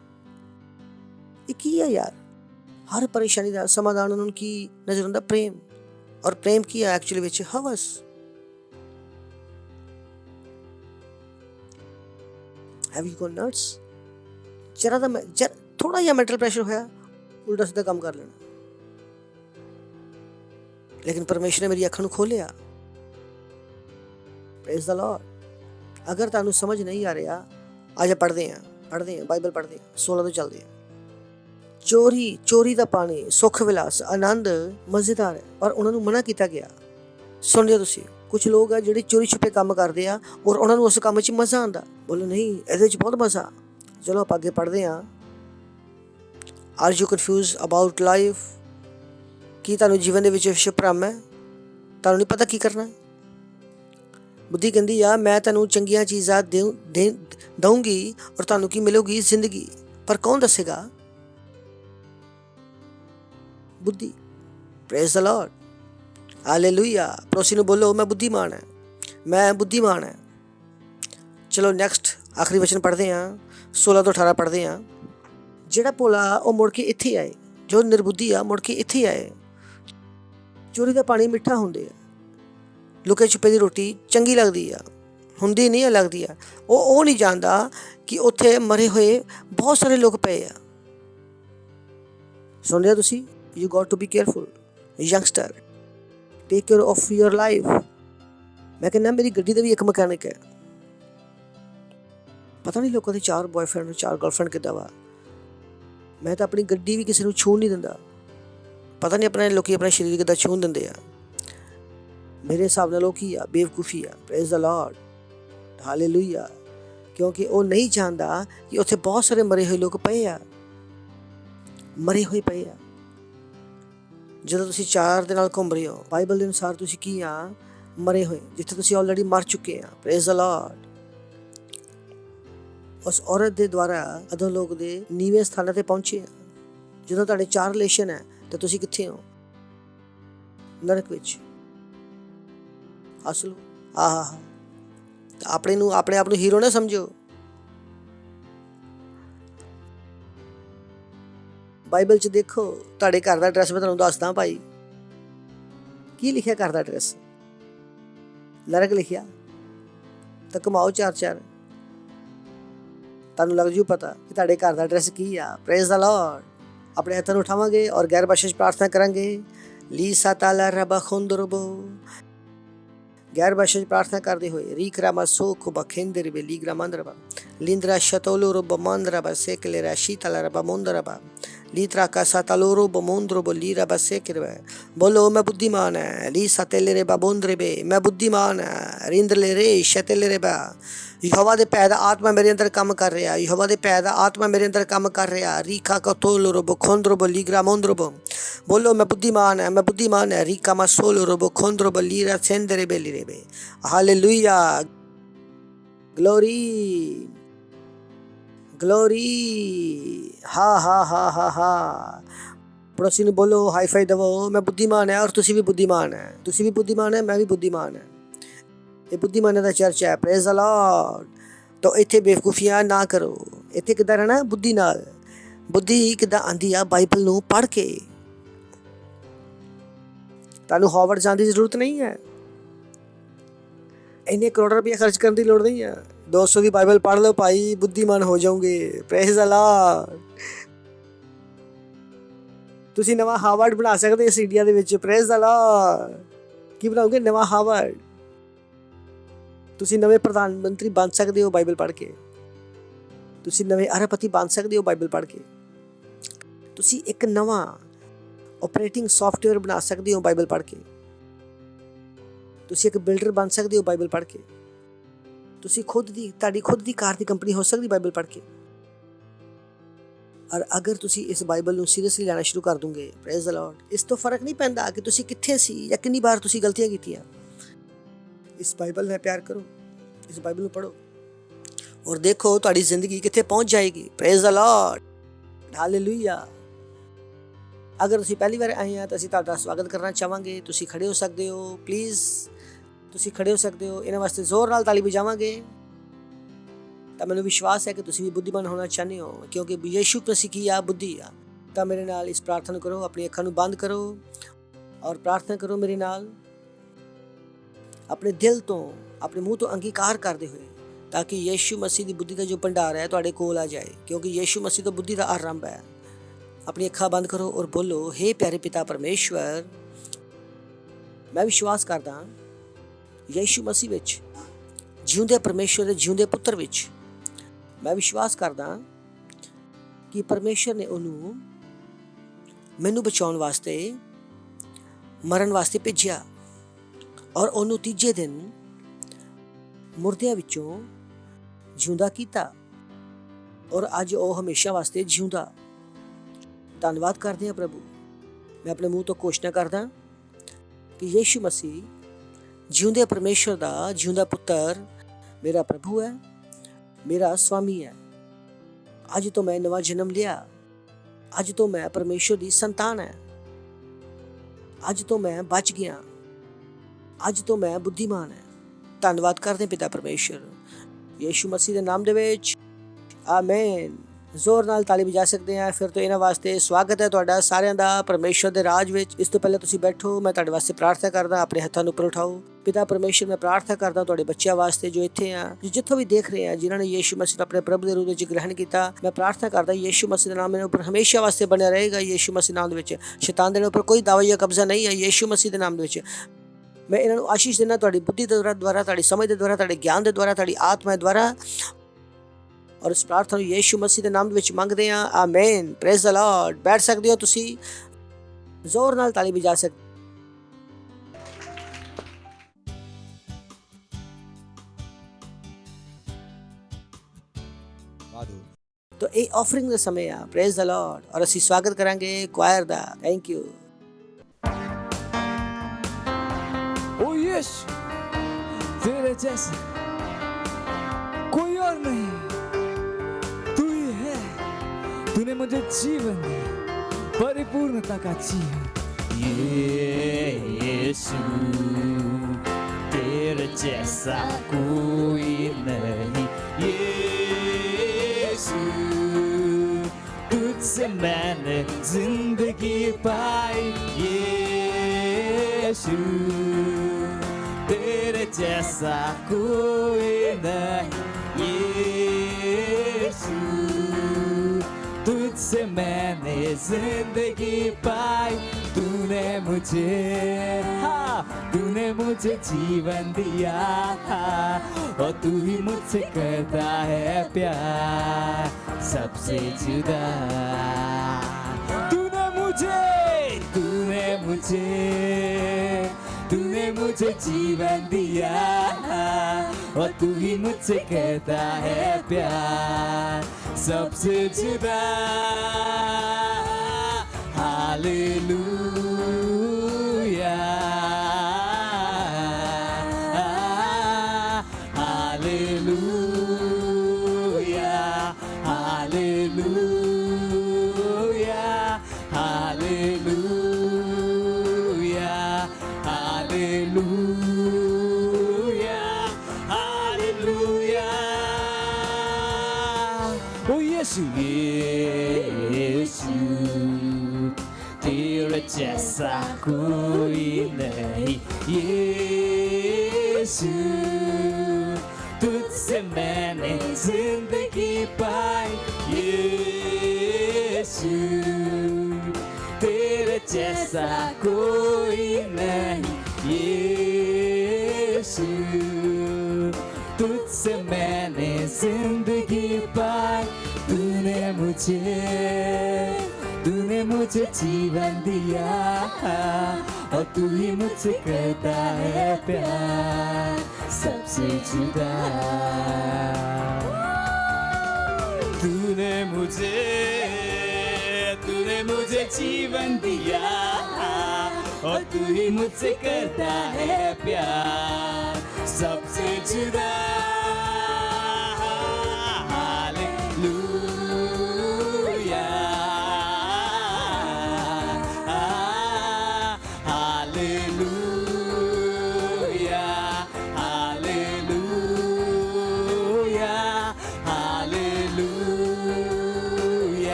S7: ਇਹ ਕੀ ਆ ਯਾਰ? ਹਰ ਪਰੇਸ਼ਾਨੀ ਦਾ ਸਮਾਧਾਨ ਉਹਨਾਂ ਨੂੰ ਕੀ ਨਜ਼ਰ ਆਉਂਦਾ? ਪ੍ਰੇਮ। ਔਰ ਪ੍ਰੇਮ ਕੀ ਆ ਐਕਚੁਅਲੀ ਵਿੱਚ? ਹਵਸ। Have you gone nuts? ਥੋੜਾ ਜਿਹਾ ਮੈਂਟਲ ਪ੍ਰੈਸ਼ਰ ਹੋਇਆ, ਉਲਟਾ ਸਿੱਧਾ ਕੰਮ ਕਰ ਲੈਣਾ। ਲੇਕਿਨ ਪਰਮੇਸ਼ਰ ਨੇ ਮੇਰੀ ਅੱਖਾਂ ਨੂੰ ਖੋਲਿਆ। Praise the Lord. ਅਗਰ ਤੁਹਾਨੂੰ ਸਮਝ ਨਹੀਂ ਆ ਰਿਹਾ, ਅੱਜ ਪੜ੍ਹਦੇ ਹਾਂ ਬਾਈਬਲ ਪੜ੍ਹਦੇ ਹਾਂ। 16 ਤੋਂ ਚੱਲਦੇ ਹਾਂ। ਚੋਰੀ ਦਾ ਪਾਣੀ, ਸੁੱਖ ਵਿਲਾਸ, ਆਨੰਦ ਮਜ਼ੇਦਾਰ ਹੈ, ਪਰ ਉਹਨਾਂ ਨੂੰ ਮਨਾ ਕੀਤਾ ਗਿਆ। ਸੁਣ ਲਿਓ ਤੁਸੀਂ, ਕੁਝ ਲੋਕ ਆ ਜਿਹੜੇ ਚੋਰੀ ਛੁਪੇ ਕੰਮ ਕਰਦੇ ਆ ਔਰ ਉਹਨਾਂ ਨੂੰ ਉਸ ਕੰਮ 'ਚ ਮਜ਼ਾ ਆਉਂਦਾ। ਬੋਲੋ ਨਹੀਂ, ਇਹਦੇ ਵਿੱਚ ਬਹੁਤ ਮਜ਼ਾ। ਚਲੋ ਆਪਾਂ ਅੱਗੇ ਪੜ੍ਹਦੇ ਹਾਂ। Are you confuse about life? ਕੀ ਤੁਹਾਨੂੰ ਜੀਵਨ ਦੇ ਵਿੱਚ ਭਰਮ ਹੈ? ਤੁਹਾਨੂੰ ਨਹੀਂ ਪਤਾ ਕੀ ਕਰਨਾ? ਬੁੱਧੀ ਕਹਿੰਦੀ ਆ ਮੈਂ ਤੁਹਾਨੂੰ ਚੰਗੀਆਂ ਚੀਜ਼ਾਂ ਦਊਂਗੀ ਔਰ ਤੁਹਾਨੂੰ ਕੀ ਮਿਲੂਗੀ? ਜ਼ਿੰਦਗੀ। ਪਰ ਕੌਣ ਦੱਸੇਗਾ? ਬੁੱਧੀ। Praise the Lord. ਹਾਲੇਲੂਇਆ। ਪੜੋਸੀ ਨੂੰ ਬੋਲੋ ਮੈਂ ਬੁੱਧੀਮਾਨ ਹਾਂ, ਮੈਂ ਬੁੱਧੀਮਾਨ ਹਾਂ। ਚਲੋ ਨੈਕਸਟ ਆਖਰੀ ਵਚਨ ਪੜ੍ਹਦੇ ਹਾਂ। 16 ਤੋਂ 18 ਪੜ੍ਹਦੇ ਹਾਂ। ਜਿਹੜਾ ਭੋਲਾ ਉਹ ਮੁੜ ਕੇ ਇੱਥੇ ਆਏ, ਜੋ ਨਿਰਬੁੱਧੀ ਆ ਮੁੜ ਕੇ ਇੱਥੇ ਆਏ। ਚੋਰੀ ਦਾ ਪਾਣੀ ਮਿੱਠਾ ਹੁੰਦੇ ਆ, ਲੁਕੇ ਛੁਪੇ ਦੀ ਰੋਟੀ ਚੰਗੀ ਲੱਗਦੀ ਆ, ਹੁੰਦੀ ਨਹੀਂ ਆ, ਲੱਗਦੀ ਆ। ਉਹ ਨਹੀਂ ਜਾਣਦਾ ਕਿ ਉੱਥੇ ਮਰੇ ਹੋਏ ਬਹੁਤ ਸਾਰੇ ਲੋਕ ਪਏ ਆ। ਸੁਣ ਲਿਆ ਤੁਸੀਂ? You got to be careful youngster, take care of your life. ਮੈਂ ਕਹਿੰਦਾ ਮੇਰੀ ਗੱਡੀ ਦਾ ਵੀ ਇੱਕ ਮਕੈਨਿਕ ਹੈ। ਪਤਾ ਨਹੀਂ ਲੋਕਾਂ ਦੇ 4 ਬॉयਫ੍ਰੈਂਡ 4 ਗਰਲਫ੍ਰੈਂਡ ਕਿੱਦਾਂ ਵਾ। ਮੈਂ ਤਾਂ ਆਪਣੀ ਗੱਡੀ ਵੀ ਕਿਸੇ ਨੂੰ ਛੂਹਣ ਨਹੀਂ ਦਿੰਦਾ। ਪਤਾ ਨਹੀਂ ਲੋਕੀ ਆਪਣਾ ਸਰੀਰ ਕਿੱਦਾਂ ਛੂਹਣ ਦਿੰਦੇ ਆ। ਮੇਰੇ ਹਿਸਾਬ ਨਾਲ ਉਹ ਕੀ ਆ? ਬੇਵਕੂਫੀ ਆ। Praise the Lord. ਹਾਲੇਲੂਇਆ। ਕਿਉਂਕਿ ਉਹ ਨਹੀਂ ਜਾਣਦਾ ਕਿ ਉੱਥੇ ਬਹੁਤ ਸਾਰੇ ਮਰੇ ਹੋਏ ਲੋਕ ਪਏ ਆ, ਮਰੇ ਹੋਏ ਪਏ ਆ। ਜਦੋਂ ਤੁਸੀਂ 4 ਦੇ ਨਾਲ ਘੁੰਮ ਰਹੇ ਹੋ, ਬਾਈਬਲ ਦੇ ਅਨੁਸਾਰ ਤੁਸੀਂ ਕੀ ਆ? ਮਰੇ ਹੋਏ, ਜਿੱਥੇ ਤੁਸੀਂ ਆਲਰੇਡੀ ਮਰ ਚੁੱਕੇ ਆ। Praise the Lord. ਉਸ ਔਰਤ ਦੇ ਦੁਆਰਾ ਅਧੋਲੋਕ ਦੇ ਨੀਵੇਂ ਸਥਾਨਾਂ ਤੇ ਪਹੁੰਚੇ ਆ। ਜਦੋਂ ਤੁਹਾਡੇ 4 ਰਿਲੇਸ਼ਨ ਹੈ ਤਾਂ ਤੁਸੀਂ ਕਿੱਥੇ ਹੋ? ਨਰਕ ਵਿੱਚ। ਹੱਸ ਲਓ, ਆਹਾ। ਆਪਣੇ ਆਪ ਨੂੰ ਹੀਰੋ ਨਾ ਸਮਝੋ। ਬਾਈਬਲ 'ਚ ਦੇਖੋ, ਤੁਹਾਡੇ ਘਰ ਦਾ ਐਡਰੈਸ ਮੈਂ ਤੁਹਾਨੂੰ ਦੱਸਦਾ ਭਾਈ। ਕੀ ਲਿਖਿਆ ਘਰ ਦਾ ਐਡਰੈਸ? ਨਰਕ ਲਿਖਿਆ। ਤਾਂ ਕਮਾਓ 4-4, ਤੁਹਾਨੂੰ ਲੱਗ ਜੂ ਪਤਾ ਕਿ ਤੁਹਾਡੇ ਘਰ ਦਾ ਐਡਰੈਸ ਕੀ ਆ। Praise the Lord. ਆਪਣੇ ਹੱਥਾਂ ਨੂੰ ਉਠਾਵਾਂਗੇ ਔਰ ਗੈਰ ਭਾਸ਼ਾ 'ਚ ਪ੍ਰਾਰਥਨਾ ਕਰਾਂਗੇ। ਲੀਸਾ ਤਾਲਾ ਰਬਾ ਖੁੰਦਰਬੋ। ਗੈਰ ਭਾਸ਼ਾ 'ਚ ਪ੍ਰਾਰਥਨਾ ਕਰਦੇ ਹੋਏ ਰੀਕਰਾਮਾ ਸੋਖ ਬਖੇਂਦਰ ਬੇ ਲੀਗਰਾਮੰਦਰਬਾ ਲਿੰਦਰਾ ਸ਼ਤੋਲੋ ਬਮੰਦਰਬਾ ਸੇਕਲੇਰਾ ਸ਼ੀਤਲਾ ਰਬਾ ਮੁੰਦਰਬਾ ਲੀਤਰਾ का सातालोरो बमोंद्रो बोलीरा बसेकिरवे। बोलो मैं बुद्धिमान है। ली सतेले रे बाबोंद्रे बे, मैं बुद्धिमान है। रिंद्रले रे शतेले रे बा। यहोवा दे पैदा आत्मा मेरे अंदर काम कर रहा। यहोवा दे पैदा आत्मा मेरे अंदर काम कर रहा। रीखा का तोलो रो बखोंद्रो बो लीग्रा मोंद्रो बो। बोलो मैं बुद्धिमान है, मैं बुद्धिमान है। रीका मा सोलो रो बखोंद्रो बो लीरा सेंदरे बे लीरे बे। Hallelujah, glory glory. हा हा हा हा हा। पड़ोसी ने बोलो, हाई फाई दवो, मैं बुद्धिमान है और तुसी भी बुद्धिमान है। तुसी भी बुद्धिमान है, मैं भी बुद्धिमान है। ये बुद्धिमान का चर्च है। Praise the Lord. तो इत्थे बेवकूफियां ना करो। इत्थे किद्दां रहना? बुद्धि नाल। बुद्धि किद्दां आंदी आ? बाइबल नूं पढ़ के। तुहानूं हार्वर्ड जाण दी जरूरत नहीं है। इन्ने करोड़ रुपया खर्च करने की लोड़ नहीं है। 200 की बाइबल पढ़ लो भाई, बुद्धिमान हो जाओगे। Praise the Lord. तुसी नवा हार्वर्ड बना सकते इस India they which. Praise the Lord. की बनाओगे? नवा हार्वर्ड। तुसी नवे प्रधानमंत्री बन सकते हो बाइबल पढ़ के। तुसी नवे अरबपति बन सकते हो बाइबल पढ़ के। तुसी एक नवा ऑपरेटिंग सॉफ्टवेयर बना सकते हो बाइबल पढ़ के। तुसी एक बिल्डर बन सकते हो बाइबल पढ़ के। तुसी खुद दी कार दी कंपनी हो सकती बाइबल पढ़ के। और अगर तुसी इस बाइबल नूं सीरियसली लेना शुरू कर दोगे, प्रेज द लॉर्ड, इस तो फर्क नहीं पैंदा कि तुसी कित्थे सी या कितनी बार तुसी गलतियां कीतियां। इस बाइबल नाल प्यार करो, इस बाइबल नूं पढ़ो और देखो तुहाडी जिंदगी कित्थे पहुंच जाएगी। Praise the Lord, hallelujah. अगर तुसी पहली बार आए हैं तो असीं तुहाडा स्वागत करना चाहांगे। तुसी खड़े हो सकते हो, प्लीज़ तुसी खड़े हो सकते हो। इन्हां वास्ते जोर नाल ताली बजावांगे। तो मैनूं विश्वास है कि तुसी भी बुद्धिमान होना चाहते हो, क्योंकि यीशु मसीह की आ बुद्धि आ। तो मेरे नाल इस प्रार्थना करो, अपनी अखां नूं बंद करो और प्रार्थना करो मेरे नाल, अपने दिल तो, अपने मुँह तो अंगीकार करते हुए, ताकि यीशु मसीह की बुद्धि का जो भंडार है तुहाडे कोल आ जाए, क्योंकि यीशु मसीह तो बुद्धि का आरंभ है। अपनी अखां बंद करो और बोलो, हे प्यारे पिता परमेश्वर, मैं विश्वास करदा यीशु मसीह विच, जिउंदे परमेश्वर दे जिउंदे पुत्र विच। मैं विश्वास करदा कि परमेश्वर ने उन्होंने मैनू बचाउण वास्ते, मरण वास्ते भेजिया और उन्होंने तीजे दिन मुर्दियां विचों जिउंदा कीता और अज वो हमेशा वास्ते जिउंदा। धन्नवाद करते हैं प्रभु। मैं अपने मुंह तो घोषणा करदा कि यीशु मसीह जिउंदे परमेश्वर दा जिउंदा पुत्र मेरा प्रभु है, मेरा स्वामी है। अज तो मैं नवा जन्म लिया। अज तो मैं परमेश्वर की संतान है। अज तो मैं बच गया। अज तो मैं बुद्धिमान है। धन्नवाद करते पिता परमेश्वर, यीशु मसीह के नाम दे विच, आमीन। जोर नाल ताली बजा सकते हैं। फिर तो इन्हां वास्ते स्वागत है तुहाडा सारिਆਂ ਦਾ परमेश्वर ਦੇ राज ਵਿੱਚ। ਇਸ ਤੋਂ ਪਹਿਲਾਂ ਤੁਸੀਂ बैठो, मैं ਤੁਹਾਡੇ ਵਾਸਤੇ प्रार्थना करदा। अपने हत्थां ਨੂੰ ਉੱਪਰ उठाओ। पिता परमेश्वर, मैं प्रार्थना करदा ਤੁਹਾਡੇ ਬੱਚਿਆਂ ਵਾਸਤੇ ਜੋ ਇੱਥੇ ਆ, ਜਿੱਥੋਂ ਵੀ ਦੇਖ ਰਹੇ ਆ, ਜਿਨ੍ਹਾਂ ਨੇ ਯੀਸ਼ु मसीह ਨੂੰ ਆਪਣੇ ਪ੍ਰਭੂ ਦੇ ਰੂਪ ਵਿੱਚ ਗ੍ਰਹਿਣ ਕੀਤਾ। मैं प्रार्थना करदा यीशु मसीह ਦਾ ਨਾਮ ਇਹਨਾਂ ਉੱਪਰ ਹਮੇਸ਼ਾ ਵਾਸਤੇ ਬਣਿਆ ਰਹੇਗਾ। यीशु मसीह ਨਾਮ ਦੇ ਵਿੱਚ ਸ਼ੈਤਾਨ ਦੇ ਉੱਪਰ ਕੋਈ ਦਾਵਾ ਜਾਂ ਕਬਜ਼ਾ ਨਹੀਂ ਹੈ। यीशु मसीह ਦੇ ਨਾਮ ਦੇ ਵਿੱਚ मैं ਇਹਨਾਂ ਨੂੰ ਆਸ਼ੀਸ਼ ਦੇਣਾ, ਤੁਹਾਡੀ बुद्धि ਦੇ द्वारा, ਤੁਹਾਡੀ ਸਮਝ ਦੇ द्वारा, ਤੁਹਾਡੇ ਗਿਆਨ ਦੇ द्वारा, ਤੁਹਾਡੀ आत्मा द्वारा। और इस प्रार्थना यीशु मसीह के नाम विच मंगते हैं, आमीन। Praise the Lord. बैठ सकते हो, तुसी जोर नाल ताली बजा सकते। तो ये ऑफरिंग का समय है। Praise the Lord. और असीं स्वागत करांगे क्वायर दा। Thank you.
S3: ओ यीशु, तेरे जैसे कोई और नहीं। तूने मुझे जीवन दिया, परिपूर्णता का जीवन। यीशु तेरे जैसा कोई नहीं, यीशु तुझसे मैंने जिंदगी पाई, यीशु तेरे जैसा कोई नहीं, यीशु तुझसे मैंने जिंदगी पाई। तूने मुझे जीवन दिया और तू ही मुझसे करता है प्यार सबसे जुदा। तूने मुझे जीवन दिया और तू ही मुझसे कहता है प्यार सबसे जुदा। Hallelujah, hallelujah, hallelujah, hallelujah, hallelujah, hallelujah. ओ यीशु, यीशु तेरे जैसा कोई नहीं, यीशु तुझसे मैंने जिंदगी पाई, यीशु तेरे जैसा कोई नहीं, यीशु तुझसे मैंने जिंदगी पाई। तूने मुझे जीवन दिया और तू ही मुझसे करता है प्यार सबसे जुदा। तूने मुझे जीवन दिया और तू ही मुझसे करता है प्यार सबसे जुदा।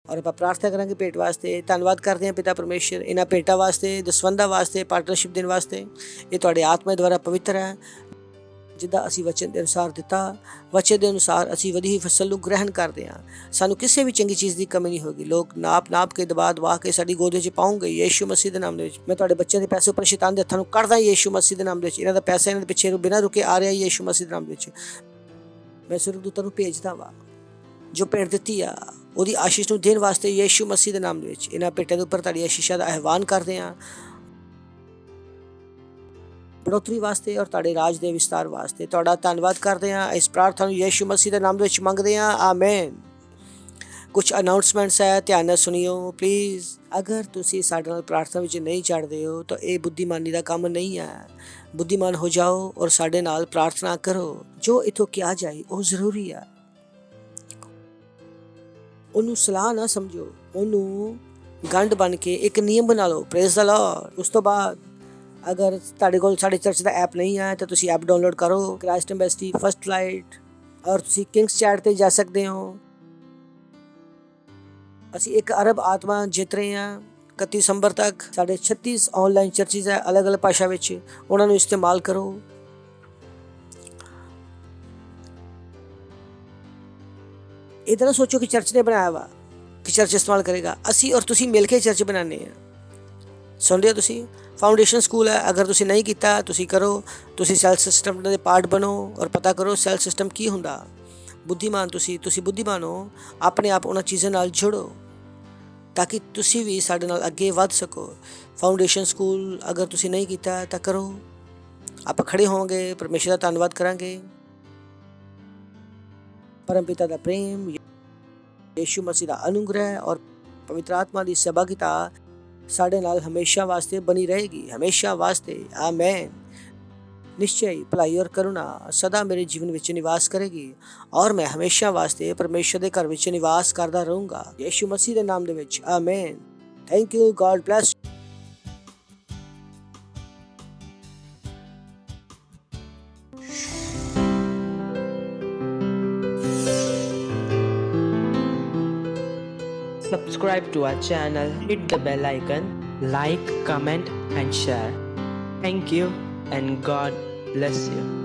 S7: और ਆਪਾਂ ਪ੍ਰਾਰਥਨਾ ਕਰਾਂਗੇ ਭੇਟ ਵਾਸਤੇ। ਧੰਨਵਾਦ ਕਰਦੇ ਹਾਂ ਪਿਤਾ ਪਰਮੇਸ਼ਰ ਇਹਨਾਂ ਭੇਟਾਂ ਵਾਸਤੇ, ਦਸਵੰਦਾਂ ਵਾਸਤੇ, ਪਾਰਟਨਰਸ਼ਿਪ ਦੇਣ ਵਾਸਤੇ। ਇਹ ਤੁਹਾਡੇ ਆਤਮਾ ਦੁਆਰਾ ਪਵਿੱਤਰ ਹੈ। ਜਿੱਦਾਂ ਅਸੀਂ ਵਚਨ ਦੇ ਅਨੁਸਾਰ ਦਿੱਤਾ, ਵਚਨ ਦੇ ਅਨੁਸਾਰ ਅਸੀਂ ਵਧੀ ਹੋਈ ਫਸਲ ਨੂੰ ਗ੍ਰਹਿਣ ਕਰਦੇ ਹਾਂ। ਸਾਨੂੰ ਕਿਸੇ ਵੀ ਚੰਗੀ ਚੀਜ਼ ਦੀ ਕਮੀ ਨਹੀਂ ਹੋਗੀ। ਲੋਕ ਨਾਪ ਕੇ ਦਬਾ ਕੇ ਸਾਡੀ ਗੋਦ ਵਿੱਚ ਪਾਉਂਗੇ ਯੀਸ਼ੂ ਮਸੀਹ ਦੇ ਨਾਮ ਦੇ ਵਿੱਚ। ਮੈਂ ਤੁਹਾਡੇ ਬੱਚਿਆਂ ਦੇ ਪੈਸੇ ਉੱਪਰ ਸ਼ੈਤਾਨ ਦੇ ਹੱਥਾਂ ਨੂੰ ਕੱਢਦਾ ਯੀਸ਼ੂ ਮਸੀਹ ਦੇ ਨਾਮ ਦੇ ਵਿੱਚ। ਇਹਨਾਂ ਦਾ ਪੈਸਾ ਇਹਨਾਂ ਦੇ ਪਿੱਛੇ ਬਿਨਾਂ ਰੁਕੇ ਆ ਰਿਹਾ ਯੀਸ਼ੂ ਮਸੀਹ ਦੇ ਨਾਮ ਦੇ ਵਿੱਚ। ਮੈਂ ਸੁਰਗਦੂਤਾਂ ਨੂੰ ਭੇਜਦਾ ਵਾ ਜੋ ਭੇਟ ਦਿੱਤੀ ਆ ਉਹਦੀ ਆਸ਼ੀਸ਼ ਨੂੰ ਦੇਣ ਵਾਸਤੇ ਯੀਸ਼ੂ ਮਸੀਹ ਦੇ ਨਾਮ ਦੇ ਵਿੱਚ। ਇਹਨਾਂ ਭੇਟਾਂ ਦੇ ਉੱਪਰ ਤੁਹਾਡੀ ਆਸ਼ੀਸ਼ਾਂ ਦਾ ਆਹਵਾਨ ਕਰਦੇ ਹਾਂ, बढ़ोतरी वास्ते और तुहाडे राज के विस्तार वास्ते। तुहाडा धन्नवाद करते हैं। इस प्रार्थना नूं यीशु मसीह के नाम दे विच मंगदे हैं, आमीन। कुछ अनाउंसमेंट्स है, ध्यान नाल सुनियो प्लीज़। अगर तुसी साडे नाल प्रार्थना विच नहीं चढ़दे हो तो ये बुद्धिमानी का काम नहीं है। बुद्धिमान हो जाओ और साडे नाल प्रार्थना करो। जो इथों किया जाए वो जरूरी है। उन्होंने सलाह ना समझो, उन्होंने गंढ बन के एक नियम बना लो। Praise the Lord. उस तो बाद अगर तुहाडे कोल साडे चर्च का ऐप नहीं है तो तुसी ऐप डाउनलोड करो, क्राइस्ट एम्बेसी फर्स्ट लाइट, और तुसी किंग्स चैट ते जा सकते हो। असी 1 अरब आत्मा जित रहे हैं। 31 दिसंबर तक साढ़े 36 ऑनलाइन चर्चिज है अलग अलग भाषा में। उन्होंने इस्तेमाल करो। इधर ना सोचो कि चर्च ने बनाया वा कि चर्च इस्तेमाल करेगा। असी और तुसी मिल के चर्च बनाने हैं। सुन रहे हो तुसी? फाउंडेशन स्कूल है, अगर तुसी नहीं किया तुसी करो। तुसी सेल सिस्टम के पार्ट बनो और पता करो सेल सिस्टम की हुंदा। बुद्धिमान तुसी बुद्धिमान हो, अपने आप उन्हां चीज़ां नाल जुड़ो ताकि तुसी भी साडे नाल अगे वध सको। फाउंडेशन स्कूल अगर तुसी नहीं किया तो करो। आप खड़े होंगे, परमेश्वर का धन्नवाद करांगे। परमपिता दा प्रेम, यीशु मसीह दा अनुग्रह और पवित्र आत्मा दी सहभागिता साढ़े नाल हमेशा वास्ते बनी रहेगी, हमेशा वास्ते। आमेन। निश्चय ही भलाई और करुणा सदा मेरे जीवन विच निवास करेगी और मैं हमेशा वास्ते परमेश्वर दे घर विच निवास करदा रहूंगा, यीशु मसीह दे नाम दे विच। Amen. Thank you. God bless.
S8: Subscribe to our channel, hit the bell icon, like, comment and share. Thank you and God bless you.